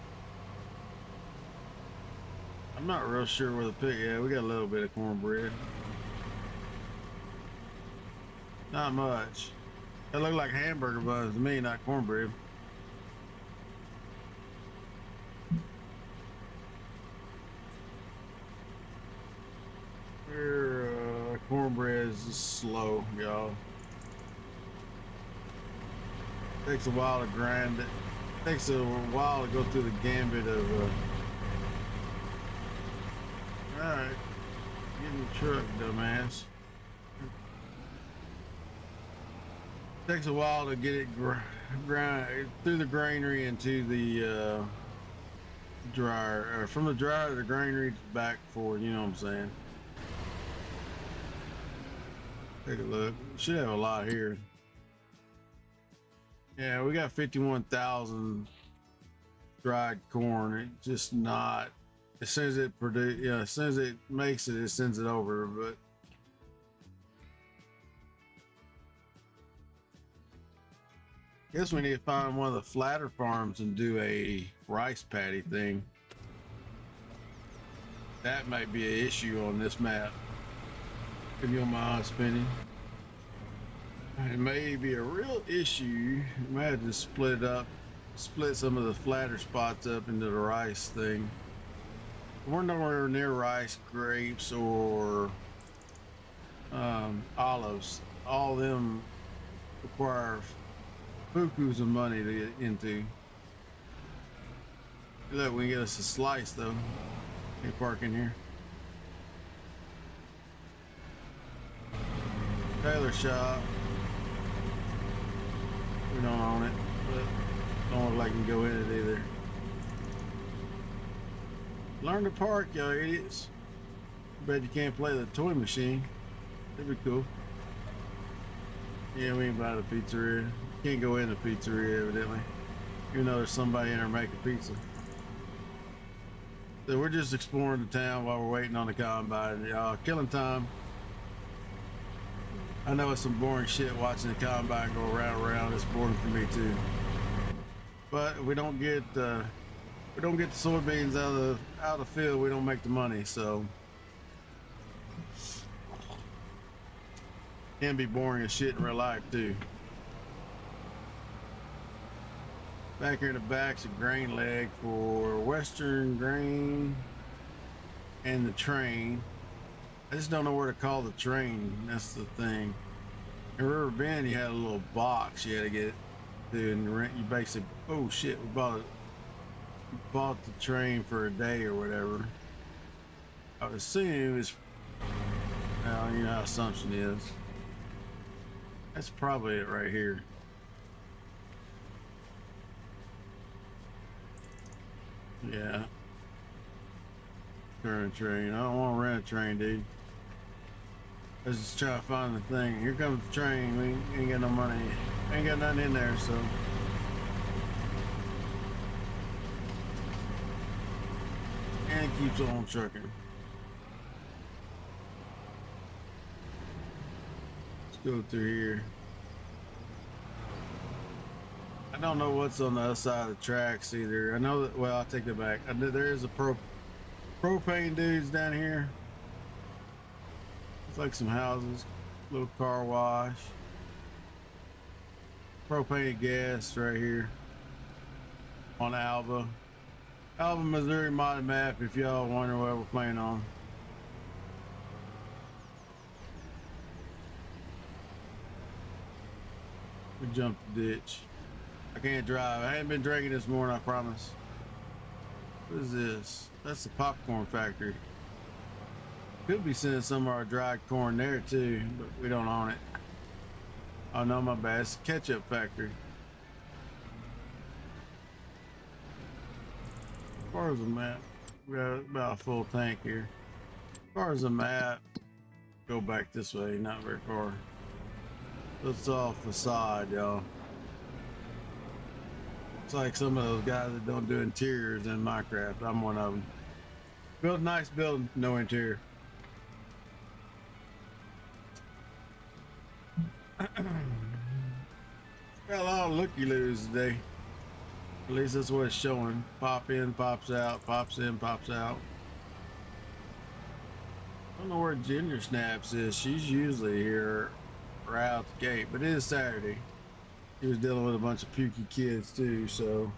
I'm not real sure where the pig. Yeah, we got a little bit of cornbread. Not much. They look like hamburger buns to me, not cornbread. Cornbread is just slow, y'all. Takes a while to grind it. Takes a while to go through the gambit of. All right, get in the truck, dumbass. Takes a while to get it grind through the granary into the dryer, or from the dryer to the granary back forward. You know what I'm saying? Take a look. Should have a lot here. Yeah, we got 51,000 dried corn. It's just not. As soon as it produce, yeah, as soon as it makes it, it sends it over. But guess we need to find one of the flatter farms and do a rice paddy thing. That might be an issue on this map. If you don't mind spinning. It may be a real issue. You might have to split it up, split some of the flatter spots up into the rice thing. We're nowhere near rice, grapes, or olives. All of them require bukus of money to get into. Look, we can get us a slice though. Can park in here. Tailor shop. We don't own it, but don't look like we can go in it either. Learn to park, y'all idiots. Bet you can't play the toy machine. That'd be cool. Yeah, we ain't by the pizzeria. You can't go in the pizzeria, evidently. Even though there's somebody in there making pizza. So we're just exploring the town while we're waiting on the combine. Y'all killing time. I know it's some boring shit watching the combine go around. It's boring for me too. But we don't get the soybeans out of the field. We don't make the money. So Can be boring as shit in real life too. Back here in the back's a grain leg for Western Grain and the train. I just don't know where to call the train. That's the thing. In River Bend, you had a little box you had to get to, and rent. You basically, oh shit, we bought the train for a day or whatever. I would assume it's, well, you know how assumption is. That's probably it right here. Yeah. Current train. I don't want to rent a train, dude. Let's just try to find the thing. Here comes the train. We ain't got no money. Ain't got nothing in there, so. And it keeps on trucking. Let's go through here. I don't know what's on the other side of the tracks either. I know that, well, I'll take that back. I know there is a propane dudes down here. It's like some houses, little car wash. Propane gas right here on Alba, Missouri modded map. If y'all wonder what we're playing on. We jumped the ditch. I can't drive. I haven't been drinking this morning, I promise. What is this? That's the popcorn factory. Could be sending some of our dried corn there too, but we don't own it. Oh no, my bad. It's a ketchup factory. As far as the map, we got about a full tank here. As far as the map, go back this way, not very far. It's all facade, y'all. It's like some of those guys that don't do interiors in Minecraft. I'm one of them. Build a nice building, no interior. Got a lot of looky-loos today. At least that's what it's showing. Pop in, pops out, pops in, pops out. I don't know where Ginger Snaps is. She's usually here right out the gate, but it is Saturday. He was dealing with a bunch of pukey kids too, so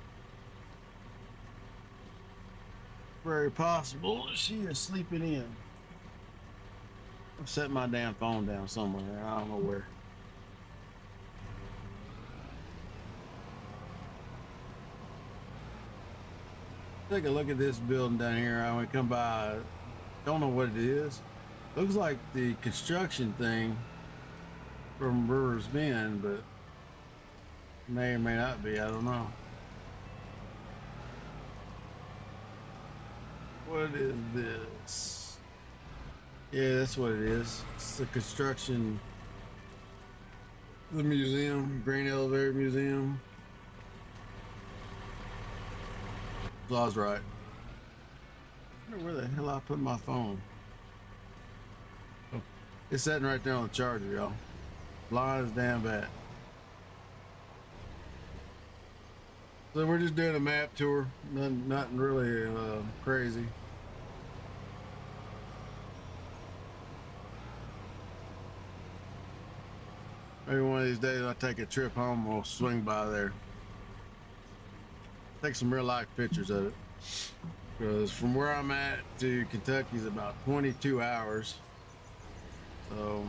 very possible she is sleeping in. I'm setting my damn phone down somewhere. I don't know where. Take a look at this building down here. I come by. Don't know what it is. Looks like the construction thing from River's Bend, but may or may not be. I don't know. What is this? Yeah, that's what it is. It's the construction, the museum, Grain Elevator Museum. So I was right. I wonder where the hell I put my phone. Oh, it's sitting right there on the charger, y'all. Line is damn bad. So we're just doing a map tour. Nothing really crazy. Maybe one of these days I'll take a trip home. We'll swing by there. Take some real life pictures of it. Because from where I'm at to Kentucky is about 22 hours. So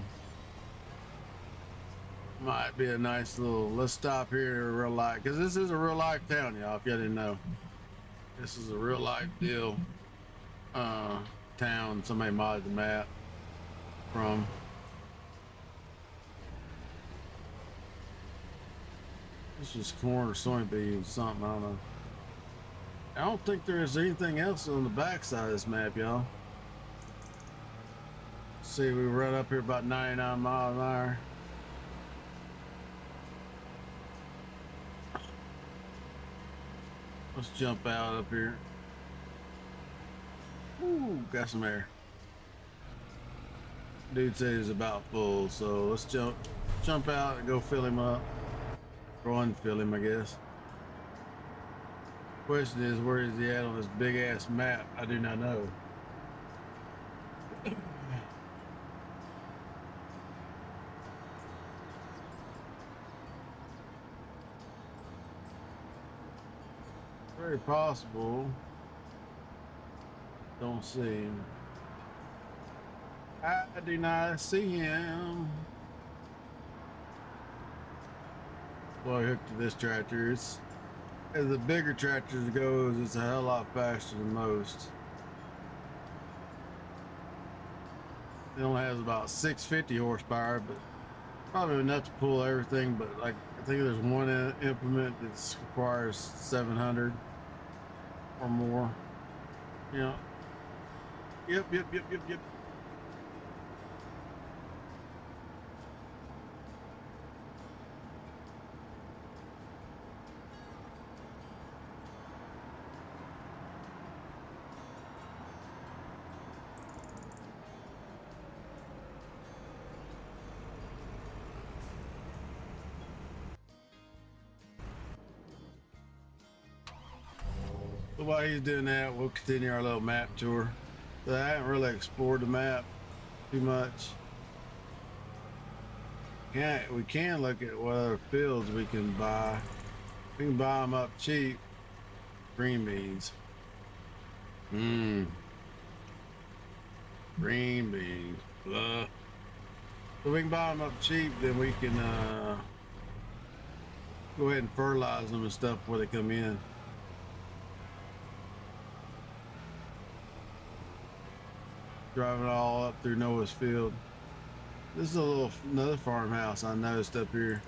might be a nice little, let's stop here in real life. Because this is a real life town, y'all, if y'all didn't know. This is a real life deal. Town somebody modded the map from. This is corn or soybeans, something, I don't know. I don't think there is anything else on the back side of this map, y'all. See, we run up here about 99 miles an hour. Let's jump out up here. Ooh, got some air. Dude said he's about full, so let's jump out and go fill him up. Go unfill him, I guess. Question is, where is he at on this big ass map? I do not know. Very possible. Don't see him. I do not see him. Well, I hooked to this tractor. It's as the bigger tractors goes, it's a hell lot faster than most. It only has about 650 horsepower, but probably enough to pull everything. But like, I think there's one implement that requires 700 or more. You know. Yep. So while he's doing that, we'll continue our little map tour. So I haven't really explored the map too much. We can look at what other fields we can buy. We can buy them up cheap. Green beans. Green beans. So we can buy them up cheap, then we can go ahead and fertilize them and stuff before they come in. Driving all up through Noah's field. This is another farmhouse I noticed up here.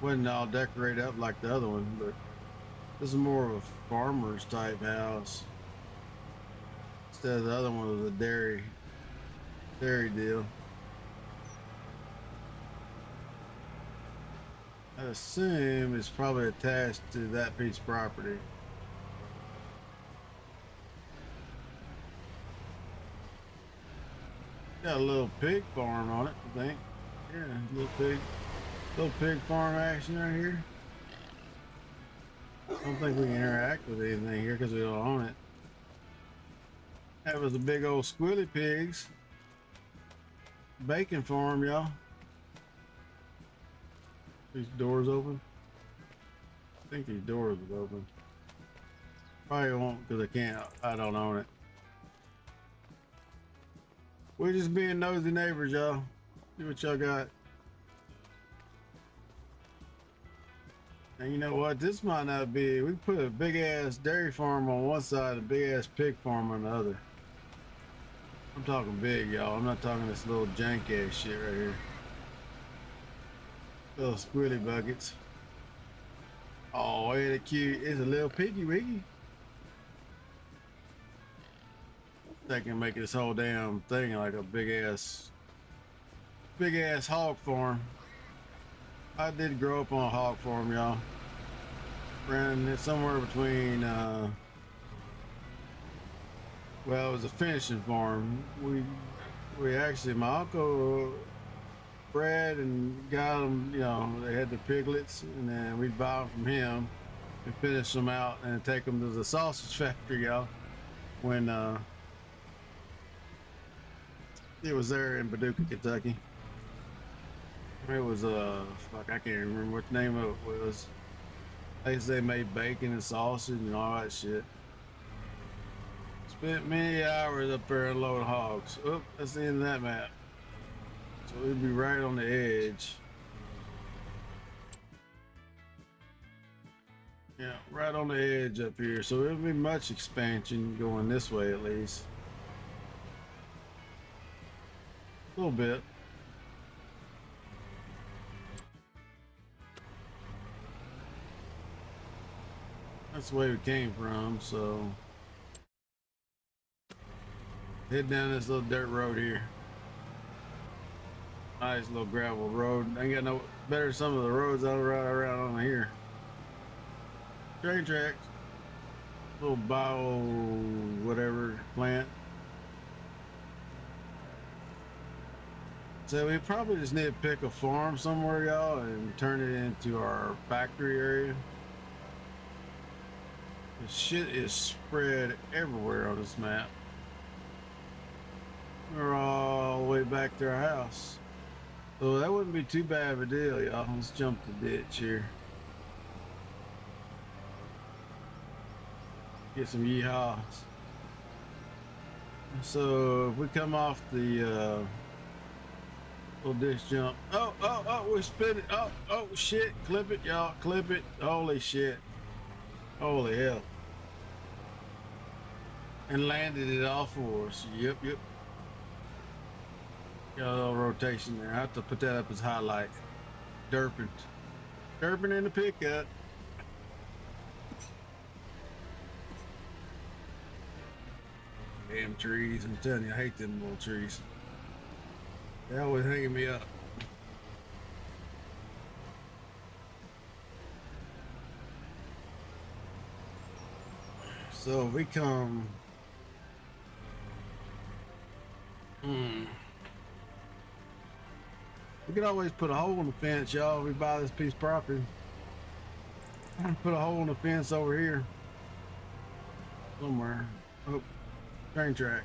Wasn't all decorated up like the other one, but this is more of a farmer's type house. Instead of the other one was a dairy deal. I assume it's probably attached to that piece of property. Got a little pig farm on it, I think. Yeah, little pig farm action right here. I don't think we can interact with anything here because we don't own it. That was a big old squilly pigs. Bacon farm, y'all. These doors open? I think these doors are open. Probably won't because I don't own it. We're just being nosy neighbors, y'all. See what y'all got. And you know what? This might not be. We put a big ass dairy farm on one side, a big ass pig farm on the other. I'm talking big, y'all. I'm not talking this little jank ass shit right here. Little squilly buckets. Oh, ain't it cute? It's a little piggy wiggy. They can make this whole damn thing like a big ass hog farm. I did grow up on a hog farm, y'all. Ran somewhere between well, it was a finishing farm. We actually, my uncle bred and got them, you know, they had the piglets, and then we'd buy them from him and finish them out and take them to the sausage factory, y'all, when it was there in Paducah, Kentucky. It was fuck, I can't remember what the name of it was. They made bacon and sausage and all that shit. Spent many hours up there unloading hogs. Oh, that's the end of that map. So we'd be right on the edge. Yeah, right on the edge up here. So there'll be much expansion going this way at least. A little bit. That's the way we came from, so head down this little dirt road here. Nice little gravel road. Ain't got no better than some of the roads I ride around on here. Train tracks. Little bio whatever plant. So we probably just need to pick a farm somewhere, y'all, and turn it into our factory area. The shit is spread everywhere on this map. We're all the way back to our house. So that wouldn't be too bad of a deal, y'all. Let's jump the ditch here. Get some yeehaws. So if we come off the little ditch jump. Oh, we spin it. Oh, shit. Clip it, y'all. Clip it. Holy shit. Holy hell. And landed it off for us. Yep. Got a little rotation there. I have to put that up as highlight. Derping. Derping in the pickup. Damn trees. I'm telling you, I hate them little trees. They're always hanging me up. So we come. We can always put a hole in the fence, y'all. If we buy this piece of property. Put a hole in the fence over here. Somewhere. Oh, train track.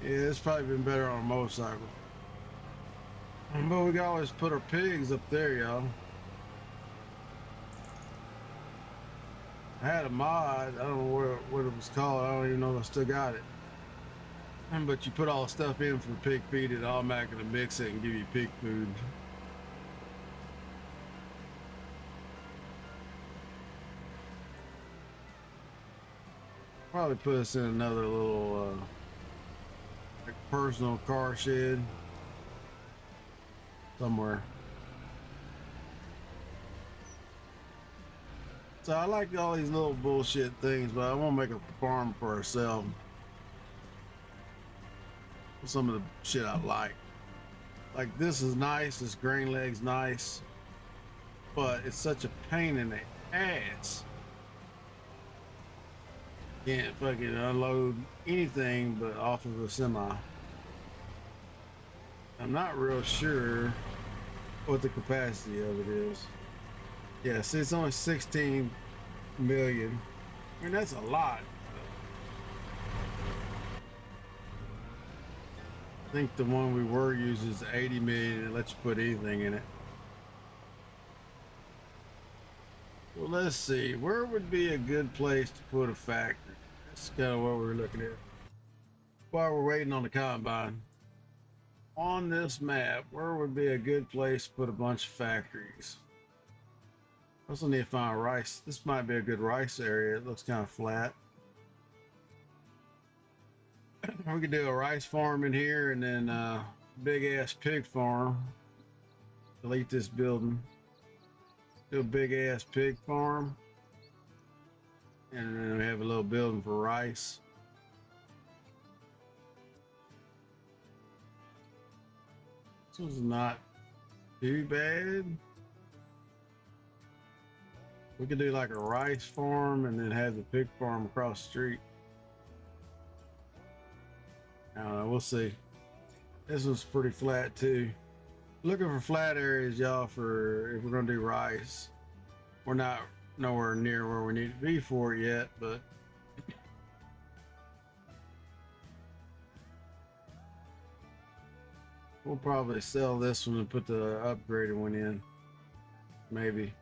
Yeah, it's probably been better on a motorcycle. But we can always put our pigs up there, y'all. I had a mod. I don't know what it was called. I don't even know if I still got it. But you put all the stuff in for pig feed, it automatically mix it and give you pig food. Probably put us in another little like personal car shed somewhere. So I like all these little bullshit things, but I want to make a farm for ourselves. Some of the shit I like this is nice, this grain leg's nice, but it's such a pain in the ass. Can't fucking unload anything but off of a semi. I'm not real sure what the capacity of it is. Yeah, see, it's only 16 million. I mean, that's a lot. I think the one we were using is 80 million and it lets you put anything in it. Well, let's see. Where would be a good place to put a factory? That's kind of what we're looking at. While we're waiting on the combine. On this map, where would be a good place to put a bunch of factories? I also need to find rice. This might be a good rice area. It looks kind of flat. We could do a rice farm in here and then big ass pig farm. Delete this building. Do a big ass pig farm. And then we have a little building for rice. This was not too bad. We could do like a rice farm and then have the pig farm across the street. I don't know, we'll see. This one's pretty flat too. Looking for flat areas, y'all, for if we're gonna do rice. We're not nowhere near where we need to be for it yet, but we'll probably sell this one and put the upgraded one in. Maybe.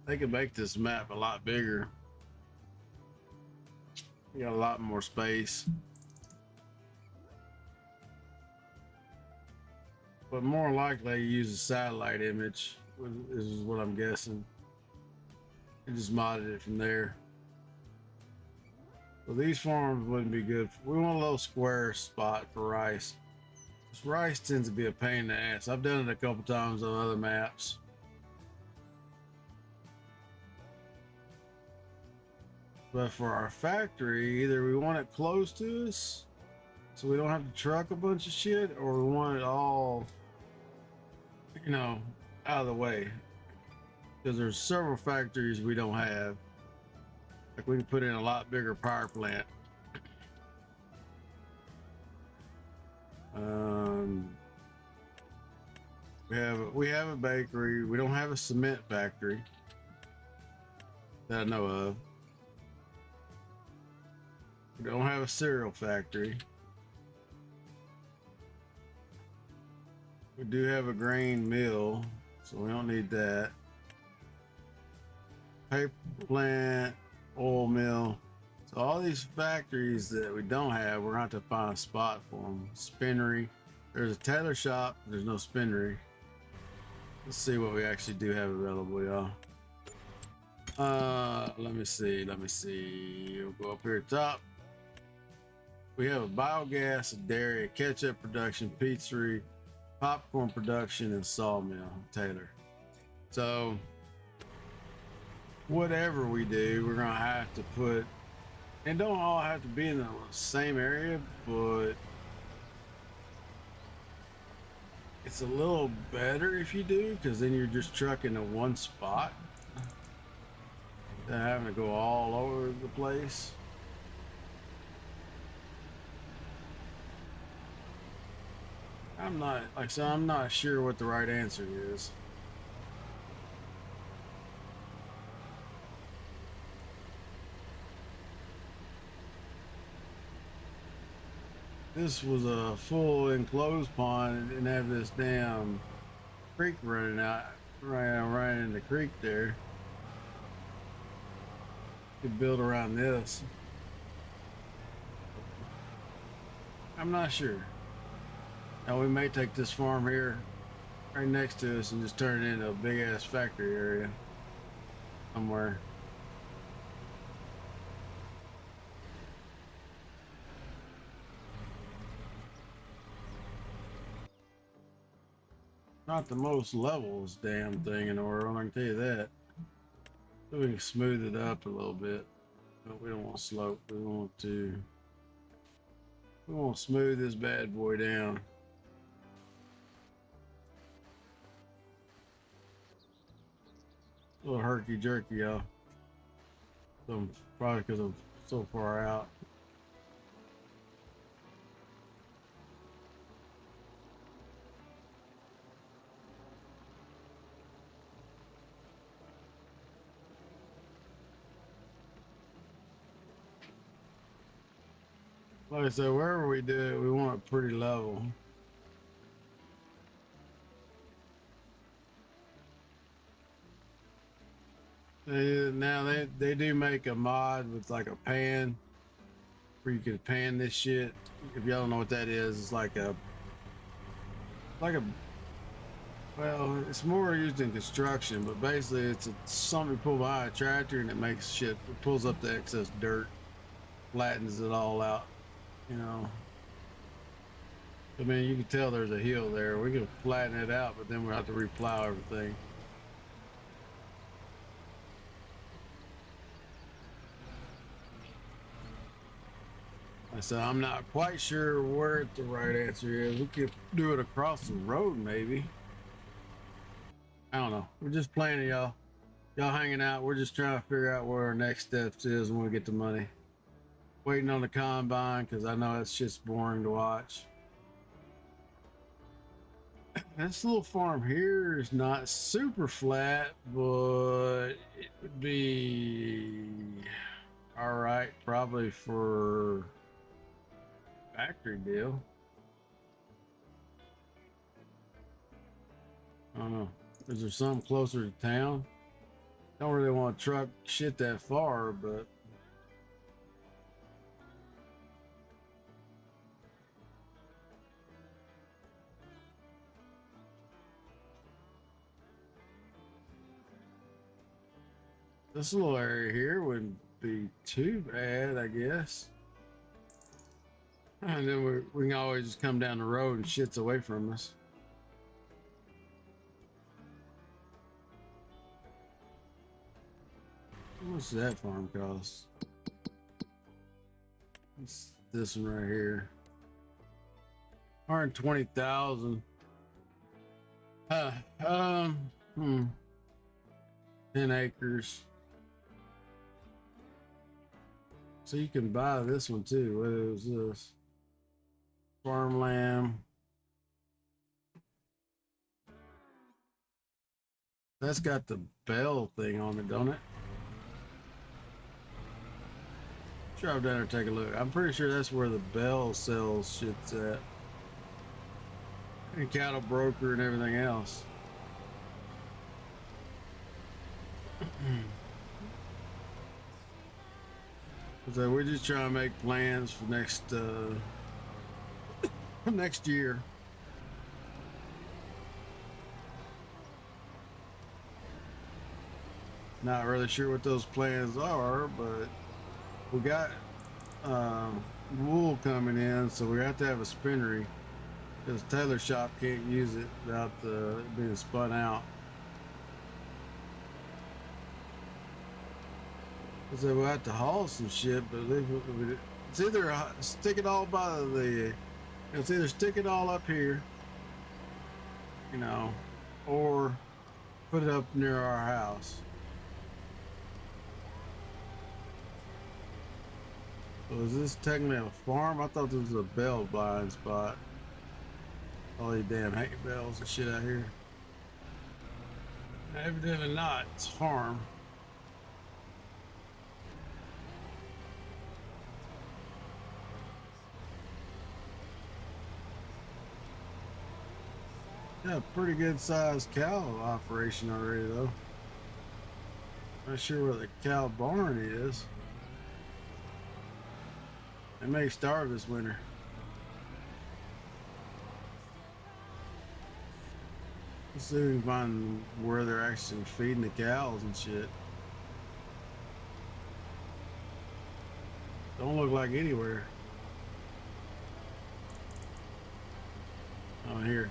They could make this map a lot bigger. You got a lot more space. But more likely you use a satellite image, is what I'm guessing. And just modded it from there. So these farms wouldn't be good. We want a little square spot for rice. This rice tends to be a pain in the ass. I've done it a couple times on other maps. But for our factory, either we want it close to us so we don't have to truck a bunch of shit, or we want it all, you know, out of the way. Because there's several factories we don't have. Like we can put in a lot bigger power plant. We have a bakery. We don't have a cement factory that I know of. We don't have a cereal factory. We do have a grain mill, so we don't need that. Paper plant, oil mill. So all these factories that we don't have, we're going to have to find a spot for them. Spinnery. There's a tailor shop. There's no spinnery. Let's see what we actually do have available, y'all. Let me see. We'll go up here top. We have a biogas, a dairy, a ketchup production, pizzeria, popcorn production, and sawmill, Taylor. So whatever we do, we're gonna have to put, and don't all have to be in the same area, but it's a little better if you do, because then you're just trucking to one spot than having to go all over the place. I'm not, like I said, I'm not sure what the right answer is. This was a full enclosed pond and didn't have this damn creek running out, right in the creek there. Could build around this. I'm not sure. Now we may take this farm here right next to us and just turn it into a big ass factory area somewhere. Not the most levels damn thing in the world, I can tell you that. So we can smooth it up a little bit. But we don't want slope. We want to smooth this bad boy down. A little herky jerky, y'all. So probably because I'm so far out. Like I said, wherever we do it, we want it pretty level. Now they do make a mod with like a pan where you can pan this shit. If y'all don't know what that is, it's like a well, it's more used in construction, but basically it's something you pull behind a tractor and it makes shit. It pulls up the excess dirt, flattens it all out. You know, I mean, you can tell there's a hill there. We can flatten it out, but then we have to replow everything. I said, I'm not quite sure where the right answer is. We could do it across the road, maybe. I don't know. We're just planning, y'all. Y'all hanging out. We're just trying to figure out where our next steps is when we get the money. Waiting on the combine because I know that shit's boring to watch. This little farm here is not super flat, but it would be all right probably for factory deal. I don't know. Is there something closer to town? Don't really want to truck shit that far, but this little area here wouldn't be too bad, I guess. And then we can always just come down the road and shit's away from us. What's that farm cost? It's this one right here. 120,000. 10 acres. So you can buy this one too. What is this? Farmland. That's got the bell thing on it, don't it? Drive down there and take a look. I'm pretty sure that's where the bell sells shit's at. and cattle broker and everything else. So we're just trying to make plans for next year. Not really sure what those plans are, but we got wool coming in, so we have to have a spinnery because tailor shop can't use it without being spun out. So we'll have to haul some shit, but it's either stick it all it's either stick it all up here, you know, or put it up near our house. So is this technically a farm? I thought this was a bell blind spot. All these damn hay bells and shit out here. Evidently not. It's a farm. Yeah, pretty good sized cow operation already though. Not sure where the cow barn is. They may starve this winter. Let's see if we can find where they're actually feeding the cows and shit. Don't look like anywhere. Oh, here.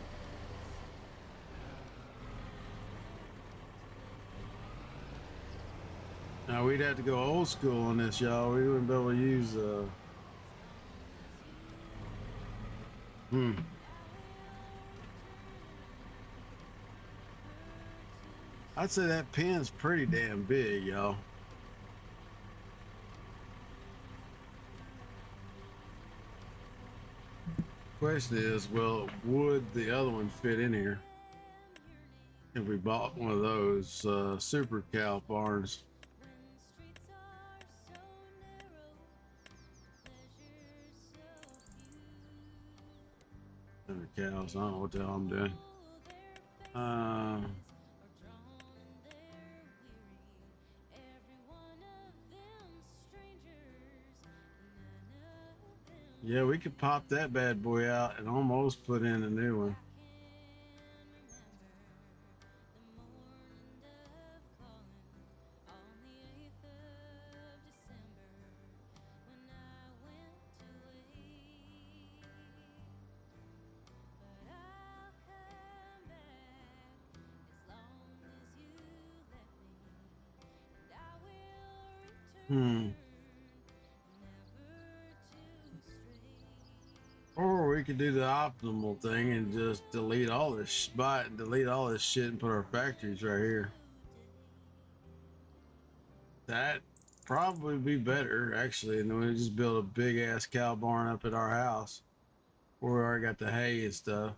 Now we'd have to go old school on this, y'all. We wouldn't be able to use I'd say that pen's pretty damn big, y'all. Question is, well, would the other one fit in here if we bought one of those super cow barns? Cows, I don't know what the hell I'm doing. Yeah, we could pop that bad boy out and almost put in a new one. Or we could do the optimal thing and just delete all this spot and delete all this shit and put our factories right here. That probably be better actually, and then we just build a big ass cow barn up at our house where we already got the hay and stuff.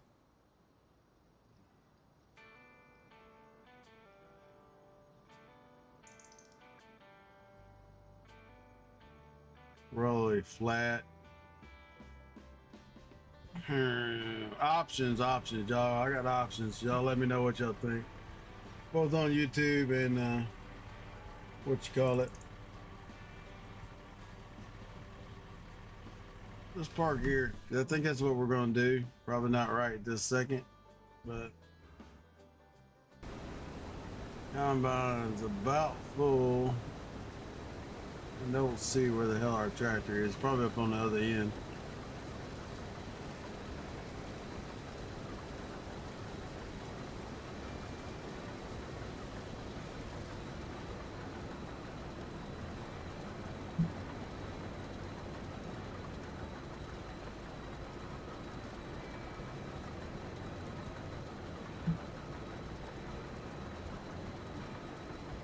Really flat. Options, y'all. I got options. Y'all let me know what y'all think. Both on YouTube and what you call it. Let's park here. I think that's what we're gonna do. Probably not right this second, but combine's about full. And don't see where the hell our tractor is. Probably up on the other end.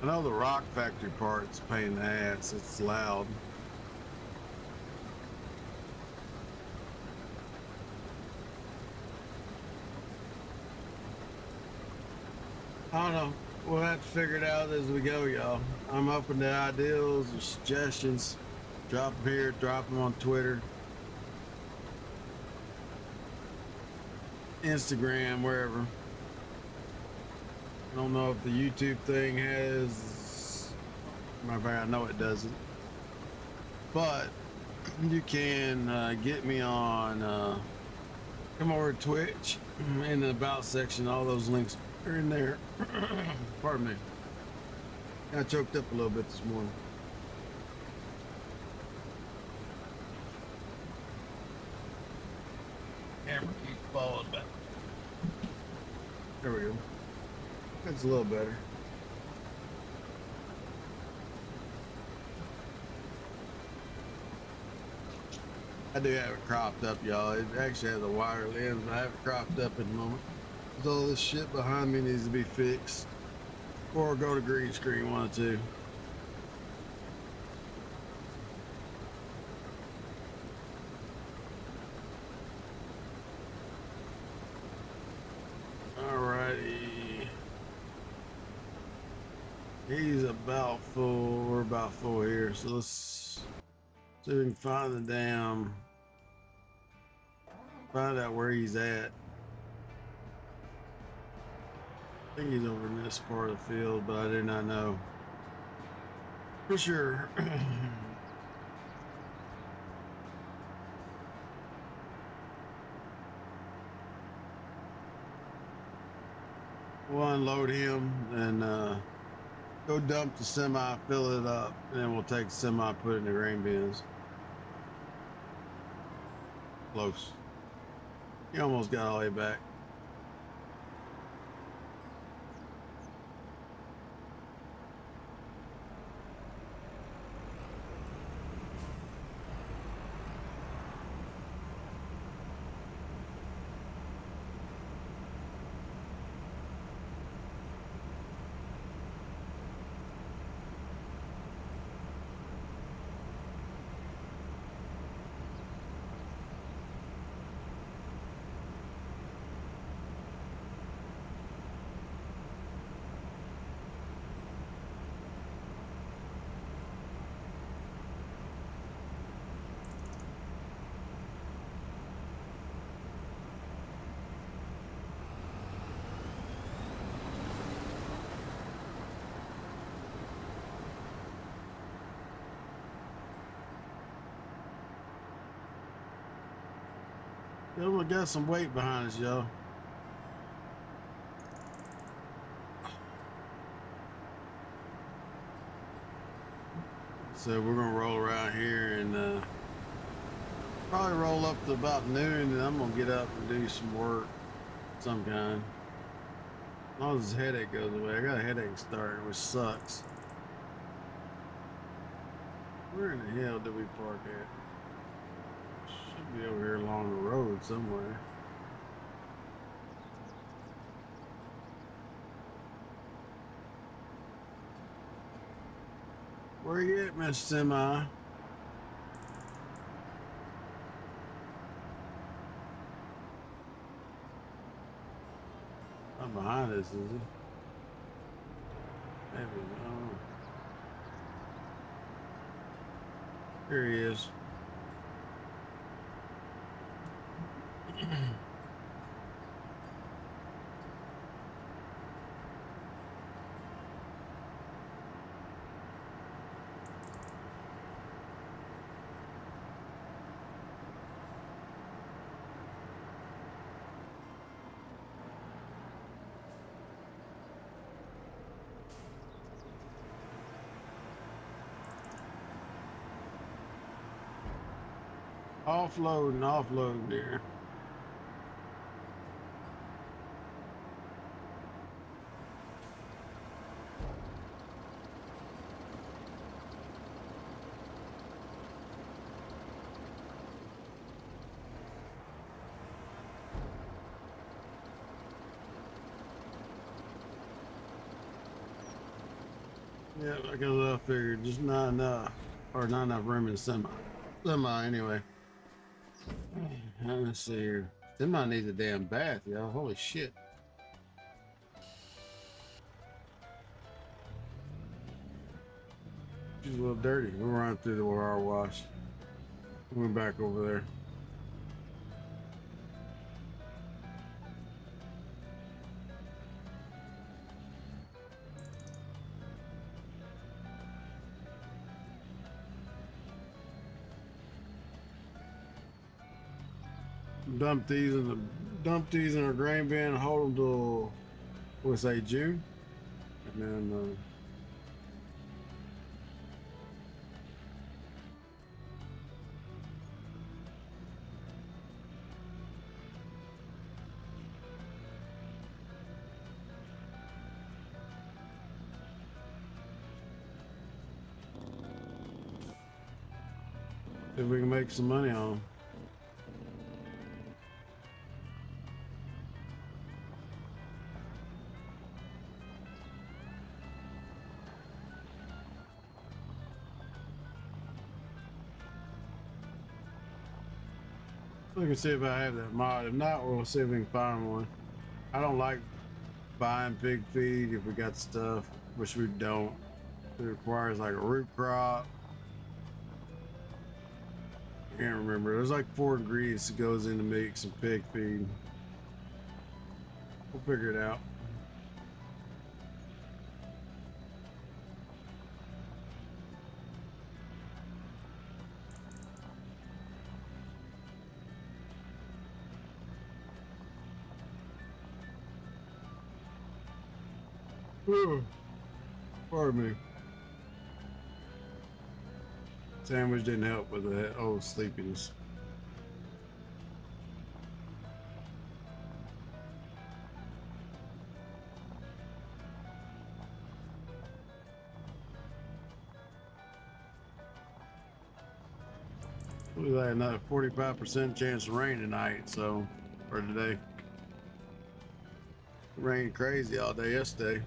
I know the rock factory part's a pain in the ass. It's loud. I don't know. We'll have to figure it out as we go, y'all. I'm open to ideas and suggestions. Drop them here, drop them on Twitter. Instagram, wherever. I don't know if the YouTube thing has. Matter of fact, I know it doesn't. But you can get me on. Come over to Twitch in the About section. All those links are in there. Pardon me. I choked up a little bit this morning. Camera keeps falling back. There we go. That's a little better. I do have it cropped up, y'all. It actually has a wire lens, but I have it cropped up at the moment. Because all this shit behind me needs to be fixed. Or go to green screen, one or two. Alrighty. He's about full. We're about full here. So let's see if we can find the damn. Find out where he's at. I think he's over in this part of the field, but I do not know for sure. We'll unload him and go dump the semi, fill it up, and then we'll take the semi, put it in the grain bins. Close. He almost got all the way back. Yeah, we got some weight behind us, y'all. So we're gonna roll around here and probably roll up to about noon, and I'm gonna get up and do some work of some kind. As long as this headache goes away. I got a headache starting, which sucks. Where in the hell did we park at? Should be over here along the road somewhere. Where you at, Miss Semi? Not behind us, is he? Maybe. Here he is. Offloading there. Yeah, like I figured, just not enough, or not enough room in the semi anyway. Let's see here. Semi needs a damn bath, y'all. Holy shit. She's a little dirty. We'll run through the car wash. We're back over there. Dump these in our grain bin. Hold them till let's say June, and then see if we can make some money on them. We can see if I have that mod. If not, we'll see if we can find one. I don't like buying pig feed if we got stuff, which we don't. It requires like a root crop. I can't remember. There's like 4 ingredients that goes into make some pig feed. We'll figure it out. Pardon me. Sandwich didn't help with that old sleepiness. Look at that, another 45% chance of rain tonight, so, or today. It rained crazy all day yesterday,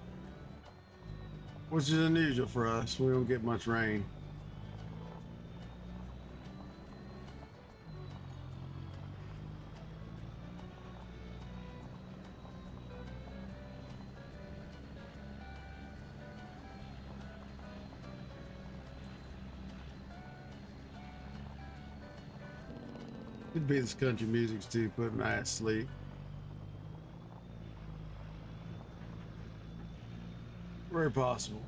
which is unusual for us. We don't get much rain. Could be this country music's too, putting my ass to sleep. Very possible.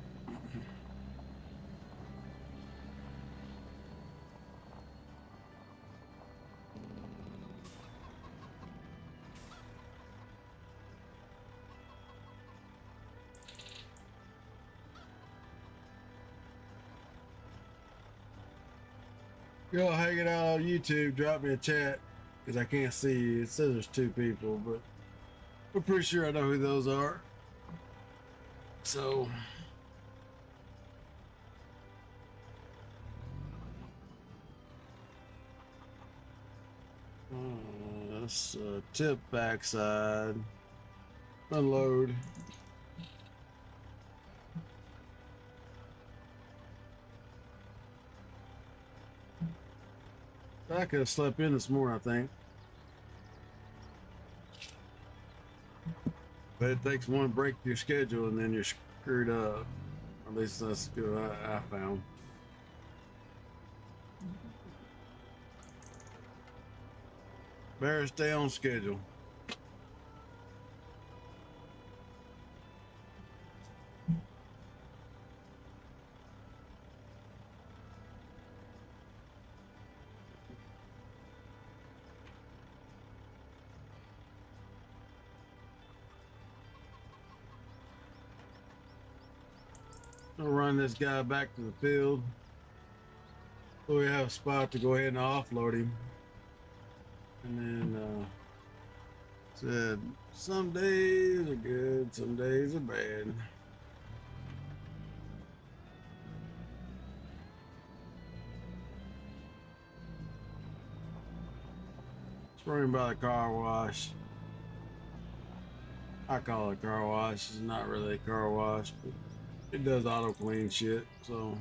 Y'all hanging out on YouTube, drop me a chat, because I can't see you. It says there's 2 people, but I'm pretty sure I know who those are. So, that's tip backside, unload. I could have slept in this morning, I think. But it takes one break to your schedule and then you're screwed up. At least that's good I found. Better stay on schedule. I'll run this guy back to the field so we have a spot to go ahead and offload him. And then said some days are good, some days are bad. It's running by the car wash. I call it a car wash. It's not really a car wash, but it does auto clean shit, so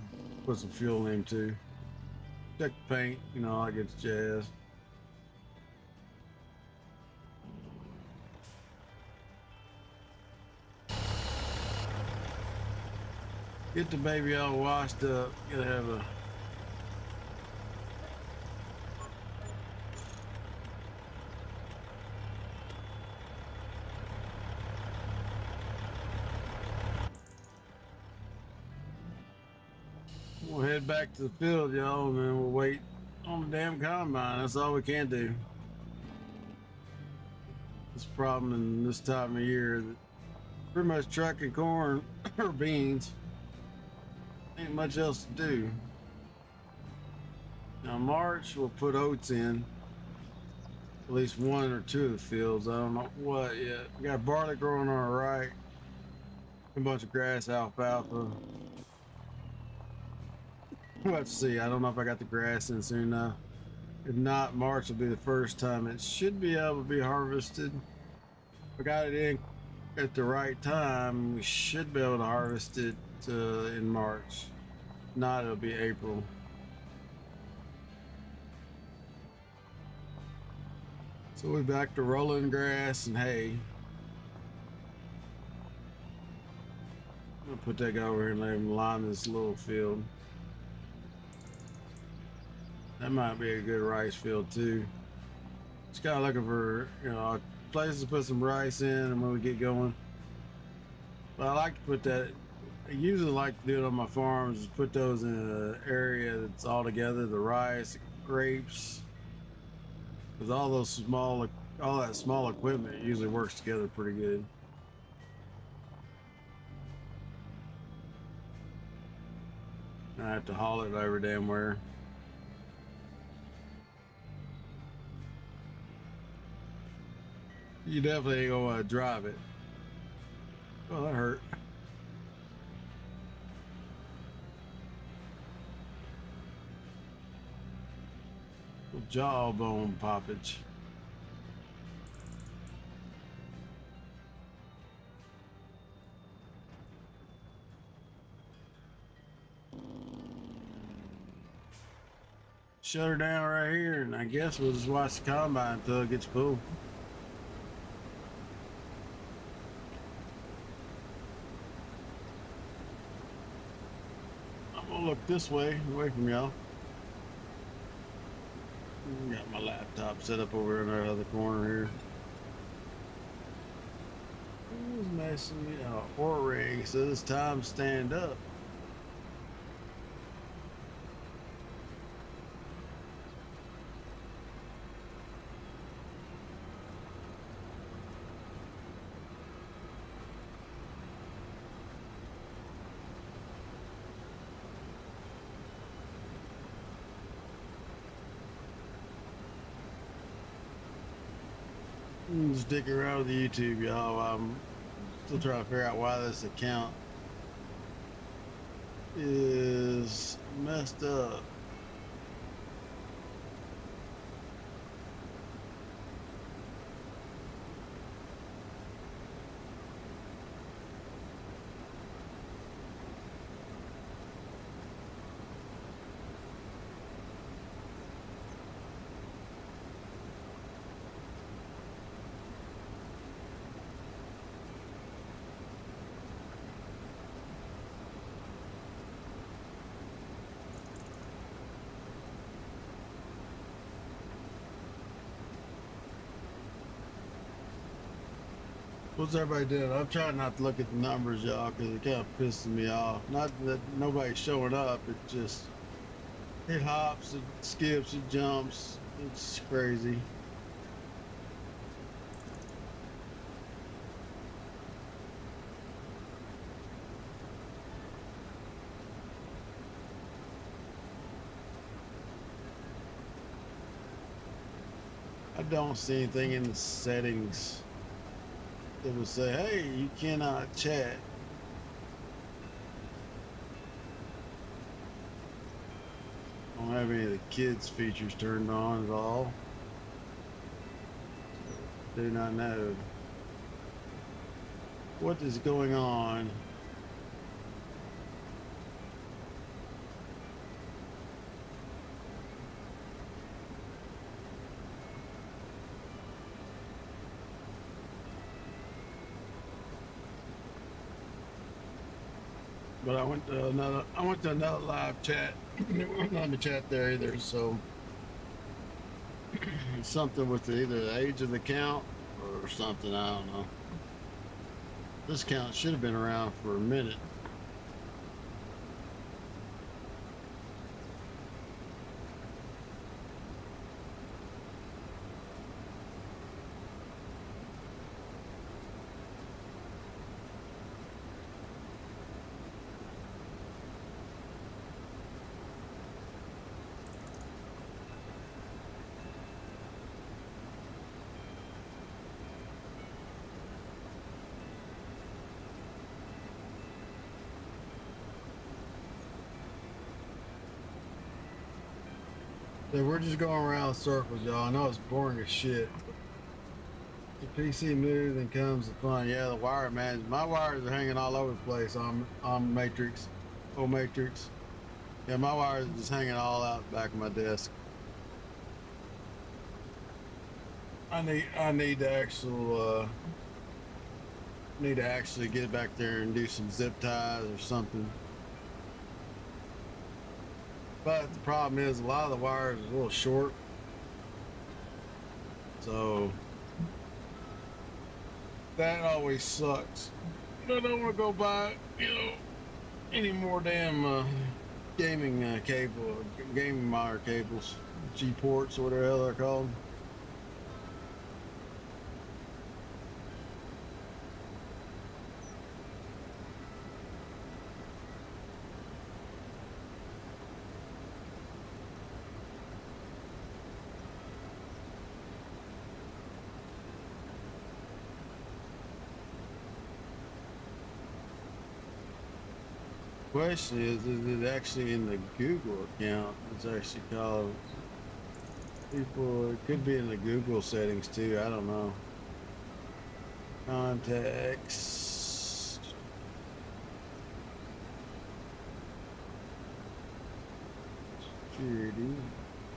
put some fuel in him too. Check the paint, you know, I get the jazz. Get the baby all washed up. Gotta have a we'll head back to the field, y'all, and then we'll wait on the damn combine. That's all we can do. this problem in this time of year that pretty much trucking corn or beans. Ain't much else to do. Now March we'll put oats in. At least one or two of the fields. I don't know what yet. We got barley growing on our right. A bunch of grass, alfalfa. We'll have to see. I don't know if I got the grass in soon enough. If not, March will be the first time it should be able to be harvested. If I got it in at the right time, we should be able to harvest it in March. If not, it'll be April. So we're back to rolling grass and hay. I'm gonna put that guy over here and let him line this little field. That might be a good rice field too. Just kind of looking for, places to put some rice in and when we get going. But I like to put that, I usually like to do it on my farms, is put those in an area that's all together, the rice, grapes. Because all that small equipment usually works together pretty good. I have to haul it over damn where. You definitely ain't gonna drive it. Oh, that hurt. Jawbone poppage. Shut her down right here, and I guess we'll just watch the combine until it gets full. I'm gonna look this way, away from y'all. Got my laptop set up over in the other corner here. Who's messing me up? Or ring says time to stand up. I'm just sticking around with the YouTube, y'all. I'm still trying to figure out why this account is messed up. What's everybody doing? I'm trying not to look at the numbers, y'all, because it kind of pisses me off. Not that nobody's showing up, it hops, it skips, it jumps. It's crazy. I don't see anything in the settings that would say, hey, you cannot chat. Don't have any of the kids features turned on at all. Do not know what is going on. But I went to another live chat. Not the chat there either, so something with either the age of the account or something, I don't know. This account should have been around for a minute. So we're just going around in circles, y'all. I know it's boring as shit. The PC moves and comes the fun. Yeah, the wire management. My wires are hanging all over the place on Matrix. Oh, Matrix. Yeah, my wires are just hanging all out the back of my desk. I need to actually get back there and do some zip ties or something. But the problem is a lot of the wires are a little short. So that always sucks. I don't want to go buy, any more damn gaming gaming monitor cables, G ports or whatever the hell they're called. Question is it actually in the Google account? It's actually called people. It could be in the Google settings too. I don't know. Contacts. Security.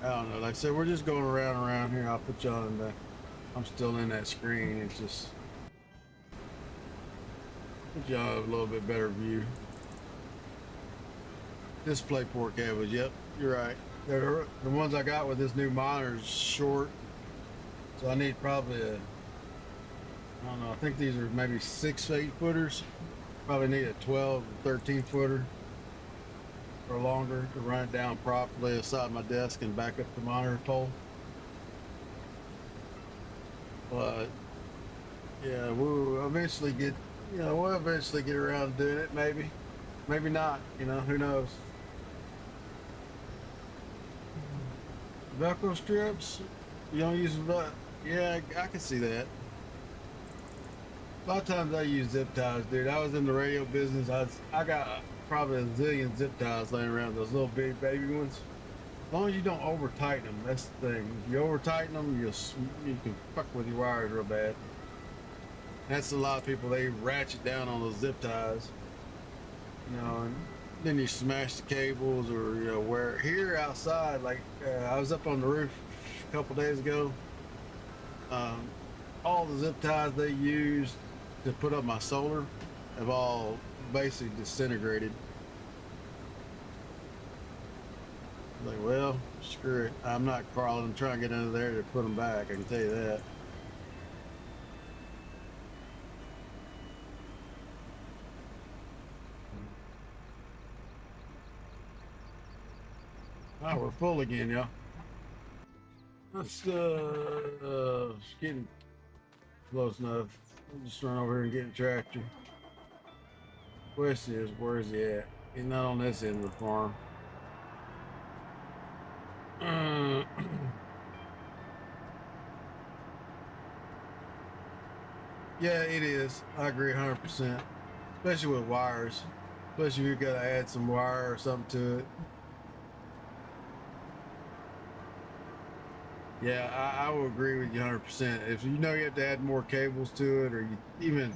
I don't know. Like I said, we're just going around here. I'll put you on the. I'm still in that screen. It's just put you on a little bit better view. Display port cables. Yep, you're right. They're the ones I got with this new monitor is short, so I need probably a. I don't know. I think these are maybe 6 to 8 footers. Probably need a 12, 13 footer or longer to run it down properly aside my desk and back up the monitor pole. But yeah, we'll eventually get. We'll eventually get around to doing it. Maybe not. Who knows? Velcro strips? You don't use them? Yeah, I can see that. A lot of times I use zip ties, dude. I was in the radio business. I got probably a zillion zip ties laying around, those little big baby ones. As long as you don't over tighten them, that's the thing. If you over tighten them, you can fuck with your wires real bad. That's a lot of people. They ratchet down on those zip ties, and then you smash the cables, or where here outside, like I was up on the roof a couple days ago. All the zip ties they used to put up my solar have all basically disintegrated. Like, well, screw it. I'm not crawling, trying to get under there to put them back. I can tell you that. Oh, we're full again, y'all. Let's getting close enough. I'll just run over here and get a tractor. Question is, where is he at? He's not on this end of the farm. Yeah, it is. I agree 100%. Especially with wires. Especially if you gotta add some wire or something to it. Yeah, I will agree with you 100%. If you know you have to add more cables to it, or you even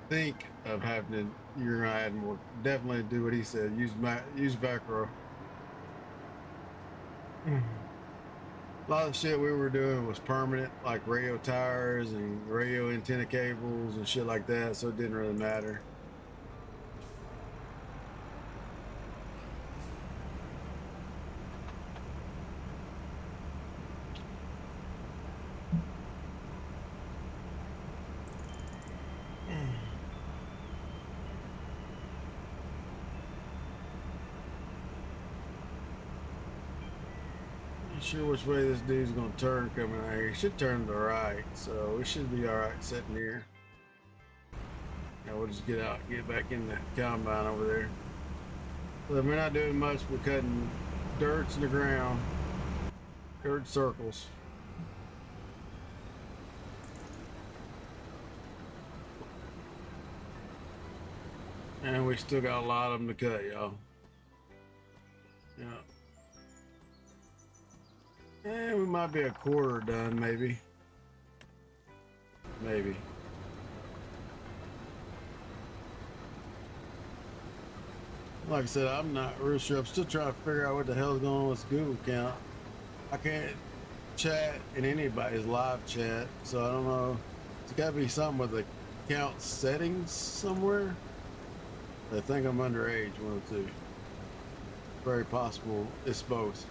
think of having to, you're gonna add more. Definitely do what he said. Use Velcro. A lot of shit we were doing was permanent, like radio tires and radio antenna cables and shit like that, so it didn't really matter. Not sure which way this dude's gonna turn coming out here. He should turn to the right, so we should be all right sitting here. Now we'll just get back in the combine over there. So we're not doing much but cutting dirts in the ground, dirt circles. And we still got a lot of them to cut, y'all. Yeah. We might be a quarter done, maybe. Maybe. Like I said, I'm not real sure. I'm still trying to figure out what the hell's going on with this Google account. I can't chat in anybody's live chat, so I don't know. It's got to be something with the account settings somewhere. I think I'm underage, one or two. Very possible it's both.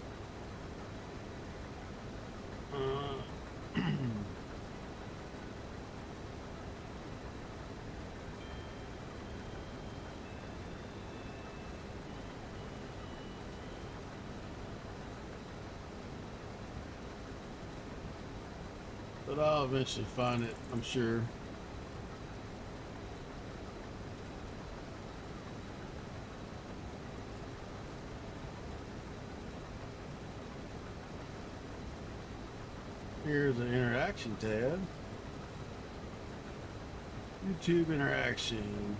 But I'll eventually find it, I'm sure. Here's an interaction tab. YouTube interaction.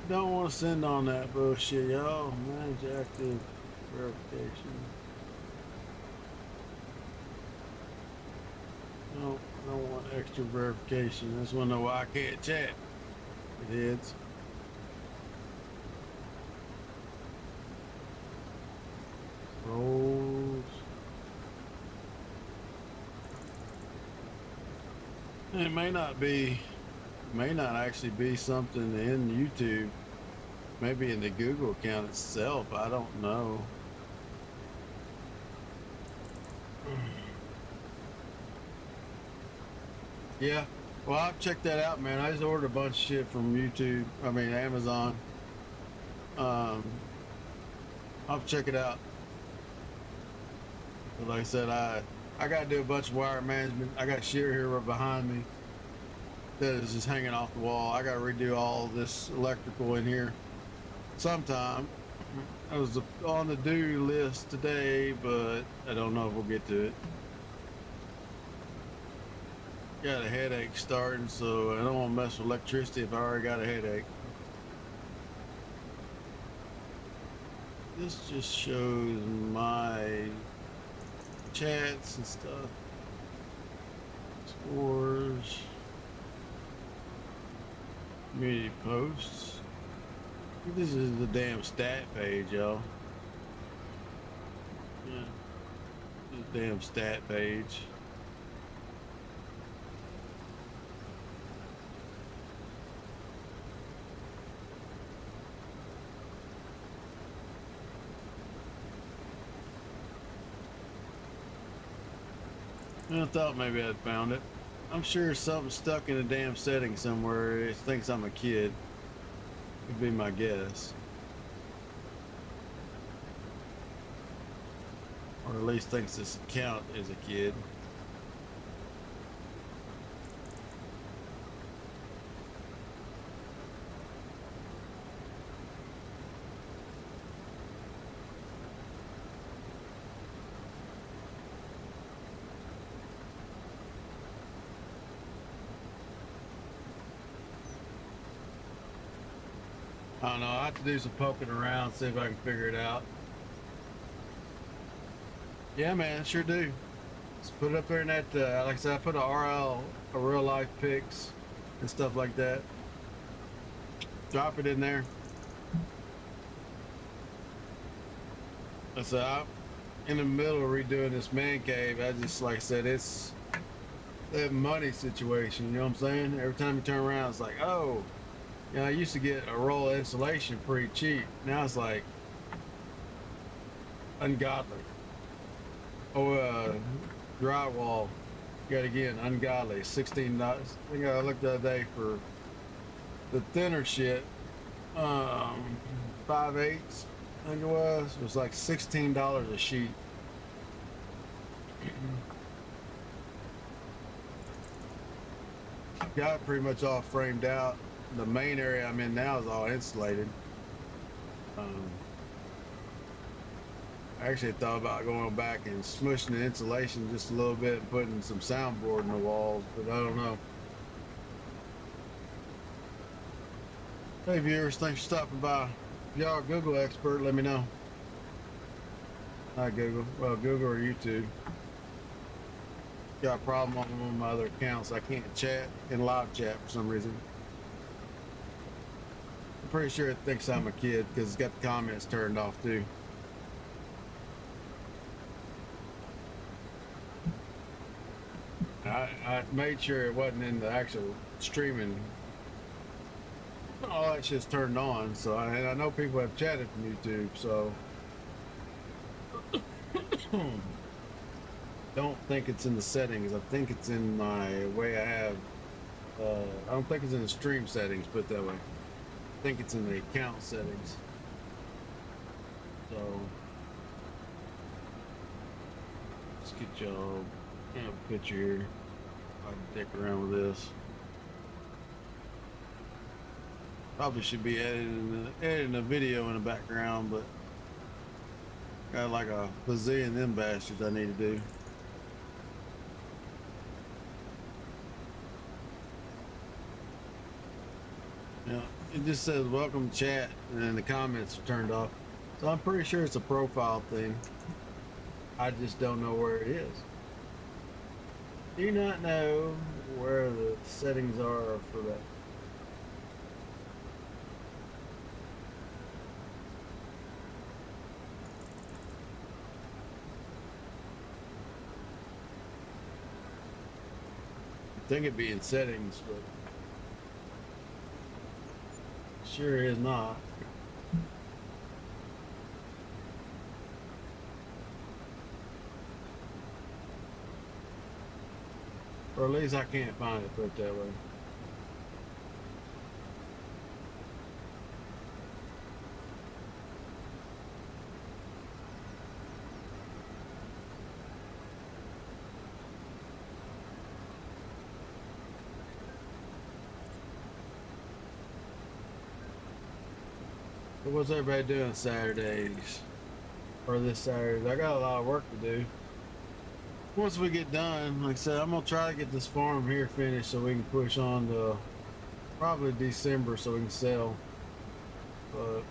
Don't want to send on that bullshit, y'all. Manage active verification. No, I don't want extra verification. I just want to know why I can't chat. It is. Rolls. It may not actually be something in YouTube. Maybe in the Google account itself. I don't know. Yeah. Well, I'll check that out, man. I just ordered a bunch of shit from YouTube. I mean, Amazon. I'll check it out. But like I said, I got to do a bunch of wire management. I got shit here behind me that is just hanging off the wall. I got to redo all this electrical in here sometime. I was on the do list today, but I don't know if we'll get to it. Got a headache starting, so I don't want to mess with electricity if I already got a headache. This just shows my chats and stuff. Scores. Community posts. This is the damn stat page, y'all. Yeah. This is the damn stat page. I thought maybe I'd found it. I'm sure something's stuck in a damn setting somewhere. It thinks I'm a kid. Would be my guess. Or at least thinks this account is a kid. I don't know. I have to do some poking around, see if I can figure it out. Yeah, man, sure do. Just put it up there in that, like I said, I put a real life pics and stuff like that. Drop it in there. So I'm in the middle of redoing this man cave. I just, like I said, it's that money situation, you know what I'm saying? Every time you turn around, it's like, oh, you know, I used to get a roll of insulation pretty cheap. Now it's like ungodly. Oh, drywall, yet again, ungodly. $16. I think I looked the other day for the thinner shit. 5/8, I think it was like $16 a sheet. Got it pretty much all framed out. the main area I'm in now is all insulated. I actually thought about going back and smushing the insulation just a little bit and putting some soundboard in the walls, but I don't know. Hey viewers, thanks for stopping by. If y'all are a Google expert, let me know. Not Google, well, Google or YouTube. Got a problem on one of my other accounts. I can't chat in live chat for some reason. I'm pretty sure it thinks I'm a kid because it's got the comments turned off too. I made sure it wasn't in the actual streaming. All that shit's turned on, so I know people have chatted from YouTube, so don't think it's in the settings. I think it's in my way I have. I don't think it's in the stream settings, put it that way. I think it's in the account settings. So let's get y'all a picture here. I can dick around with this. Probably should be editing a video in the background, but got like a bazillion them bastards I need to do. Yeah, it just says welcome chat, and then the comments are turned off. So I'm pretty sure it's a profile thing. I just don't know where it is. Do not know where the settings are for that. I think it'd be in settings, but sure is not. Or at least I can't find it, put it that way. But what's everybody doing Saturdays? Or this Saturday? I got a lot of work to do. Once we get done, like I said, I'm gonna try to get this farm here finished so we can push on to probably December so we can sell. But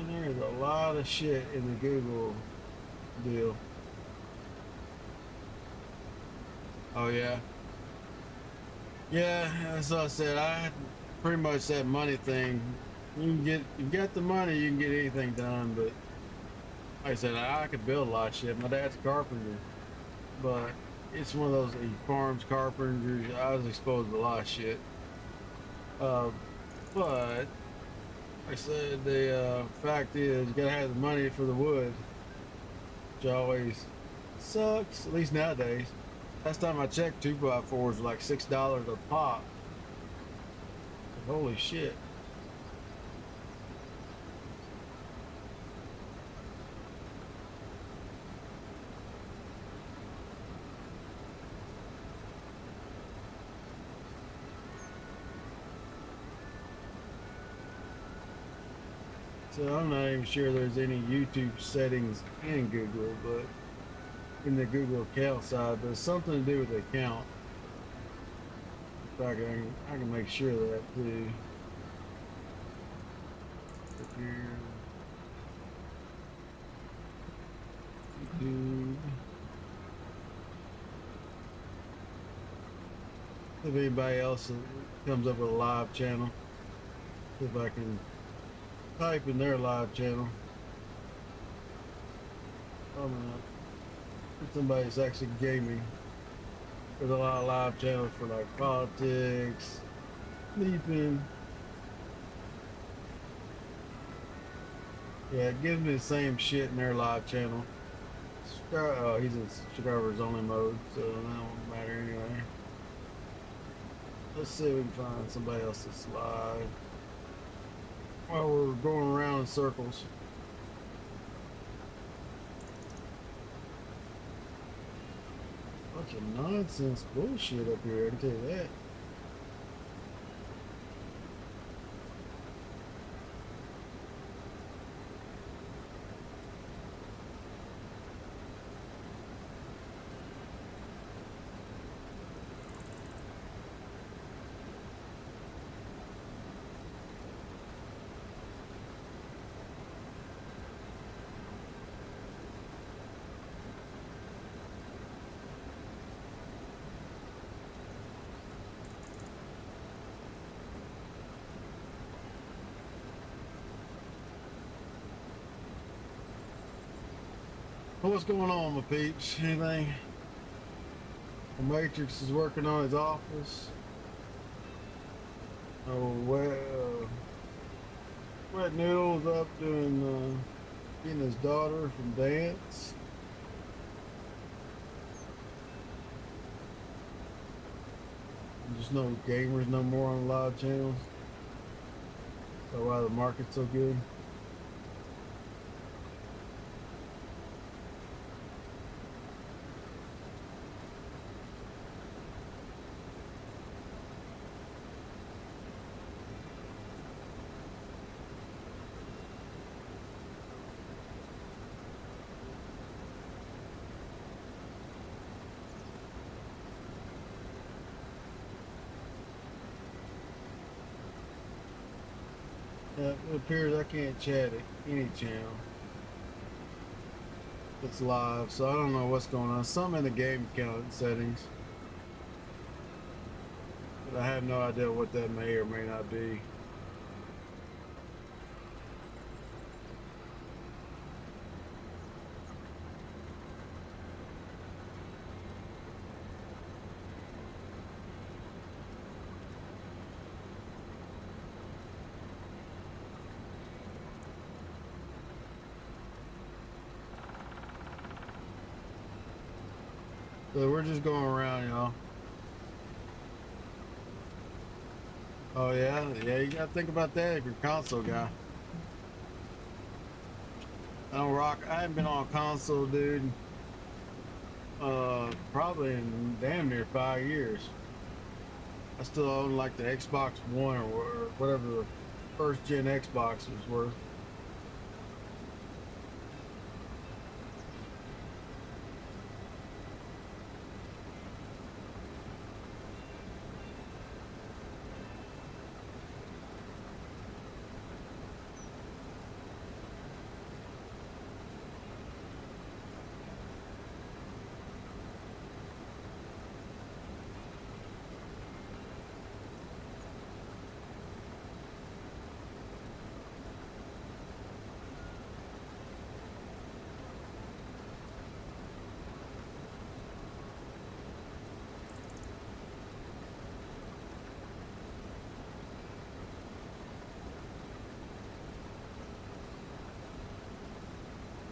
man, there's a lot of shit in the Google deal. Oh yeah. Yeah, as I said, I pretty much that money thing. You got the money, you can get anything done, but like I said, I could build a lot of shit. My dad's a carpenter, but it's one of those, he farms carpenters. I was exposed to a lot of shit. But like I said, the fact is, you gotta have the money for the wood, which always sucks, at least nowadays. Last time I checked, 2x4s were like $6 a pop. Holy shit. So I'm not even sure there's any YouTube settings in Google, but in the Google account side, but it's something to do with the account. In fact, I can make sure of that too. Up here. YouTube. If anybody else comes up with a live channel, see if I can type in their live channel. Somebody's actually gaming. There's a lot of live channels for like politics, sleeping. Yeah, it gives me the same shit in their live channel. Oh, he's in subscribers only mode, so that won't matter anyway. Let's see if we can find somebody else that's live. while we're going around in circles. Bunch of nonsense bullshit up here, I can tell you that. What's going on, my peeps? Anything? The Matrix is working on his office. Oh, Wet Noodle's up doing, getting his daughter from dance. There's no gamers no more on the live channels. That's why the market's so good. Yeah, it appears I can't chat at any channel. It's live, so I don't know what's going on. Something in the game account settings. But I have no idea what that may or may not be. So we're just going around, y'all. Oh yeah, yeah. You gotta think about that if you're a console guy. I don't rock. I haven't been on a console, dude. Probably in damn near 5 years. I still own like the Xbox One or whatever the first gen Xbox was worth.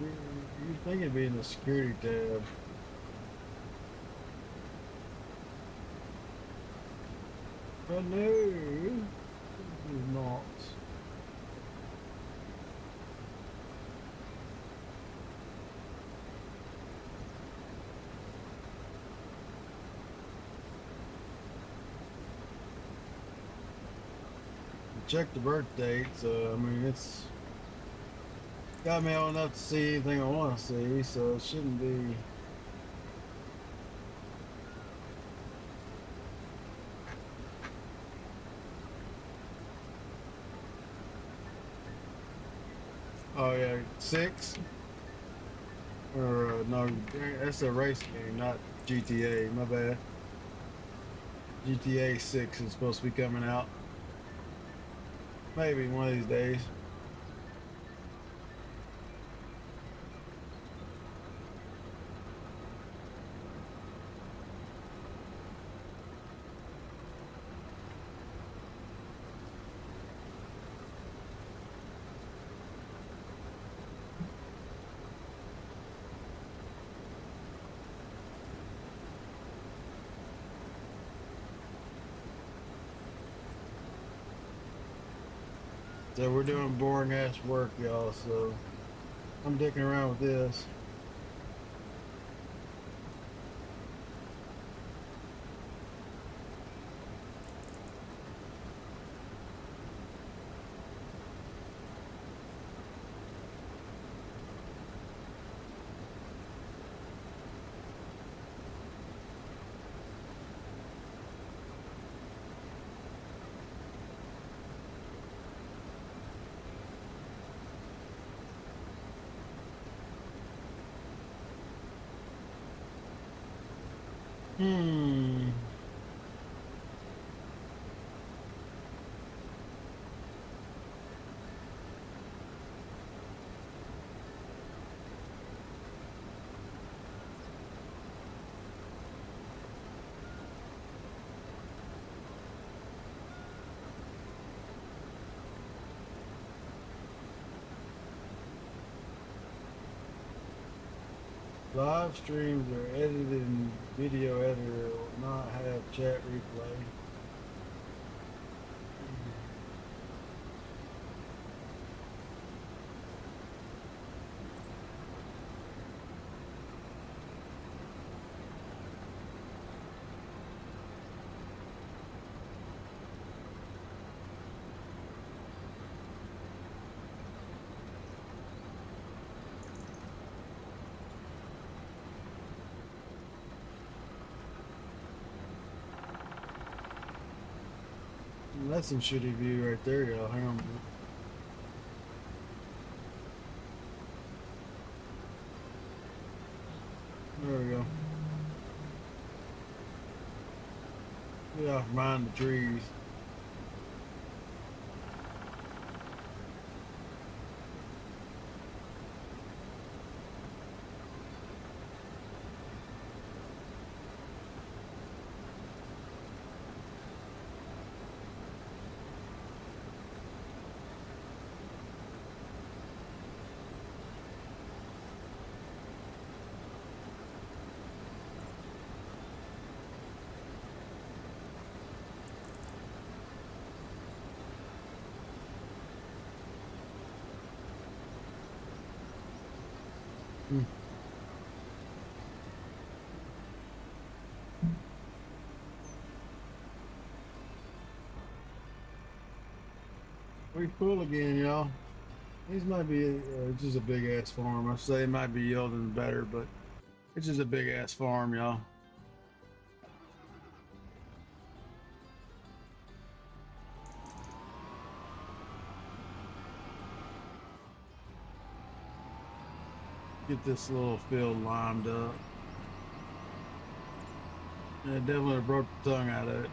You think it'd be in the security tab? But no, it is not. Check the birth date, so I mean it's got me old enough to see anything I want to see, so it shouldn't be. Oh yeah, 6 or no, that's a race game, not GTA. My bad. GTA 6 is supposed to be coming out. Maybe one of these days. So we're doing boring ass work, y'all. So I'm dicking around with this. Hmm. Live streams are edited in video editor will not have chat replay. That's some shitty view right there, y'all. Hang on. There we go. Get off behind the trees. Hmm. We full again, y'all. These might be just a big ass farm. I say it might be yielding better, but it's just a big ass farm, y'all. Get this little field limed up. Yeah, definitely broke the tongue out of it.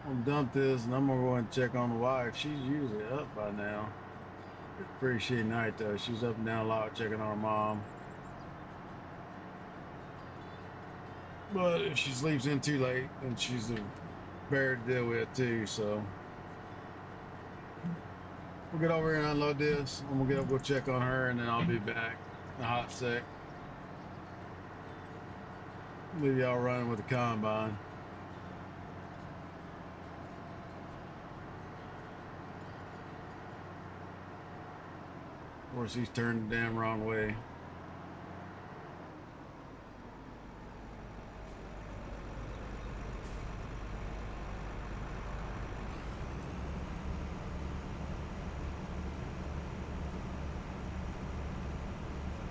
I'm gonna dump this and I'm gonna go and check on the wife. She's usually up by now. It's a pretty shitty night though. She's up and down a lot checking on her mom. But if she sleeps in too late, then she's a bear to deal with too, so. We'll get over here and unload this. I'm gonna go check on her and then I'll be back in a hot sec. Leave y'all running with the combine. Of course, he's turned the damn wrong way.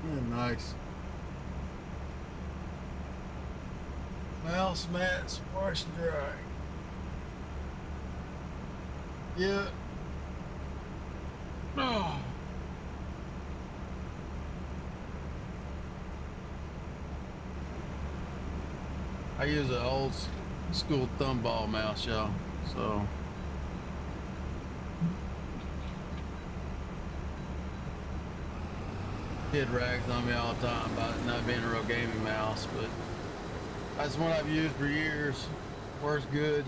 Yeah, nice. Mouse mats wash dry. Yeah. Oh. I use an old school thumb ball mouse, y'all. So kid rags on me all the time about it not being a real gaming mouse, but that's one I've used for years. Works good.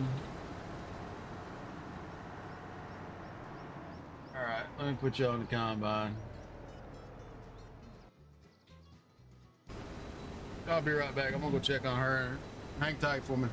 All right, let me put you on the combine. I'll be right back. I'm gonna go check on her. Hang tight for me.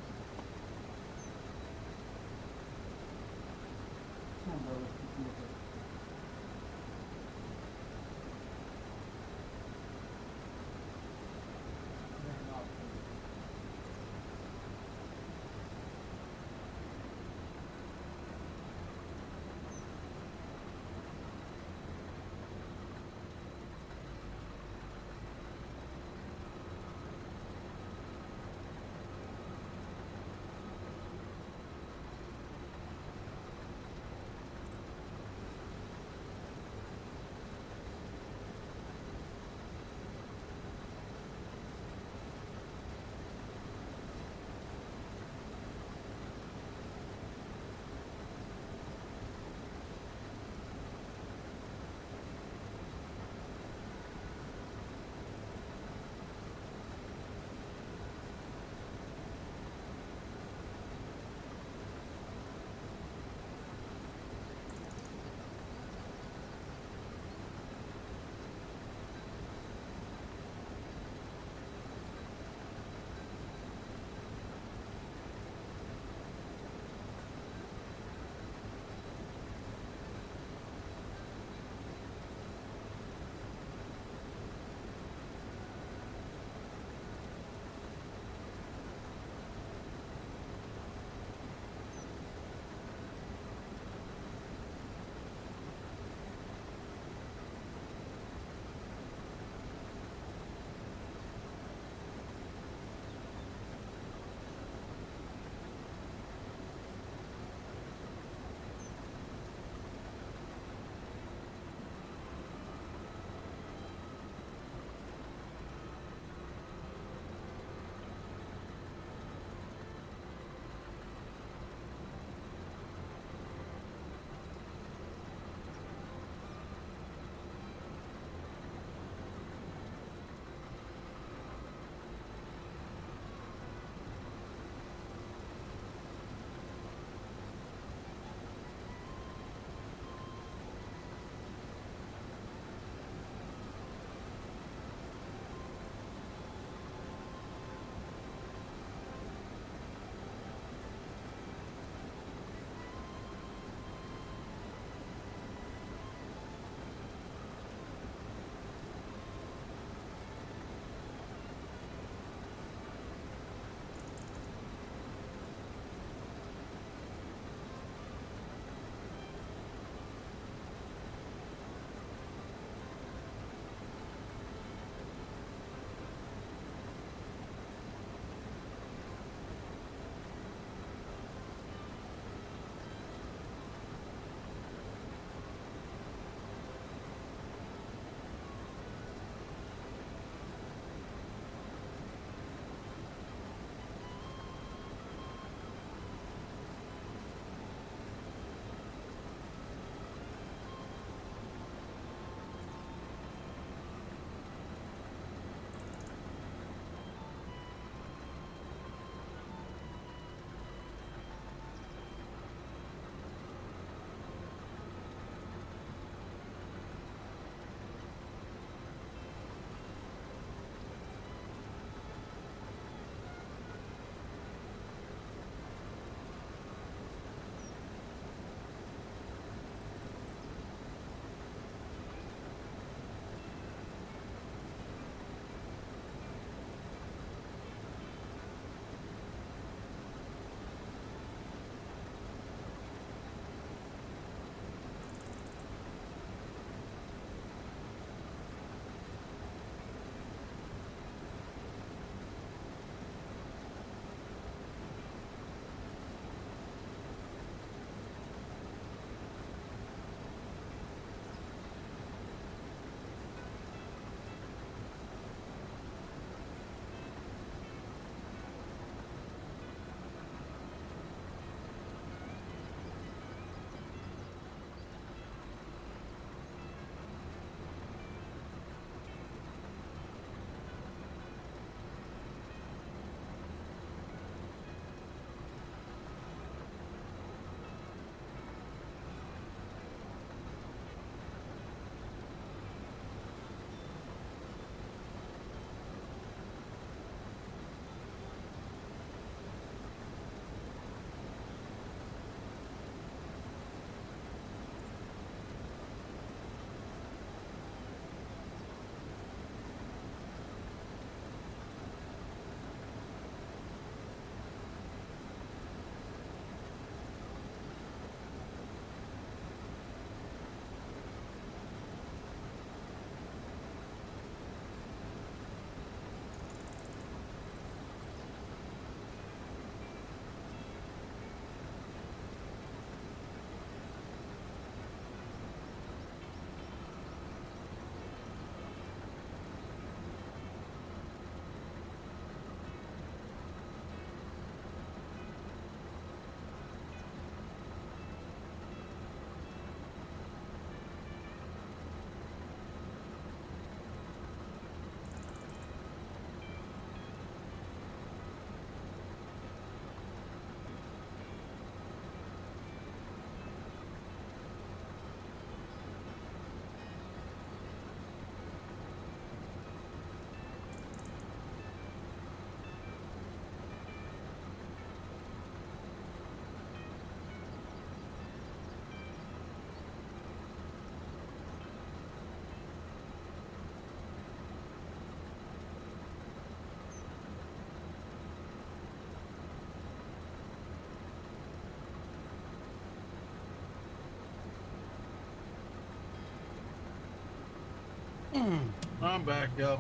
I'm back, y'all.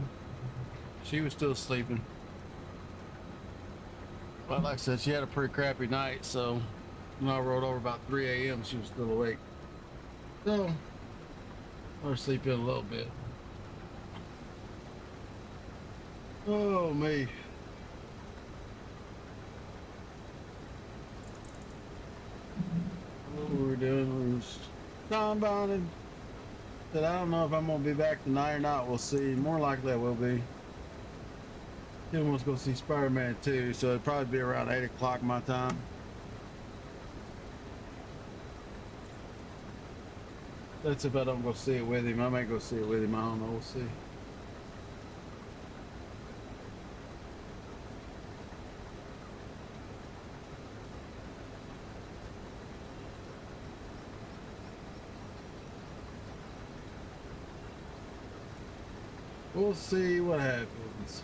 She was still sleeping. But like I said, she had a pretty crappy night, so when I rolled over about 3 a.m., she was still awake. So, let her sleep in a little bit. Oh, me. What were we doing? We was time bonding. Said, I don't know if I'm going to be back tonight or not. We'll see. More likely I will be. Then wants to go see Spider-Man 2, so it'll probably be around 8 o'clock my time. That's if I don't go see it with him. I may go see it with him. I don't know. We'll see. We'll see what happens.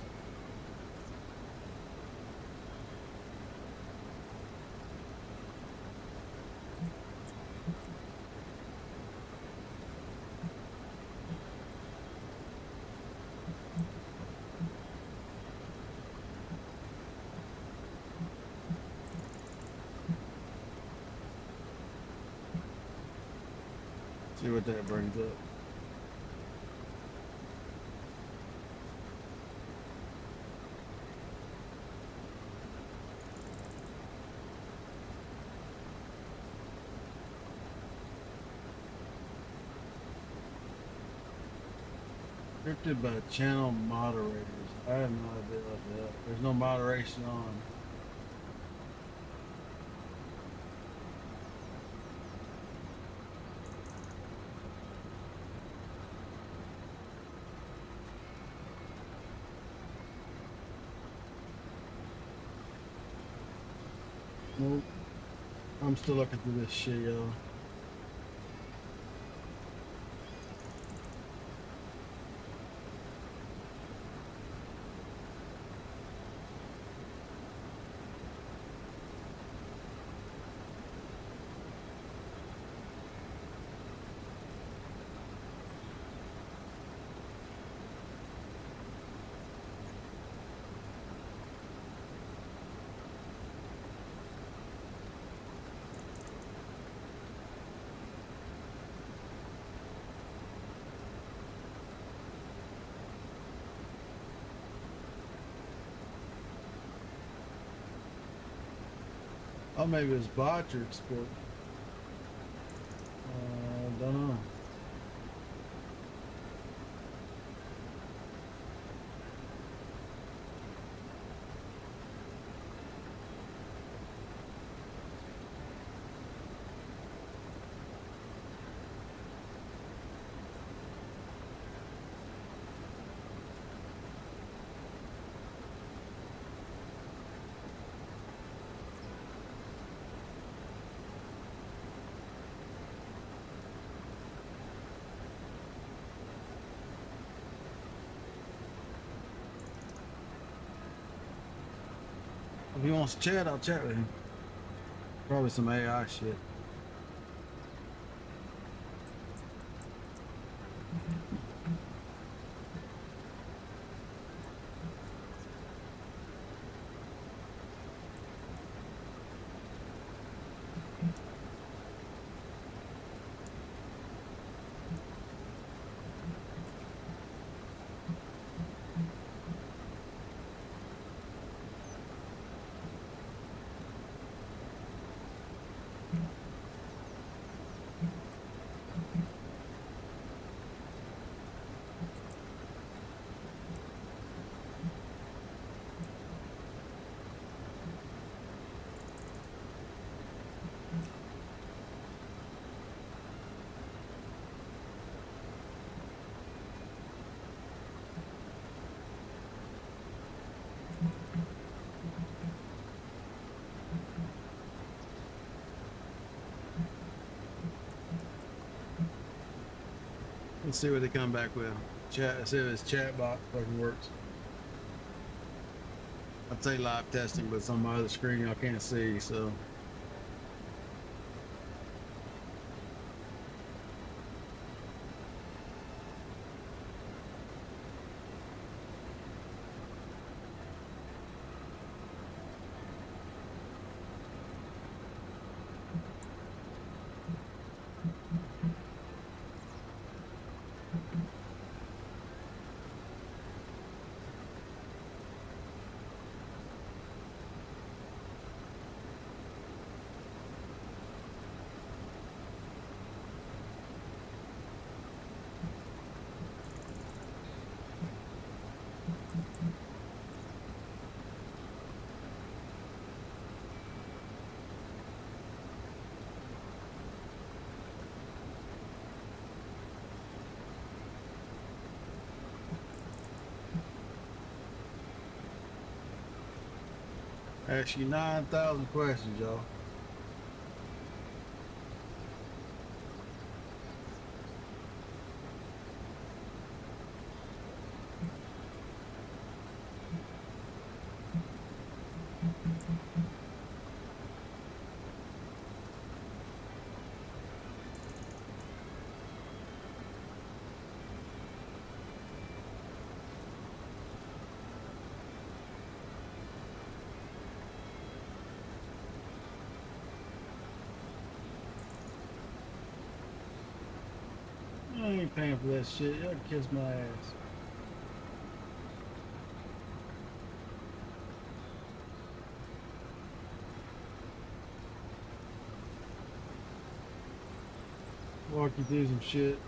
See what that brings up. Scripted by channel moderators. I have no idea about that. There's no moderation on. Nope. I'm still looking through this shit, y'all. Oh, maybe it's bots or export. Don't know. If he wants to chat, I'll chat with him. Probably some AI shit. Let's see what they come back with. Chat. See if this chat bot fucking works. I'd say live testing, but it's on my other screen y'all can't see, so. Ask you 9,000 questions, y'all. I ain't paying for that shit. Y'all can kiss my ass. Walk you through some shit.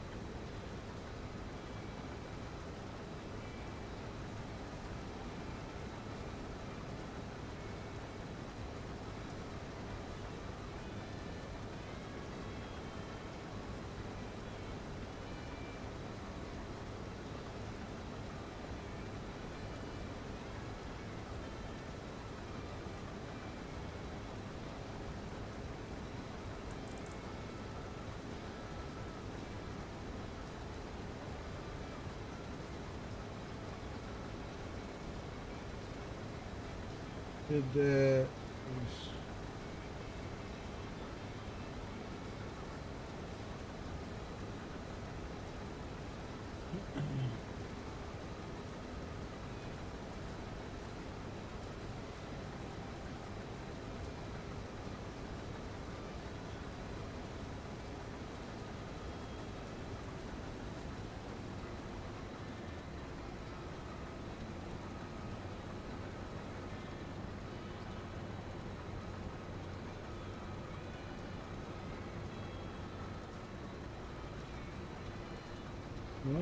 Did that. Well,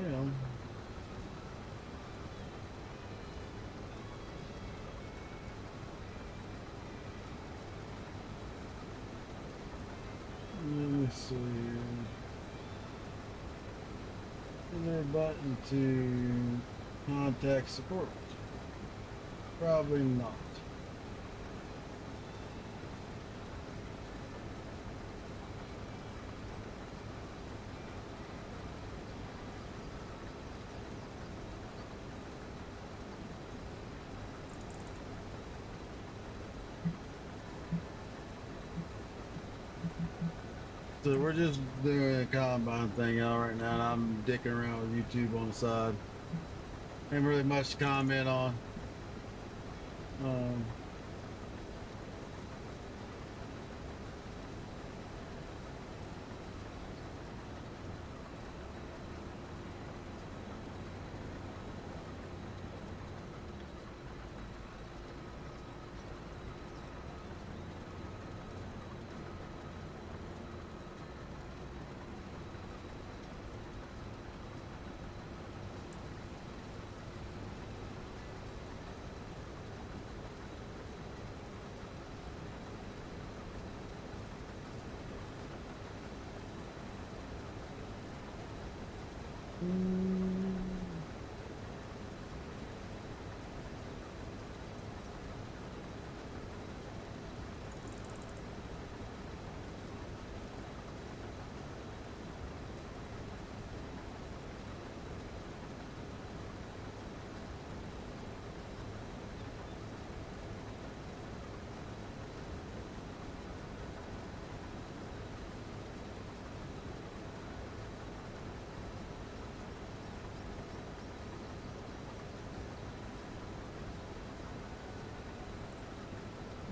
let me see here. Is there a button to contact support? Probably not. So we're just doing a combine thing out right now, and I'm dicking around with YouTube on the side. Ain't really much to comment on. Um,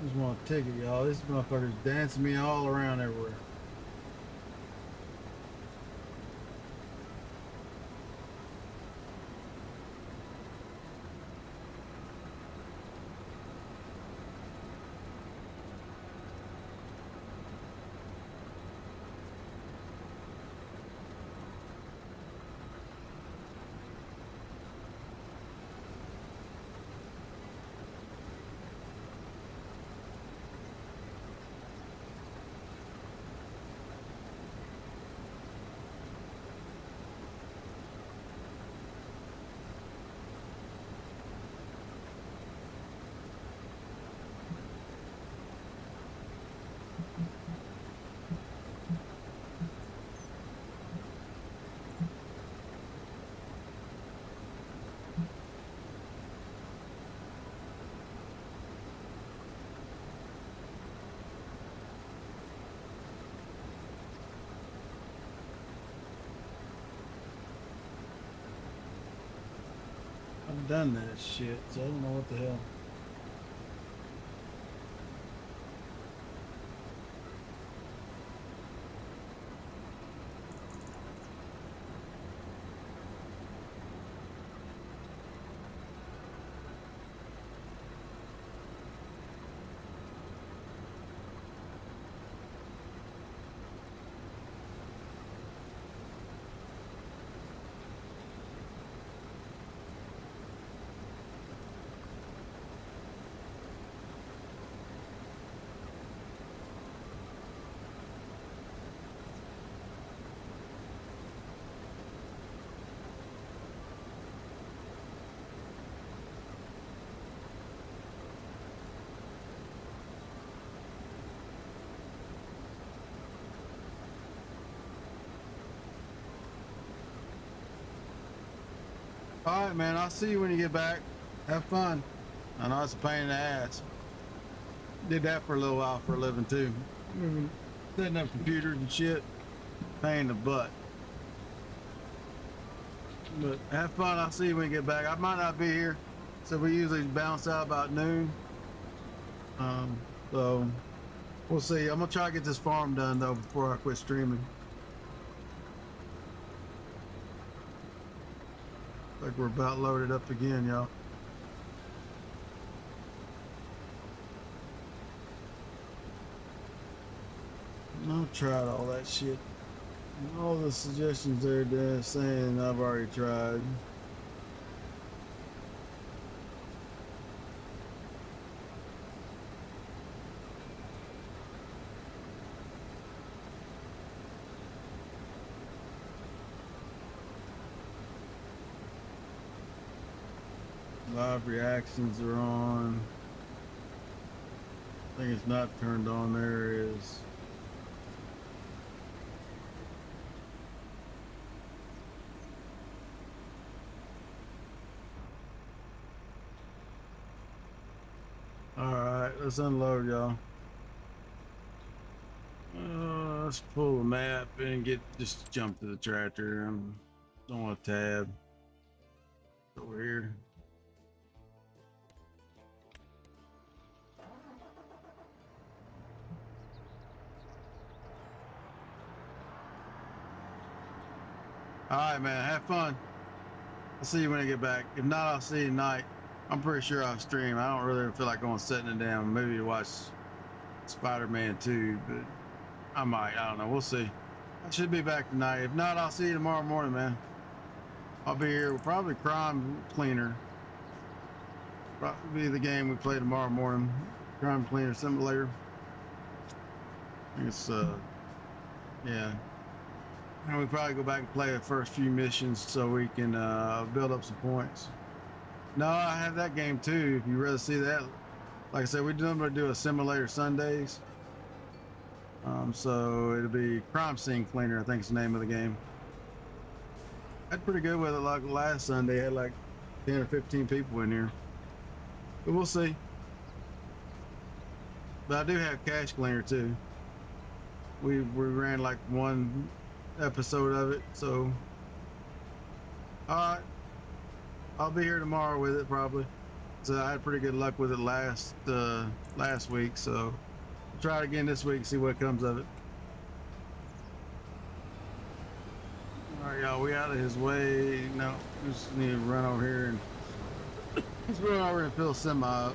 Just want a ticket, y'all. This motherfucker's dancing me all around everywhere. done that shit, so I don't know what the hell. All right, man. I'll see you when you get back. Have fun. I know it's a pain in the ass. Did that for a little while for a living too. Setting up computers and shit. Pain in the butt. But have fun. I'll see you when you get back. I might not be here, so we usually bounce out about noon. So we'll see. I'm gonna try to get this farm done though before I quit streaming. Like we're about loaded up again, y'all. I've tried all that shit. All the suggestions they're saying I've already tried. Live reactions are on. I think it's not turned on. There it is. Alright, let's unload, y'all. Let's pull the map and just jump to the tractor. Don't want to tab. Over here. Alright, man, have fun. I'll see you when I get back. If not, I'll see you tonight. I'm pretty sure I'll stream. I don't really feel like going setting it down. Maybe to watch Spider-Man 2, but I might. I don't know. We'll see. I should be back tonight. If not, I'll see you tomorrow morning, man. I'll be here. We'll probably Crime Cleaner. Probably be the game we play tomorrow morning. Crime Cleaner Simulator. I think it's, yeah. And we probably go back and play the first few missions so we can build up some points. No, I have that game too. If you rather see that, like I said, we're going to do a simulator Sundays. So it'll be Crime Scene Cleaner, I think is the name of the game. Had pretty good with it. Like last Sunday, had like 10 or 15 people in here. But we'll see. But I do have Cash Cleaner too. We ran like one episode of it, so alright, I'll be here tomorrow with it probably. So I had pretty good luck with it last week, so I'll try it again this week, see what comes of it. Alright, y'all, we out of his way. No, we just need to run over here and let's run over and fill semi up.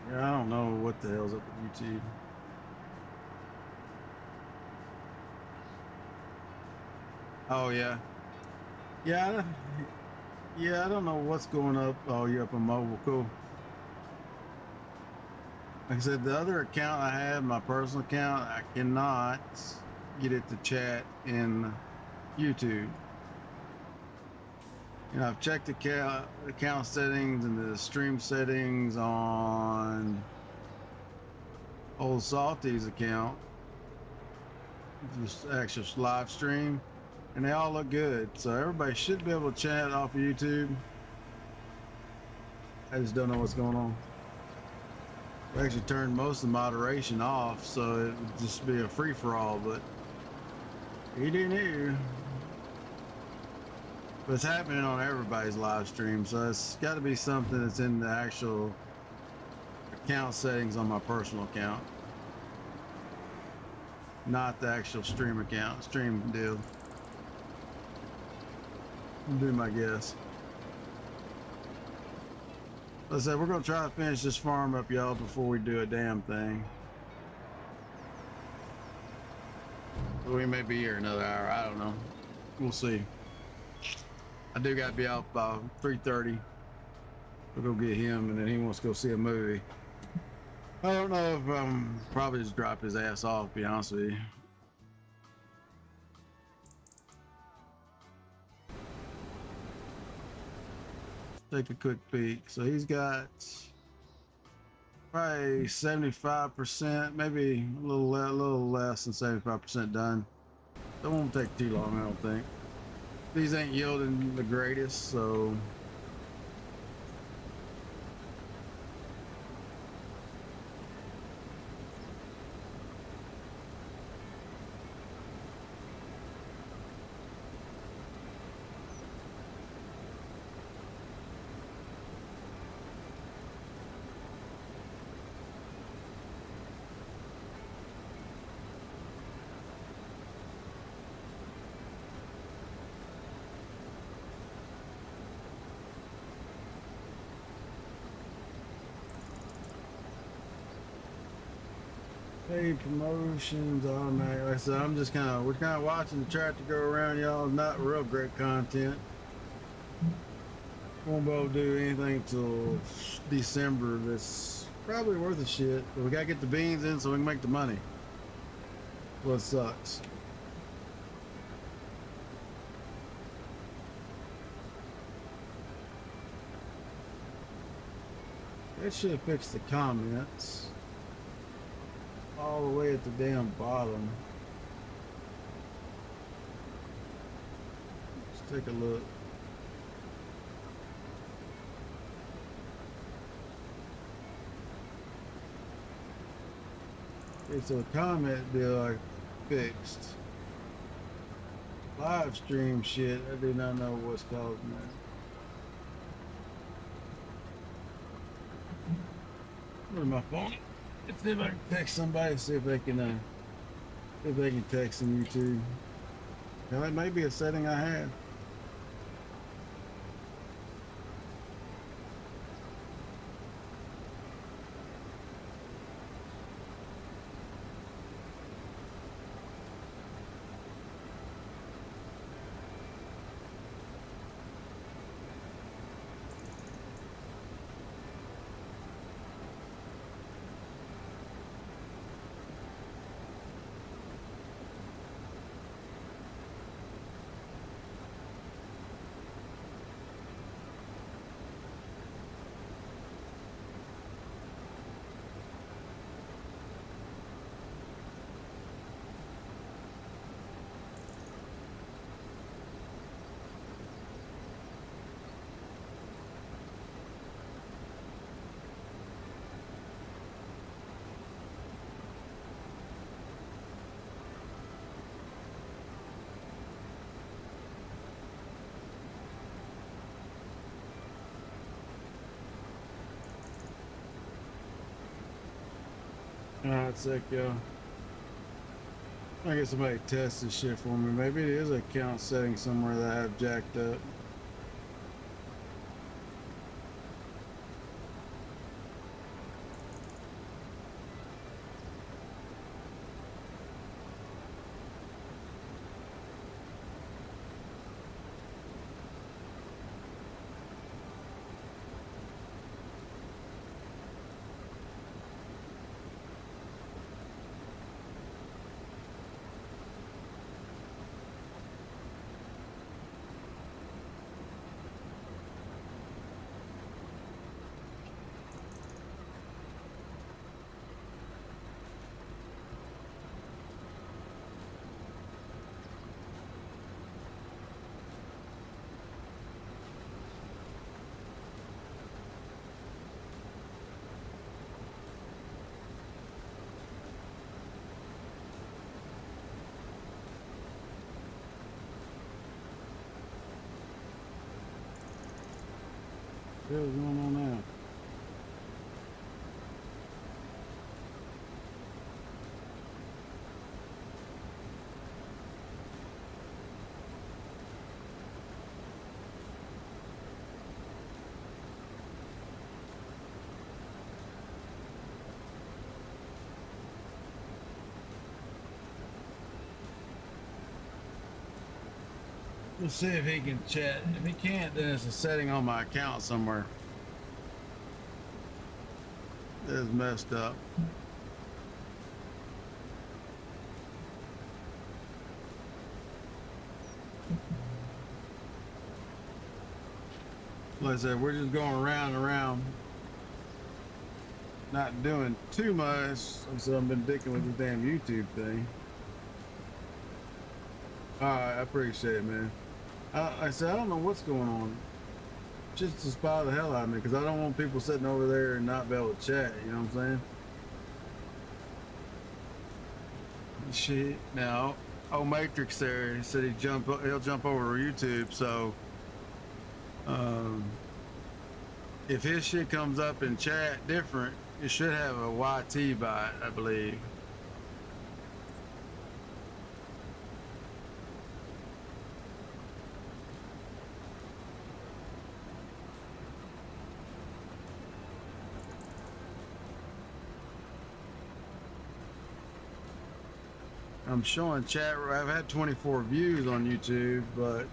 Yeah, I don't know what the hell's up with YouTube. Oh yeah, yeah, I don't know what's going up. Oh, you're up on mobile, cool. Like I said, the other account I have, my personal account, I cannot get it to chat in YouTube. You know, I've checked the account settings and the stream settings on old Salty's account, just actual live stream, and they all look good. So everybody should be able to chat off of YouTube. I just don't know what's going on. I actually turned most of the moderation off, so it would just be a free-for-all, but he didn't hear. But it's happening on everybody's live stream, so it's got to be something that's in the actual account settings on my personal account, not the actual stream account, stream deal. I'll do my guess. Like I said, we're gonna try to finish this farm up, y'all, before we do a damn thing. We may be here another hour. I don't know. We'll see. I do got to be off by 3:30. We'll go get him, and then he wants to go see a movie. I don't know if probably just drop his ass off. To be honest with you. Let's take a quick peek. So he's got probably 75%, maybe a little less than 75% done. That won't take too long, I don't think. These ain't yielding the greatest, so paid promotions, automatic. Like I said, we're kind of watching the tractor go around, y'all. Not real great content. Won't be able to do anything till December. That's probably worth a shit. But we gotta get the beans in so we can make the money. What sucks. That should have fixed the comments. All the way at the damn bottom. Let's take a look. Okay, so the comment deal I fixed. Live stream shit, I do not know what's causing that. Go to my phone. Let's see if I can text somebody, see if they can text on YouTube. Now, that may be a setting I have. Alright, sick, yo. I get somebody to test this shit for me. Maybe it is a account setting somewhere that I have jacked up. What is going on now? Let's see if he can chat. If he can't, then it's a setting on my account somewhere. It's messed up. Like I said, we're just going around and around, not doing too much. So I've been dicking with this damn YouTube thing. All right, I appreciate it, man. I said I don't know what's going on. Just to spy the hell out of me, because I don't want people sitting over there and not be able to chat. You know what I'm saying? Shit. Now, old Matrix there, he said he'll jump over to YouTube. So, if his shit comes up in chat different, it should have a YT by it, I believe. I'm showing chat. I've had 24 views on YouTube, but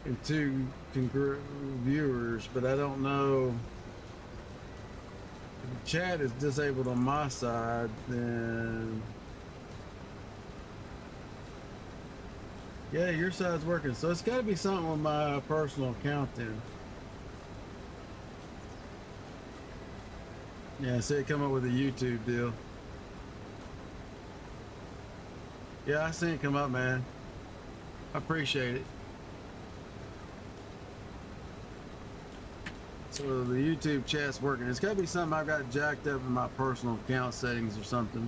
and 2 viewers, but I don't know if the chat is disabled on my side. Then yeah, your side's working, so it's got to be something with my personal account then. Yeah, see it come up with a YouTube deal. Yeah, I seen it come up, man. I appreciate it. So the YouTube chat's working. It's gotta be something I've got jacked up in my personal account settings or something.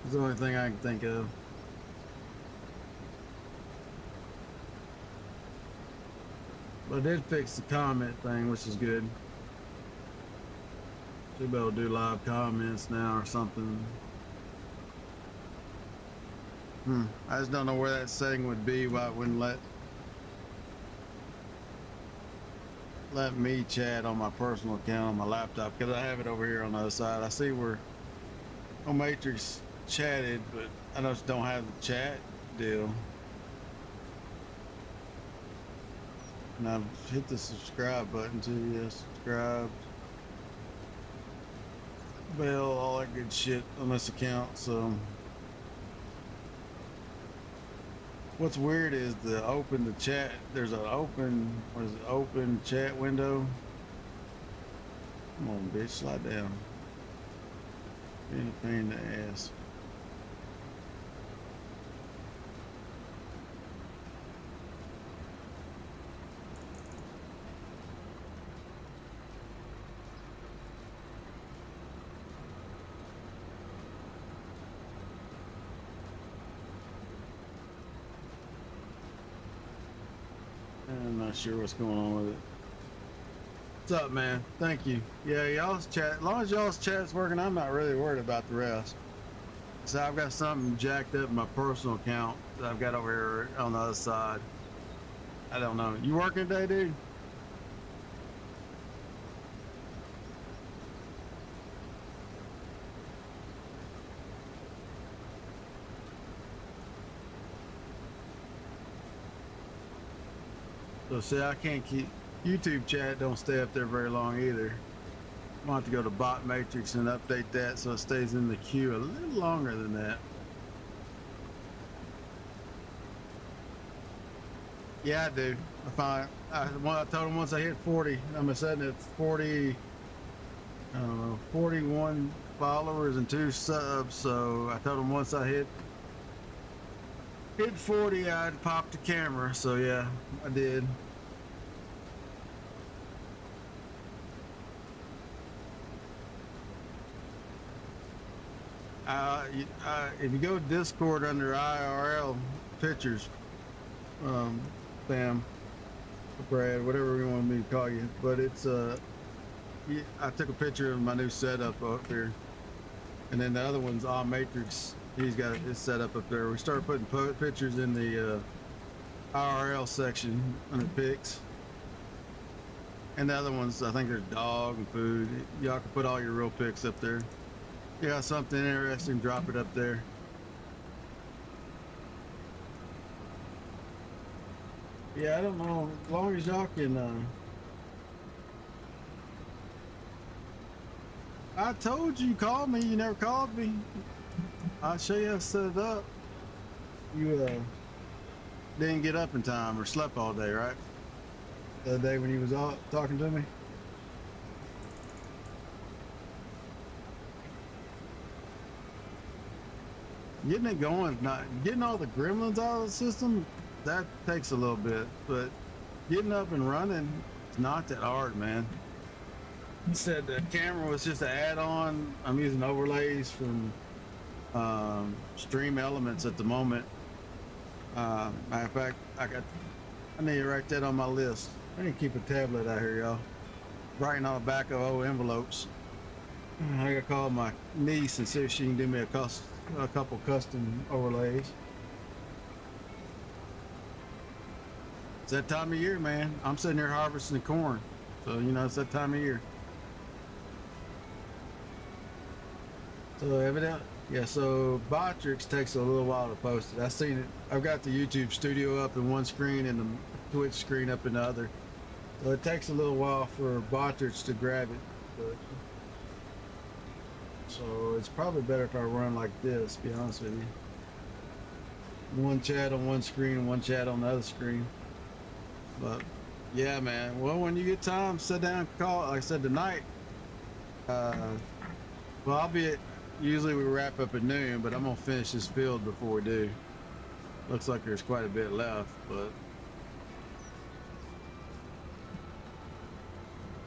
It's the only thing I can think of. But I did fix the comment thing, which is good. Should be able to do live comments now or something. I just don't know where that setting would be, why it wouldn't let me chat on my personal account on my laptop, because I have it over here on the other side. I see where Matrix chatted, but I just don't have the chat deal. And I've hit the subscribe button too. Yeah, subscribe, bell, all that good shit on this account. So what's weird is the open the chat. There's an open, what is it, open chat window. Come on, bitch, slide down. Being a pain in the ass. I'm not sure what's going on with it. What's up, man? Thank you. Yeah, y'all's chat. As long as y'all's chat's working, I'm not really worried about the rest. So I've got something jacked up in my personal account that I've got over here on the other side. I don't know. You working today, dude? So see, I can't keep YouTube chat. Don't stay up there very long either. I'm gonna have to go to Bot Matrix and update that so it stays in the queue a little longer than that. Yeah, I do. I told him once I hit 40, I'm sitting at 40. I don't know, 41 followers and 2 subs. So I told him once I hit 40, I'd pop the camera. So yeah, I did. If you go to Discord under IRL pictures, Sam, Brad, whatever you want me to call you. But it's yeah, I took a picture of my new setup up here, and then the other one's all matrix. He's got his setup up there. We started putting pictures in the IRL section under pics, and the other ones I think are dog and food. Y'all can put all your real pics up there. You got something interesting, drop it up there. Yeah, I don't know. As long as y'all can. I told you, call me. You never called me. I'll show you how to set it up. You didn't get up in time or slept all day, right? The other day when he was out talking to me. Getting it going, not getting all the gremlins out of the system. That takes a little bit, but getting up and running is not that hard, man. He said the camera was just an add-on. I'm using overlays from Stream Elements at the moment. Matter of fact, I need to write that on my list. I need to keep a tablet out here, y'all. Writing on the back of old envelopes. I gotta call my niece and see if she can do me a couple custom overlays. It's that time of year, man. I'm sitting here harvesting corn, so you know it's that time of year. So evident, yeah. So Botrix takes a little while to post it. I've seen it. I've got the YouTube studio up in one screen and the Twitch screen up in the other. So it takes a little while for Botrix to grab it. But, so it's probably better if I run like this. To be honest with you. One chat on one screen, one chat on the other screen. But yeah, man. Well, when you get time, sit down and call. Like I said tonight. Well, I'll be at. Usually we wrap up at noon, but I'm gonna finish this field before we do. Looks like there's quite a bit left, but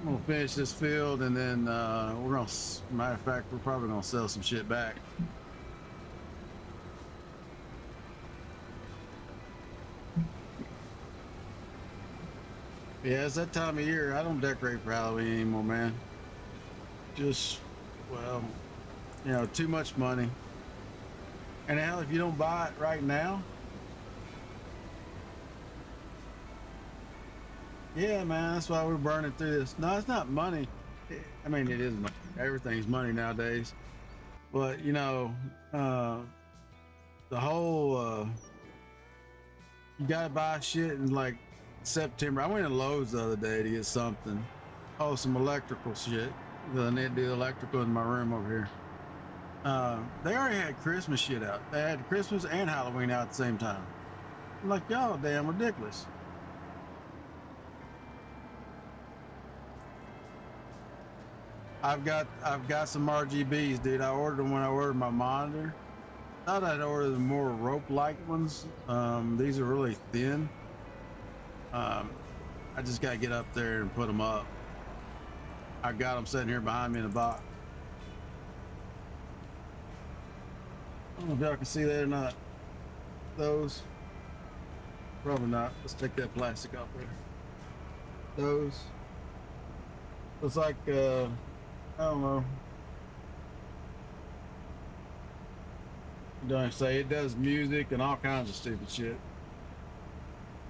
I'm gonna finish this field and then we're gonna. Matter of fact, we're probably gonna sell some shit back. Yeah, it's that time of year. I don't decorate for Halloween anymore, man. Just, well, you know, too much money. And hell, if you don't buy it right now, yeah, man, that's why we're burning through this. No, it's not money. I mean, it is money. Everything's money nowadays. But, you know, the whole, you gotta buy shit in like September. I went to Lowe's the other day to get something. Oh, some electrical shit. I need to do electrical in my room over here. They already had Christmas shit out. They had Christmas and Halloween out at the same time. I'm like, y'all damn ridiculous. I've got some RGBs, dude. I ordered them when I ordered my monitor. Thought I'd order the more rope-like ones. These are really thin. I just gotta get up there and put them up. I got them sitting here behind me in a box. I don't know if y'all can see that or not. Those. Probably not. Let's take that plastic off there. Those. Looks like, I don't know. Don't say it does music and all kinds of stupid shit.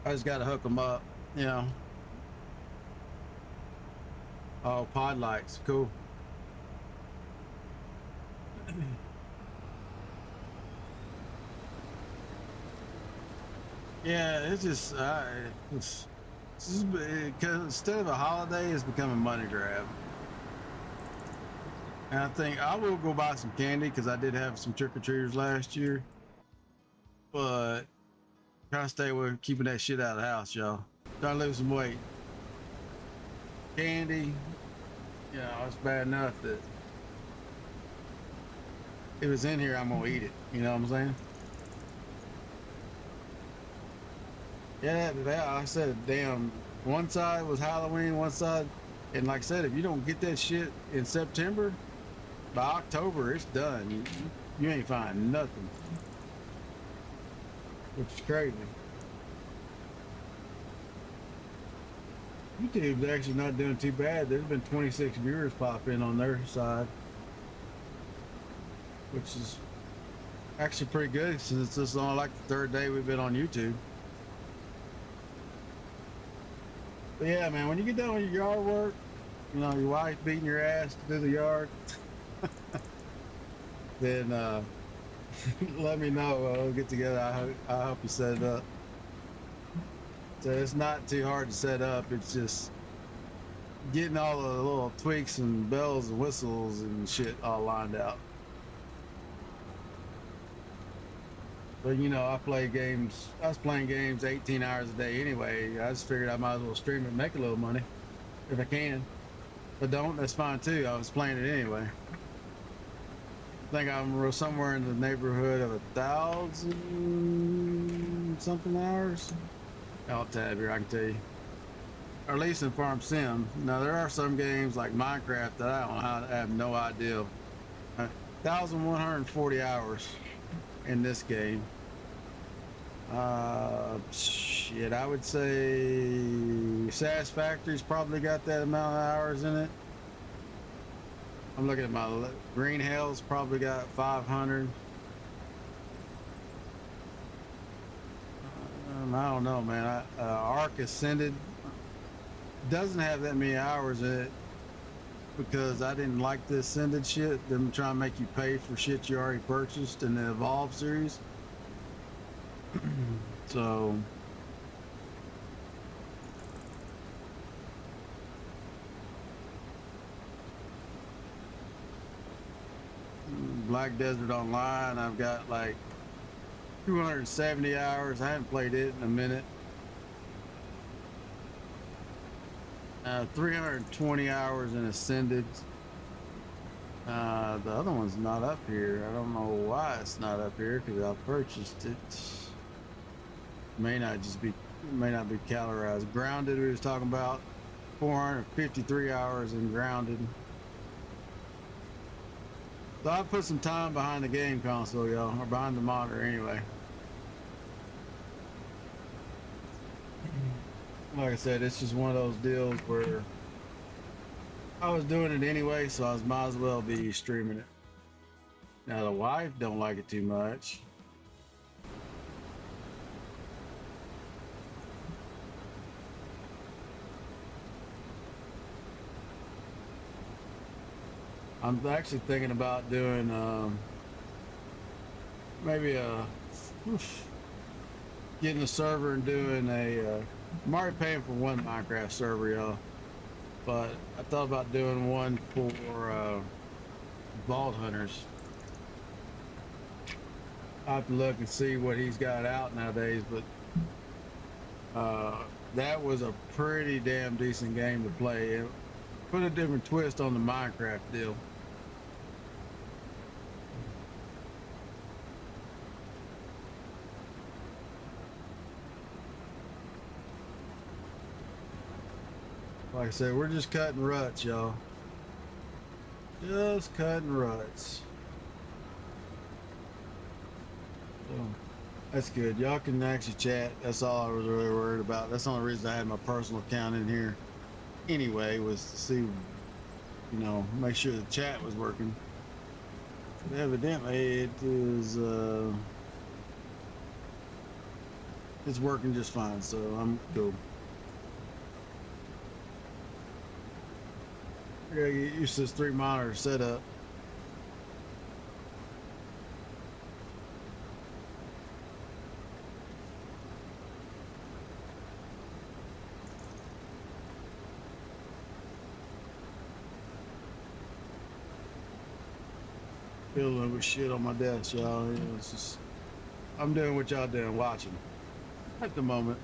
I just gotta hook them up, you know. Oh, pod lights, cool. Yeah, it's just, because instead of a holiday, it's become a money grab. And I think I will go buy some candy because I did have some trick-or-treaters last year. But trying to stay away from keeping that shit out of the house, y'all. Trying to lose some weight. Candy, you know, it's bad enough that if it's in here, I'm gonna eat it. You know what I'm saying? Yeah, I said, damn, one side was Halloween, one side, and like I said, if you don't get that shit in September, by October, it's done. You ain't finding nothing, which is crazy. YouTube's actually not doing too bad. There's been 26 viewers pop in on their side, which is actually pretty good since this is only like the third day we've been on YouTube. But yeah, man, when you get done with your yard work, you know, your wife beating your ass to do the yard, then let me know. We'll get together. I'll help you set it up. So it's not too hard to set up. It's just getting all the little tweaks and bells and whistles and shit all lined out. But you know, I play games. I was playing games 18 hours a day anyway. I just figured I might as well stream it and make a little money if I can. But don't, that's fine too. I was playing it anyway. I think I'm somewhere in the neighborhood of 1,000 something hours. I'll tab here, I can tell you. Or at least in Farm Sim. Now there are some games like Minecraft that I don't know how, I have no idea. 1,140 hours in this game. Shit, I would say SAS Factory's probably got that amount of hours in it. I'm looking at my Green Hell's probably got 500. I don't know, man. Arc Ascended doesn't have that many hours in it because I didn't like the Ascended shit. Them trying to make you pay for shit you already purchased in the Evolve series. So Black Desert Online, I've got like 270 hours. I haven't played it in a minute. 320 hours in Ascended. The other one's not up here. I don't know why it's not up here because I purchased it. May not be calorized. Grounded, we was talking about 453 hours in Grounded. So I put some time behind the game console, y'all, or behind the monitor anyway. Like I said, it's just one of those deals where I was doing it anyway, so I might as well be streaming it. Now the wife don't like it too much. I'm actually thinking about doing maybe getting a server and doing a I'm already paying for one Minecraft server, y'all, but I thought about doing one for Vault Hunters. I have to look and see what he's got out nowadays, but that was a pretty damn decent game to play. It put a different twist on the Minecraft deal. Like I said, we're just cutting ruts, y'all. Just cutting ruts. So, that's good. Y'all can actually chat. That's all I was really worried about. That's the only reason I had my personal account in here anyway, was to see, you know, make sure the chat was working. But evidently it is it's working just fine, so I'm cool. I gotta get used to this 3 monitor setup. Feeling with shit on my desk, y'all. You know, it's just I'm doing what y'all doing, watching at the moment.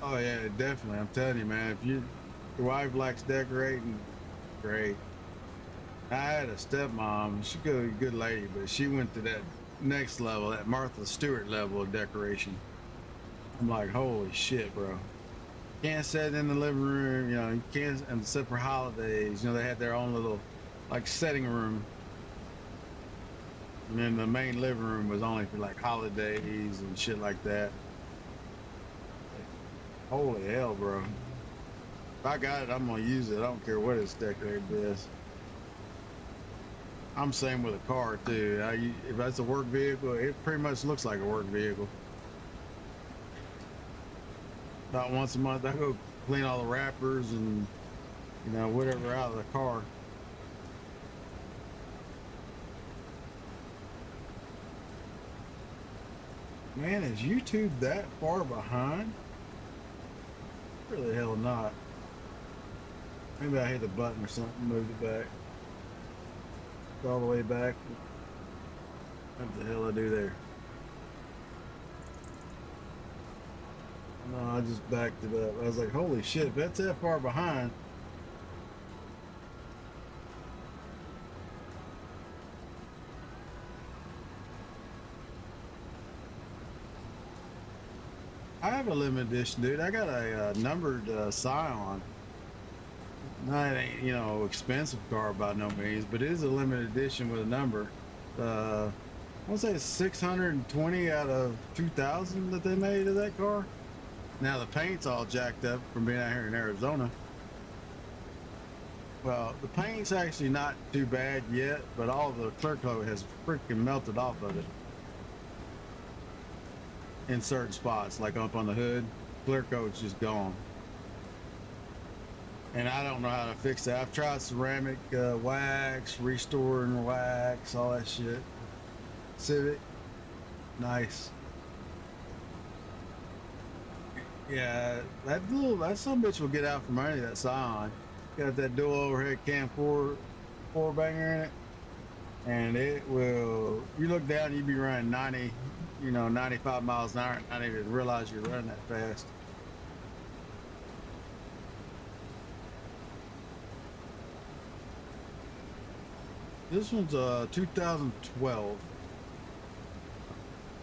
Oh yeah, definitely. I'm telling you, man. If your wife likes decorating, great. I had a stepmom. She's a good lady, but she went to that next level, that Martha Stewart level of decoration. I'm like, holy shit, bro. Can't sit in the living room, you know, you can't, except for holidays, you know, they had their own little like setting room. And then the main living room was only for like holidays and shit like that. Like, holy hell, bro. If I got it, I'm gonna use it. I don't care what it's decorated as. I'm same with a car too. If that's a work vehicle, it pretty much looks like a work vehicle. About once a month, I go clean all the wrappers and, you know, whatever out of the car. Man, is YouTube that far behind? Really the hell not. Maybe I hit a button or something, moved it back. It's all the way back. What the hell I do there? No, I just backed it up. I was like, holy shit, if that's that far behind. I have a limited edition, dude. I got a numbered Scion. Not a, you know, expensive car by no means, but it is a limited edition with a number. I want to say it's 620 out of 2,000 that they made of that car. Now the paint's all jacked up from being out here in Arizona. Well, the paint's actually not too bad yet, but all the clear coat has freaking melted off of it. In certain spots, like up on the hood, clear coat's just gone. And I don't know how to fix that. I've tried ceramic wax, restoring wax, all that shit. Civic, nice. Yeah, that some bitch will get out from under that Scion. Got that dual overhead cam four banger in it, and it will. You look down, you be running 90, you know, 95 miles an hour, and not even realize you're running that fast. This one's 2012.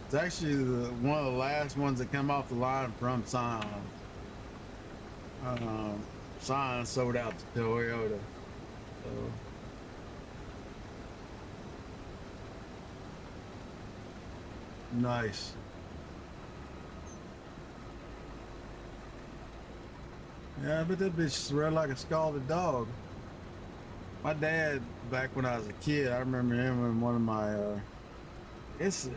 It's actually one of the last ones that come off the line from Scion. Scion sold out to Toyota. So. Nice. Yeah, but that bitch ran like a scalded dog. My dad, back when I was a kid, I remember him in one of my, it's,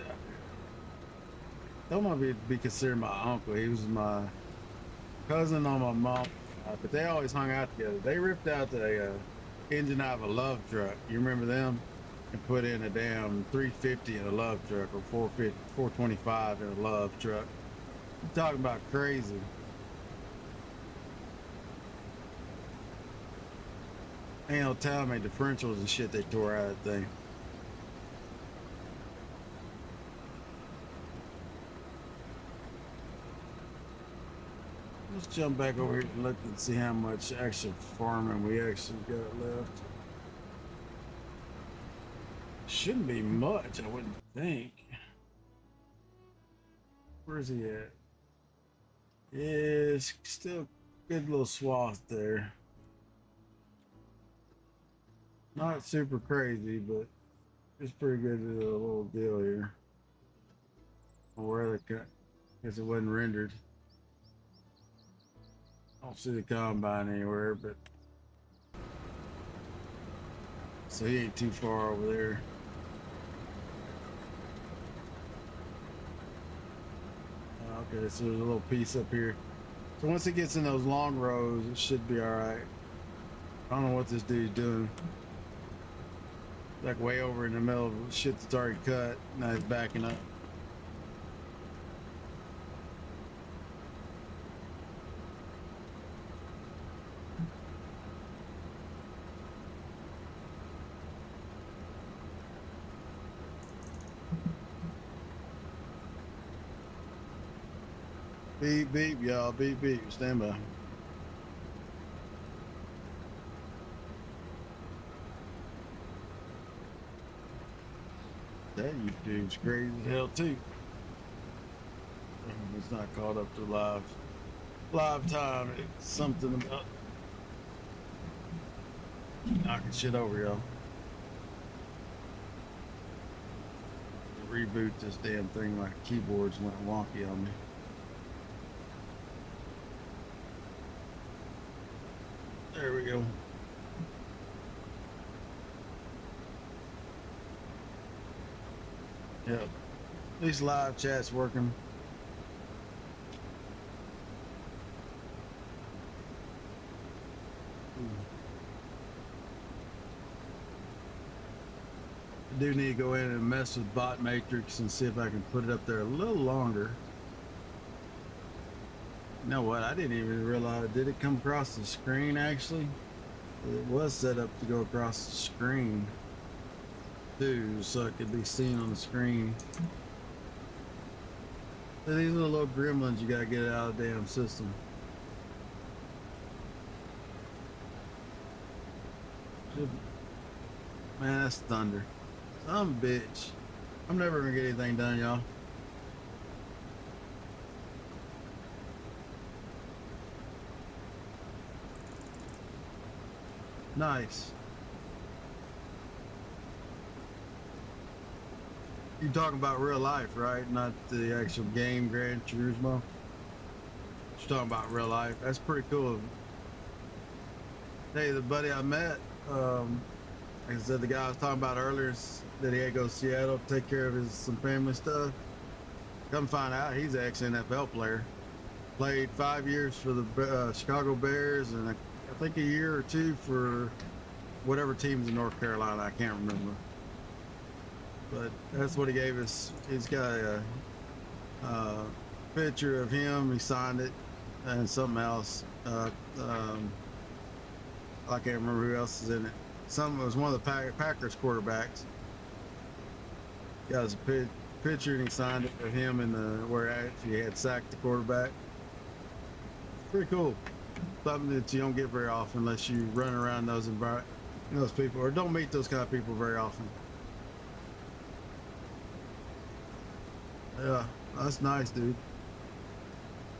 don't want to be considered my uncle. He was my cousin on my mom, but they always hung out together. They ripped out the engine out of a love truck. You remember them? And put in a damn 350 in a love truck, or 450, 425 in a love truck. I'm talking about crazy. Ain't no telling me differentials and shit they tore out of that thing. Let's jump back over here and look and see how much actual farming we actually got left. Shouldn't be much, I wouldn't think. Where's he at? Yeah, it's still good little swath there. Not super crazy, but it's pretty good little deal here. Where the cut? Guess it wasn't rendered. I don't see the combine anywhere, but so he ain't too far over there. Okay, so there's a little piece up here. So once it gets in those long rows, it should be all right. I don't know what this dude's doing. Like way over in the middle of shit that's already cut. Now he's backing up. Beep, beep, y'all. Beep, beep. Stand by. That YouTube's crazy as hell, too. It's not caught up to live. live time. It's something about knocking shit over, y'all. Reboot this damn thing. My keyboards went wonky on me. There we go. Yep. At least live chat's working. I do need to go in and mess with bot matrix and see if I can put it up there a little longer. You know what? I didn't even realize. Did it come across the screen actually? It was set up to go across the screen too, so it could be seen on the screen. So these are the little gremlins you gotta get out of the damn system. Man, that's thunder. Some bitch. I'm never gonna get anything done, y'all. Nice. You're talking about real life, right? Not the actual game, Gran Turismo. You're talking about real life. That's pretty cool. Hey, the buddy I met, like I said, the guy I was talking about earlier, that he had to go to Seattle to take care of some family stuff. Come find out, he's an ex-NFL player. Played 5 years for the Chicago Bears, and I think a year or two for whatever teams in North Carolina. I can't remember. But that's what he gave us. He's got a picture of him. He signed it, and something else. I can't remember who else is in it. It was one of the Packers quarterbacks. Got his picture, and he signed it of him in the where actually he had sacked the quarterback. Pretty cool. Something that you don't get very often unless you run around those people, or don't meet those kind of people very often. Yeah, that's nice, dude.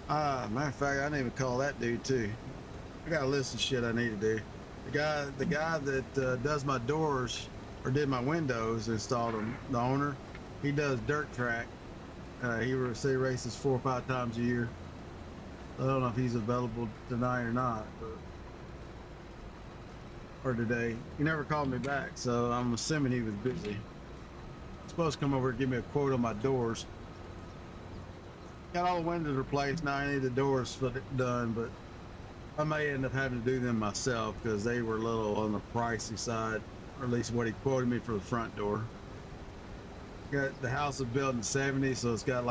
Matter of fact, I need to call that dude too. I got a list of shit I need to do. The guy that does my doors or did my windows, installed them. The owner, he does dirt track. He races 4 or 5 times a year. I don't know if he's available tonight or not, or today. He never called me back, so I'm assuming he was busy. He's supposed to come over and give me a quote on my doors. Got all the windows replaced. Now I need the doors done, but I may end up having to do them myself because they were a little on the pricey side, or at least what he quoted me for the front door. Got the house was built in the 70s, so it's got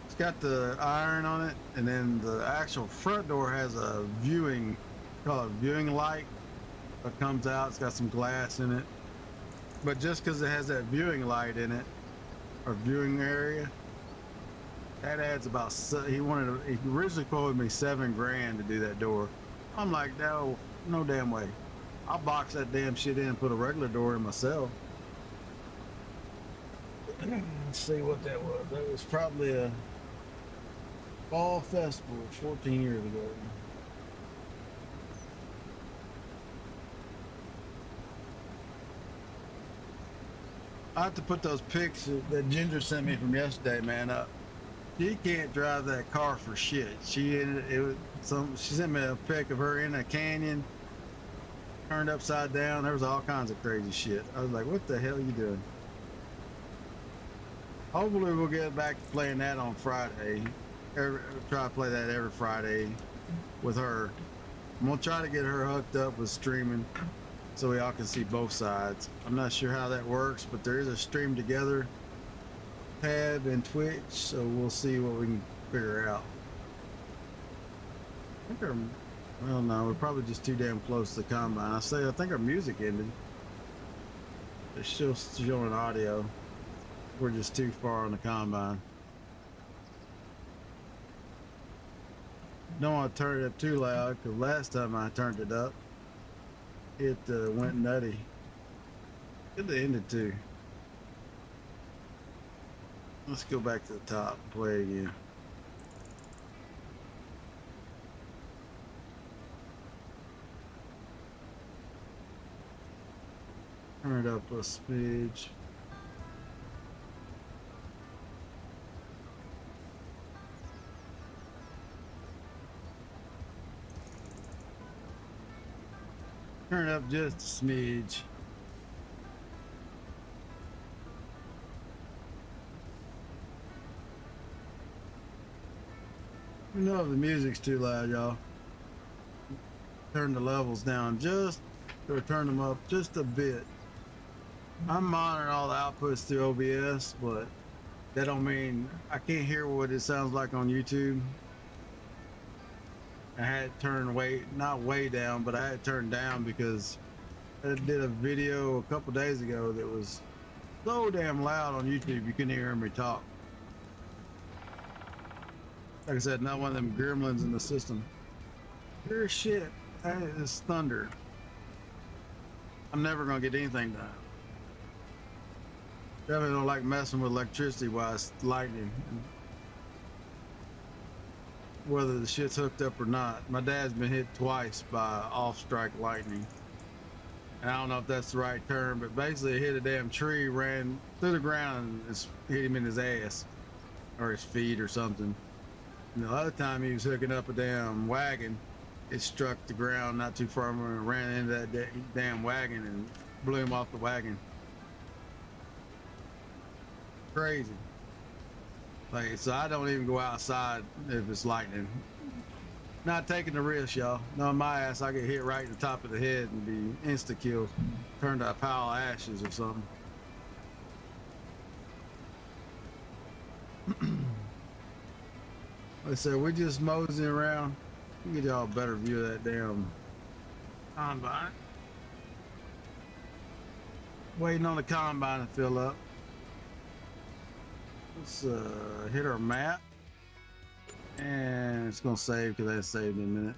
it's got the iron on it, and then the actual front door has a viewing light that comes out. It's got some glass in it, but just because it has that viewing light in it, or viewing area, that adds about. He originally quoted me $7,000 to do that door. I'm like, no damn way. I'll box that damn shit in and put a regular door in myself. Let's see what that was. That was probably a fall festival 14 years ago. I have to put those pics that Ginger sent me from yesterday, man, up. She can't drive that car for shit. She sent me a pic of her in a canyon, turned upside down. There was all kinds of crazy shit. I was like, what the hell are you doing? Hopefully we'll get back to playing that on Friday. Try to play that every Friday with her. I'm gonna try to get her hooked up with streaming so we all can see both sides. I'm not sure how that works, but there is a stream together tab in Twitch, so we'll see what we can figure out. Well, no, we're probably just too damn close to the combine. I think our music ended. It's still showing audio. We're just too far on the combine. Don't want to turn it up too loud, because last time I turned it up, it went nutty. It ended too. Let's go back to the top and play it again. Turn it up a smidge. Turn it up just a smidge. You know if the music's too loud, y'all. Turn the levels down just, or turn them up just a bit. I'm monitoring all the outputs through OBS, but that don't mean I can't hear what it sounds like on YouTube. I had it turned not way down, but I had it turned down because I did a video a couple days ago that was so damn loud on YouTube you couldn't hear me talk. Like I said, not one of them gremlins in the system. Pure shit. That is thunder. I'm never gonna get anything done. Definitely don't like messing with electricity while it's lightning. Whether the shit's hooked up or not. My dad's been hit twice by off-strike lightning. And I don't know if that's the right term, but basically it hit a damn tree, ran through the ground, and hit him in his ass or his feet or something. And the other time he was hooking up a damn wagon, it struck the ground not too far from him and ran into that damn wagon and blew him off the wagon. Crazy. Like, so I don't even go outside if it's lightning. Not taking the risk, y'all. No, my ass, I get hit right in the top of the head and be insta killed, turned to a pile of ashes or something. Like I said, we're just moseying around. Let me get y'all a better view of that damn combine. Waiting on the combine to fill up. Let's hit our map. And it's gonna save because that saved in a minute.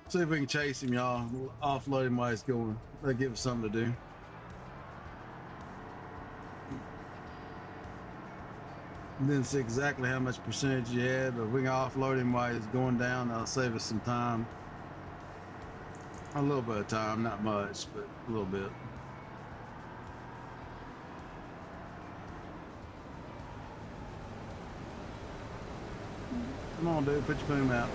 See if we can chase him, y'all. We'll offload him while he's going. That'll give us something to do. And then see exactly how much percentage you had, but if we can offload him while he's going down, that'll save us some time. A little bit of time, not much, but a little bit. Come on, dude, put your boom out.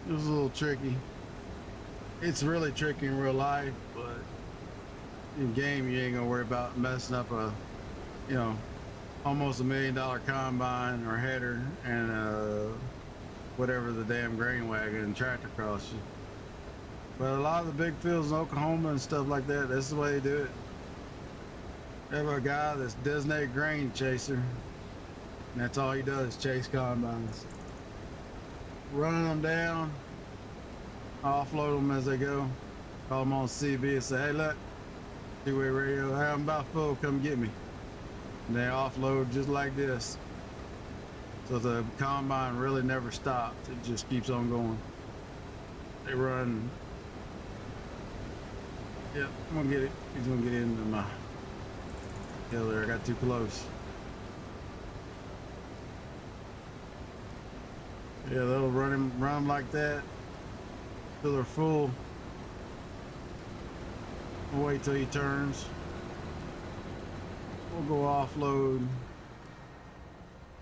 It was a little tricky. It's really tricky in real life, but in game you ain't gonna worry about messing up a, you know, almost $1 million combine or header and whatever the damn grain wagon and tractor costs you. But a lot of the big fields in Oklahoma and stuff like that, that's the way they do it. They have a guy that's designated grain chaser, and that's all he does, chase combines. Running them down, offload them as they go, call them on CB and say, hey look, two-way radio, hey, I'm about full, come get me. And they offload just like this. So the combine really never stops, it just keeps on going. They run. Yep, I'm gonna get it. He's gonna get into my hill there. I got too close. Yeah, they'll run them like that till they're full. We'll wait till he turns. We'll go offload.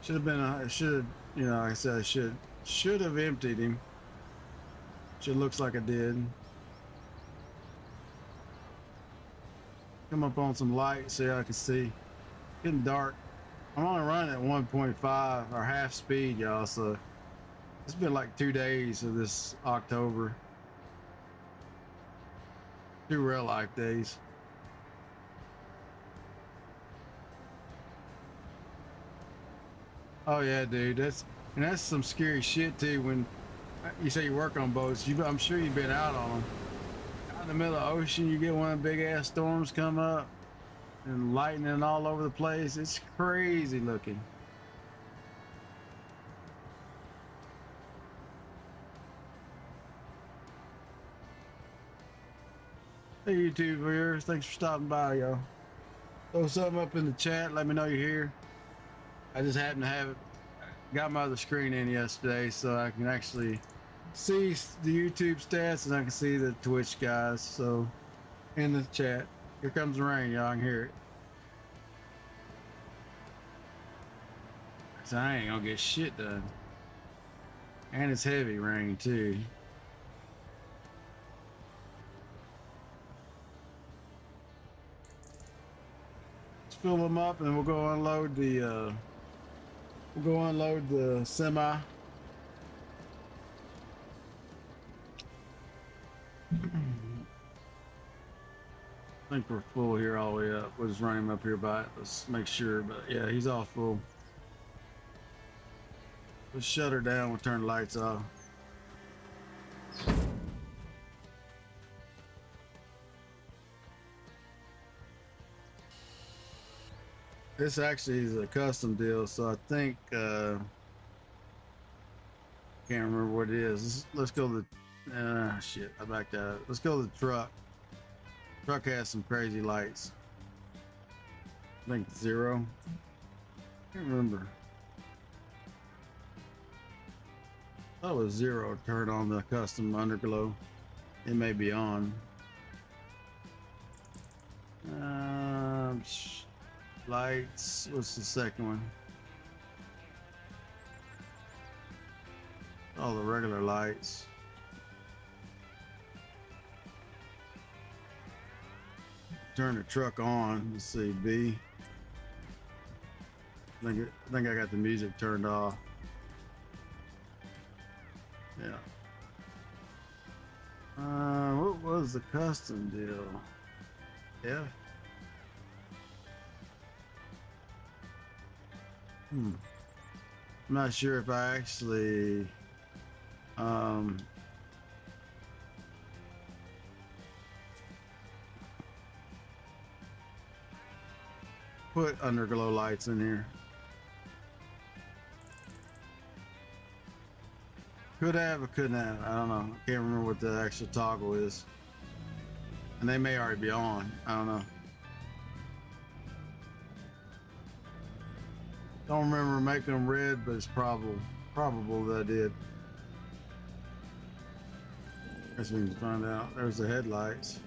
Should have been you know, like I said, I should have emptied him. Should looks like I did. Come up on some light so I can see. Getting dark. I'm only running at 1.5 or half speed, y'all, so it's been like 2 days of this October. 2 real life days. Oh yeah, dude, that's some scary shit too. When you say you work on boats, I'm sure you've been out on them. Out in the middle of the ocean, you get one of the big ass storms come up and lightning all over the place. It's crazy looking. Hey, YouTube viewers, thanks for stopping by, y'all. Throw something up in the chat. Let me know you're here. I just happened to have got my other screen in yesterday, so I can actually see the YouTube stats and I can see the Twitch guys. So in the chat, here comes the rain, y'all can hear it. So I ain't gonna get shit done, and it's heavy rain too. Let's fill them up, and we'll go unload the semi. I think we're full here all the way up. We'll just run him up here by it. Let's make sure. But yeah, he's all full. Let's shut her down. We'll turn the lights off. This actually is a custom deal, so I think can't remember what it is. Let's go to the shit. I backed out. Let's go to the truck. Truck has some crazy lights. I think 0. Can't remember. That was 0. Turn on the custom underglow. It may be on. Lights. What's the second one? All the regular lights. Turn the truck on. Let's see, B. I think I got the music turned off. Yeah. What was the custom deal? Yeah. I'm not sure if I actually put underglow lights in here. Could have or couldn't have. I don't know. I can't remember what the actual toggle is. And they may already be on. I don't know. Don't remember making them red, but it's probable that I did. Guess we can find out. There's the headlights.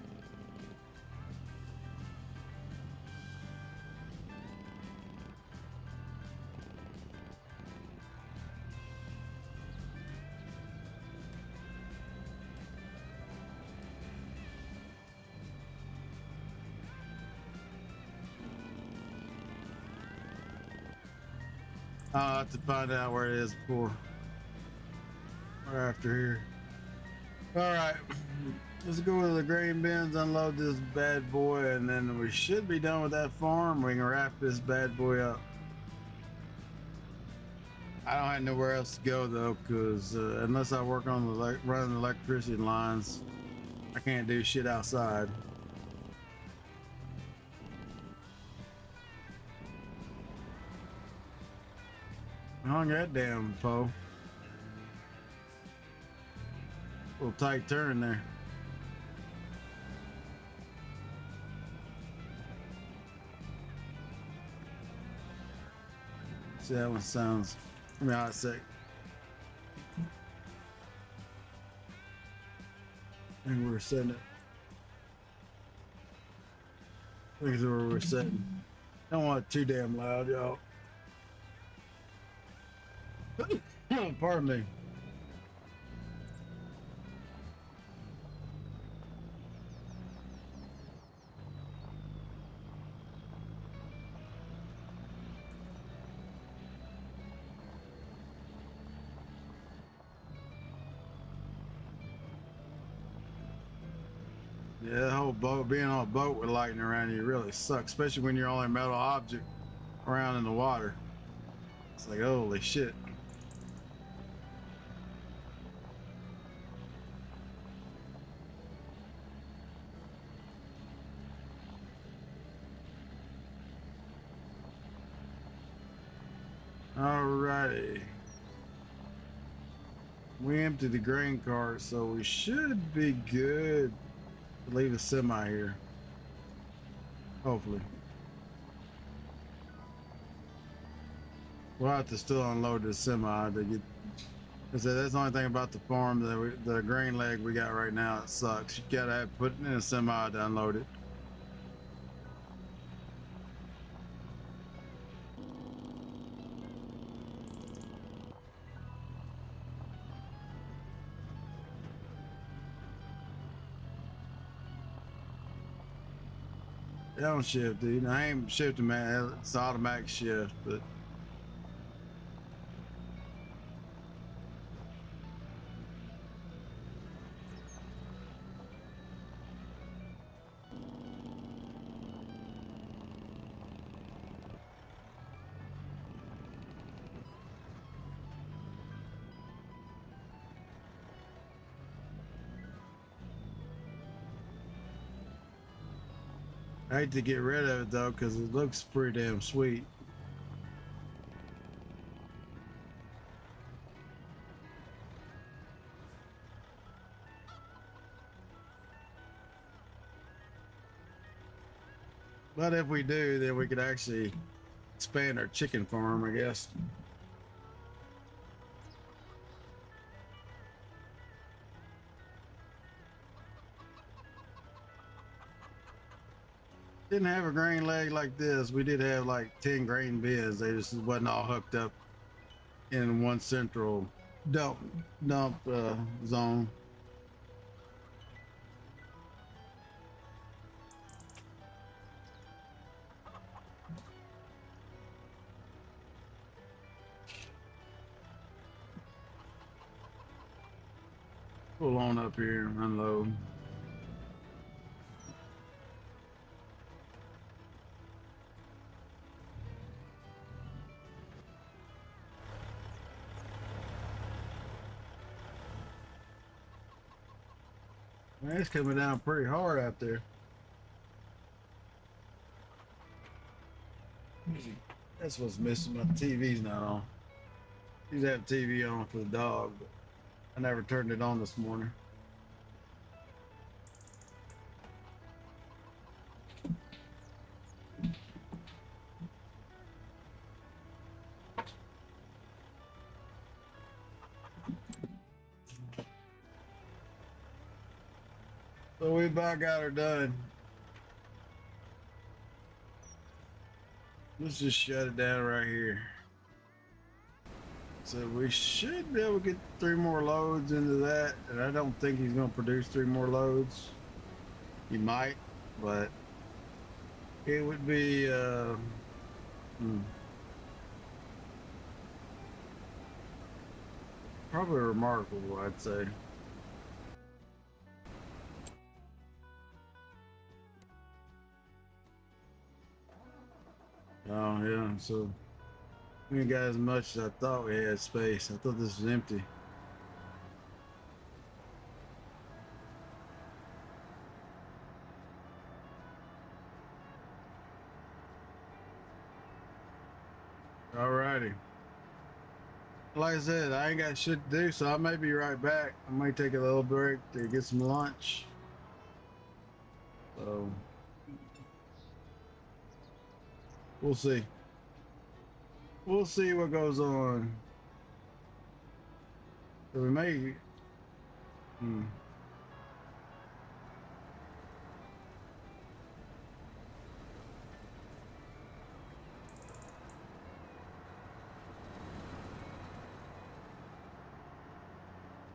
I'll have to find out where it is before or after here. All right, let's go to the grain bins, unload this bad boy, and then we should be done with that farm. We can wrap this bad boy up. I don't have nowhere else to go though, because unless I work on the running the electricity lines, I can't do shit outside. Hung that damn pole. Little tight turn there. See how one sounds. Give me a sec. I think we're setting it. I think it's where we're setting. Don't want it too damn loud, y'all. Pardon me. Yeah, the whole boat, being on a boat with lightning around you really sucks, especially when you're only a metal object around in the water. It's like, holy shit. Alrighty. We emptied the grain cart, so we should be good Leave the semi here. Hopefully. We'll have to still unload the semi to get. Cause that's the only thing about the farm that the grain leg we got right now. It sucks. You gotta have put it in a semi to unload it. Downshift, dude. I ain't shifting, man. It's automatic shift, but. I hate to get rid of it though, because it looks pretty damn sweet. But if we do, then we could actually expand our chicken farm, I guess. Didn't have a grain leg like this. We did have like 10 grain bins. They just wasn't all hooked up in one central dump zone. Pull on up here and unload. Man, it's coming down pretty hard out there. That's what's missing. My TV's not on. Used to have TV on for the dog, but I never turned it on this morning. So we about got her done. Let's just shut it down right here. So we should be able to get 3 more loads into that, and I don't think he's going to produce 3 more loads. He might, but it would be probably remarkable, I'd say. Oh yeah, so we ain't got as much as I thought we had space. I thought this was empty. Alrighty. Like I said, I ain't got shit to do, so I may be right back. I might take a little break to get some lunch. So we'll see. We'll see what goes on. So we may.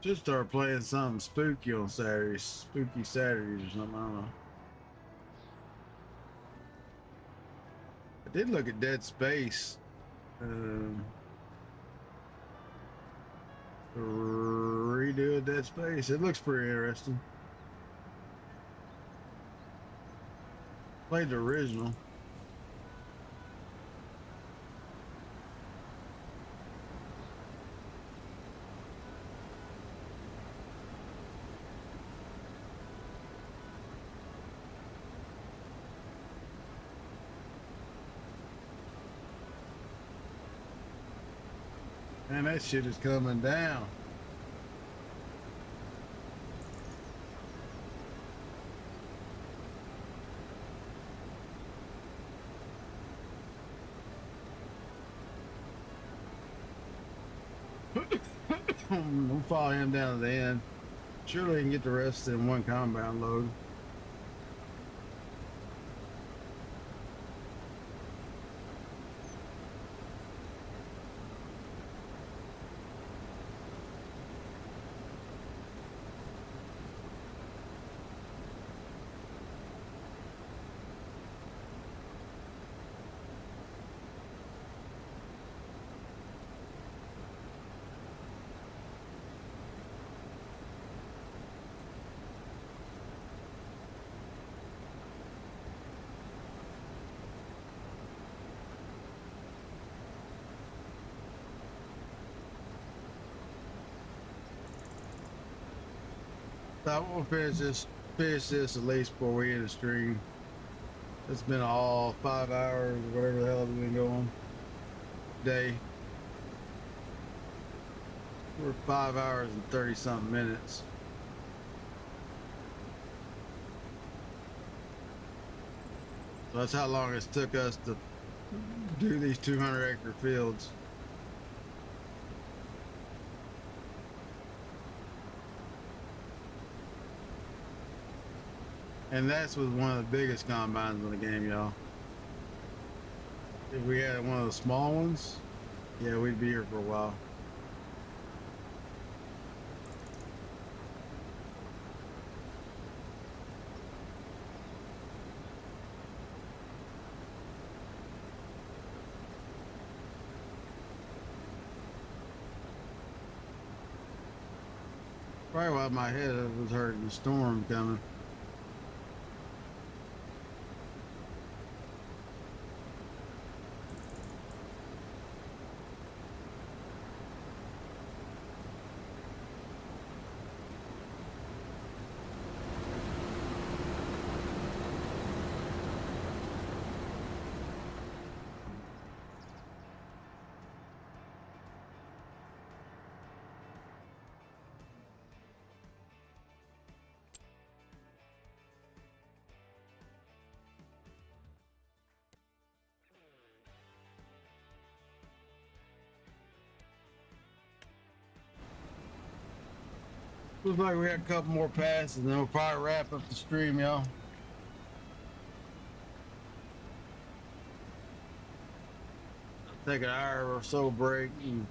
Just start playing something spooky on Saturdays. Spooky Saturdays or something. I don't know. I did look at Dead Space. Redo a Dead Space. It looks pretty interesting. Played the original. Man, that shit is coming down. We'll follow him down to the end. Surely he can get the rest in one compound load. So I will finish this at least before we end the stream. It's been all 5 hours or whatever the hell it's been going. Day. We're 5 hours and 30 something minutes. So that's how long it's took us to do these 200-acre fields. And that's with one of the biggest combines in the game, y'all. If we had one of the small ones, yeah, we'd be here for a while. Probably why my head was hurting, the storm coming. Looks like we had a couple more passes and then we'll probably wrap up the stream, y'all. Take an hour or so break and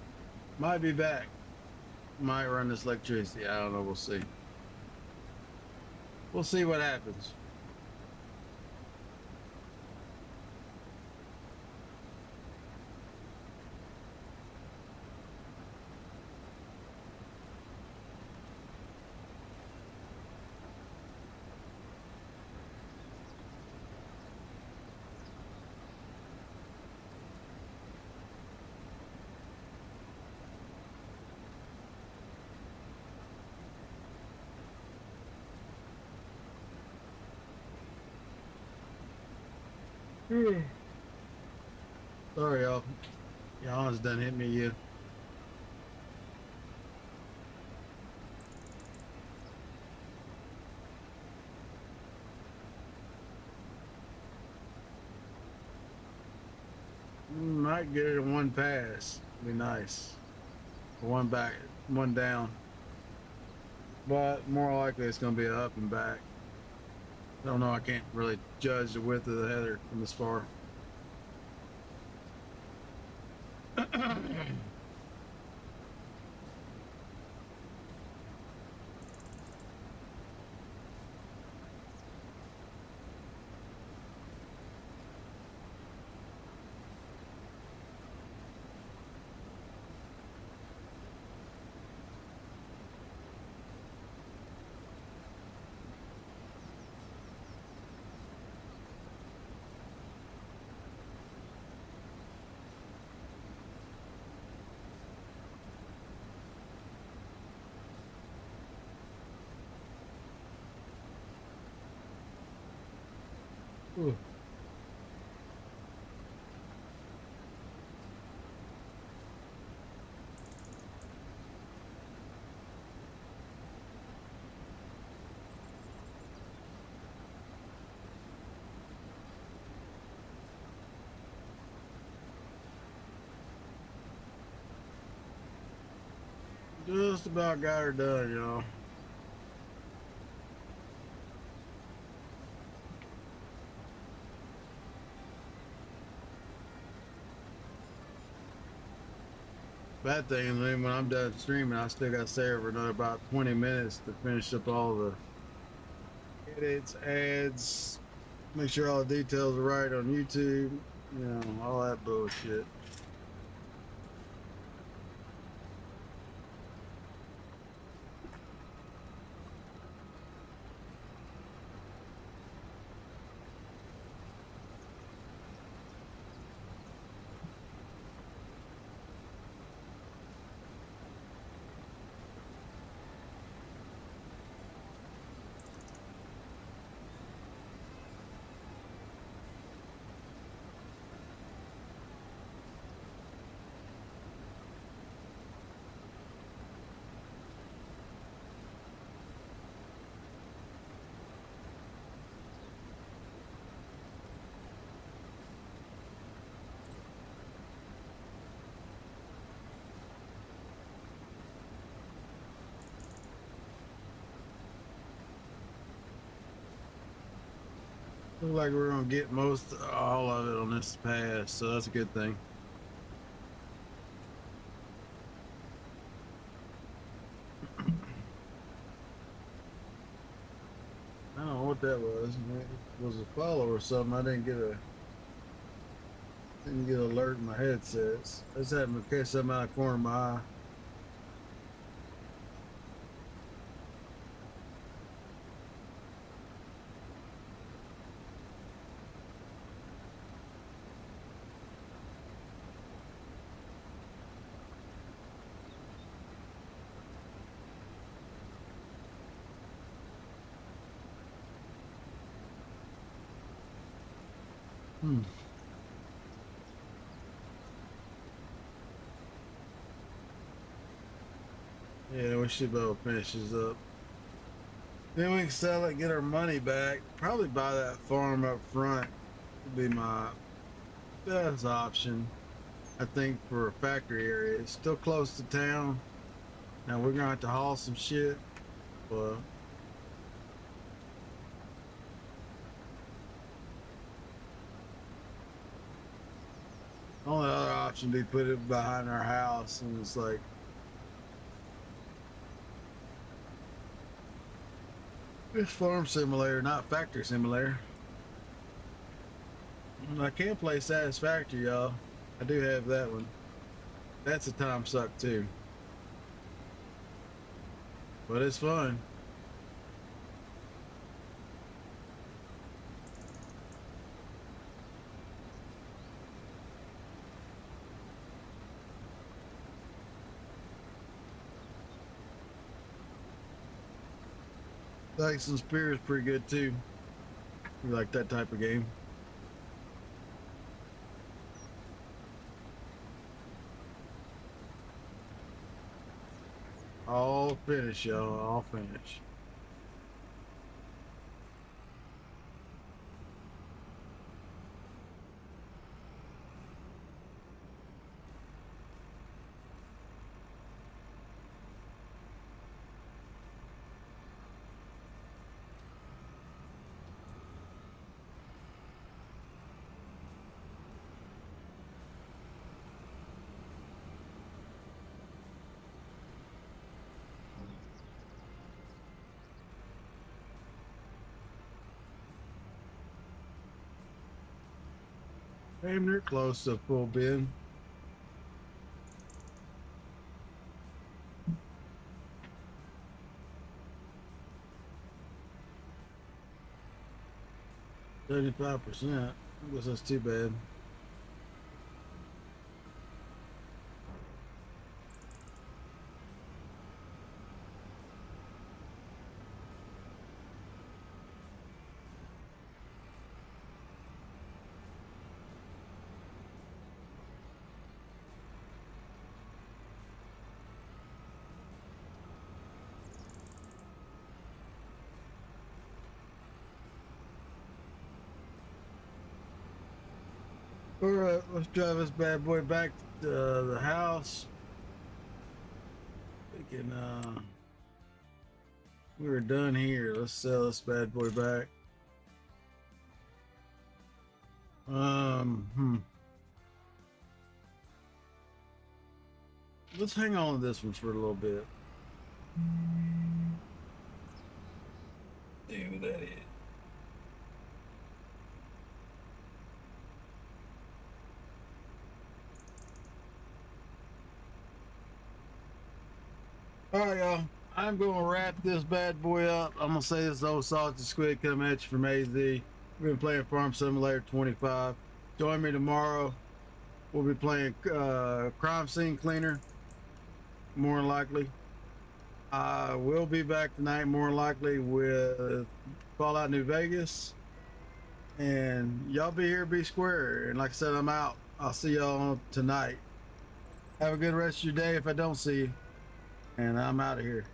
might be back. Might run this electricity. I don't know. We'll see. We'll see what happens. Sorry, y'all. Y'all just done hit me yet. Might get it in one pass. Be nice. One back, one down. But more likely it's going to be an up and back. I don't know. I can't really judge the width of the header from this far. Ooh. Just about got her done, y'all. Bad thing is when I'm done streaming, I still got to stay over another about 20 minutes to finish up all the edits, ads, make sure all the details are right on YouTube, you know, all that bullshit. Looks like we're gonna get most all of it on this pass, so that's a good thing. I don't know what that was. It was a follow or something. I didn't get an alert in my headsets. That's happened in case I'm out of the corner of my eye. Hmm. Yeah, we should be able to finish this up. Then we can sell it, get our money back. Probably buy that farm up front would be my best option. I think for a factory area. It's still close to town. Now we're gonna have to haul some shit, but only other option would be put it behind our house, and it's like it's farm simulator, not factory simulator. I can play Satisfactory, y'all. I do have that one. That's a time suck too, but it's fun. Tyson Spear is pretty good too. You like that type of game? All finished, y'all. All finished. Damn near close to full bin. %. I guess that's too bad. All right, let's drive this bad boy back to the house. and we're done here. Let's sell this bad boy back. Let's hang on to this one for a little bit. See who that is. All right, y'all. I'm going to wrap this bad boy up. I'm going to say this old salty squid coming at you from AZ. We've been playing Farm Simulator 25. Join me tomorrow. We'll be playing Crime Scene Cleaner, more than likely. I will be back tonight, more than likely, with Fallout New Vegas. And y'all be here, be square. And like I said, I'm out. I'll see y'all tonight. Have a good rest of your day if I don't see you. And I'm out of here.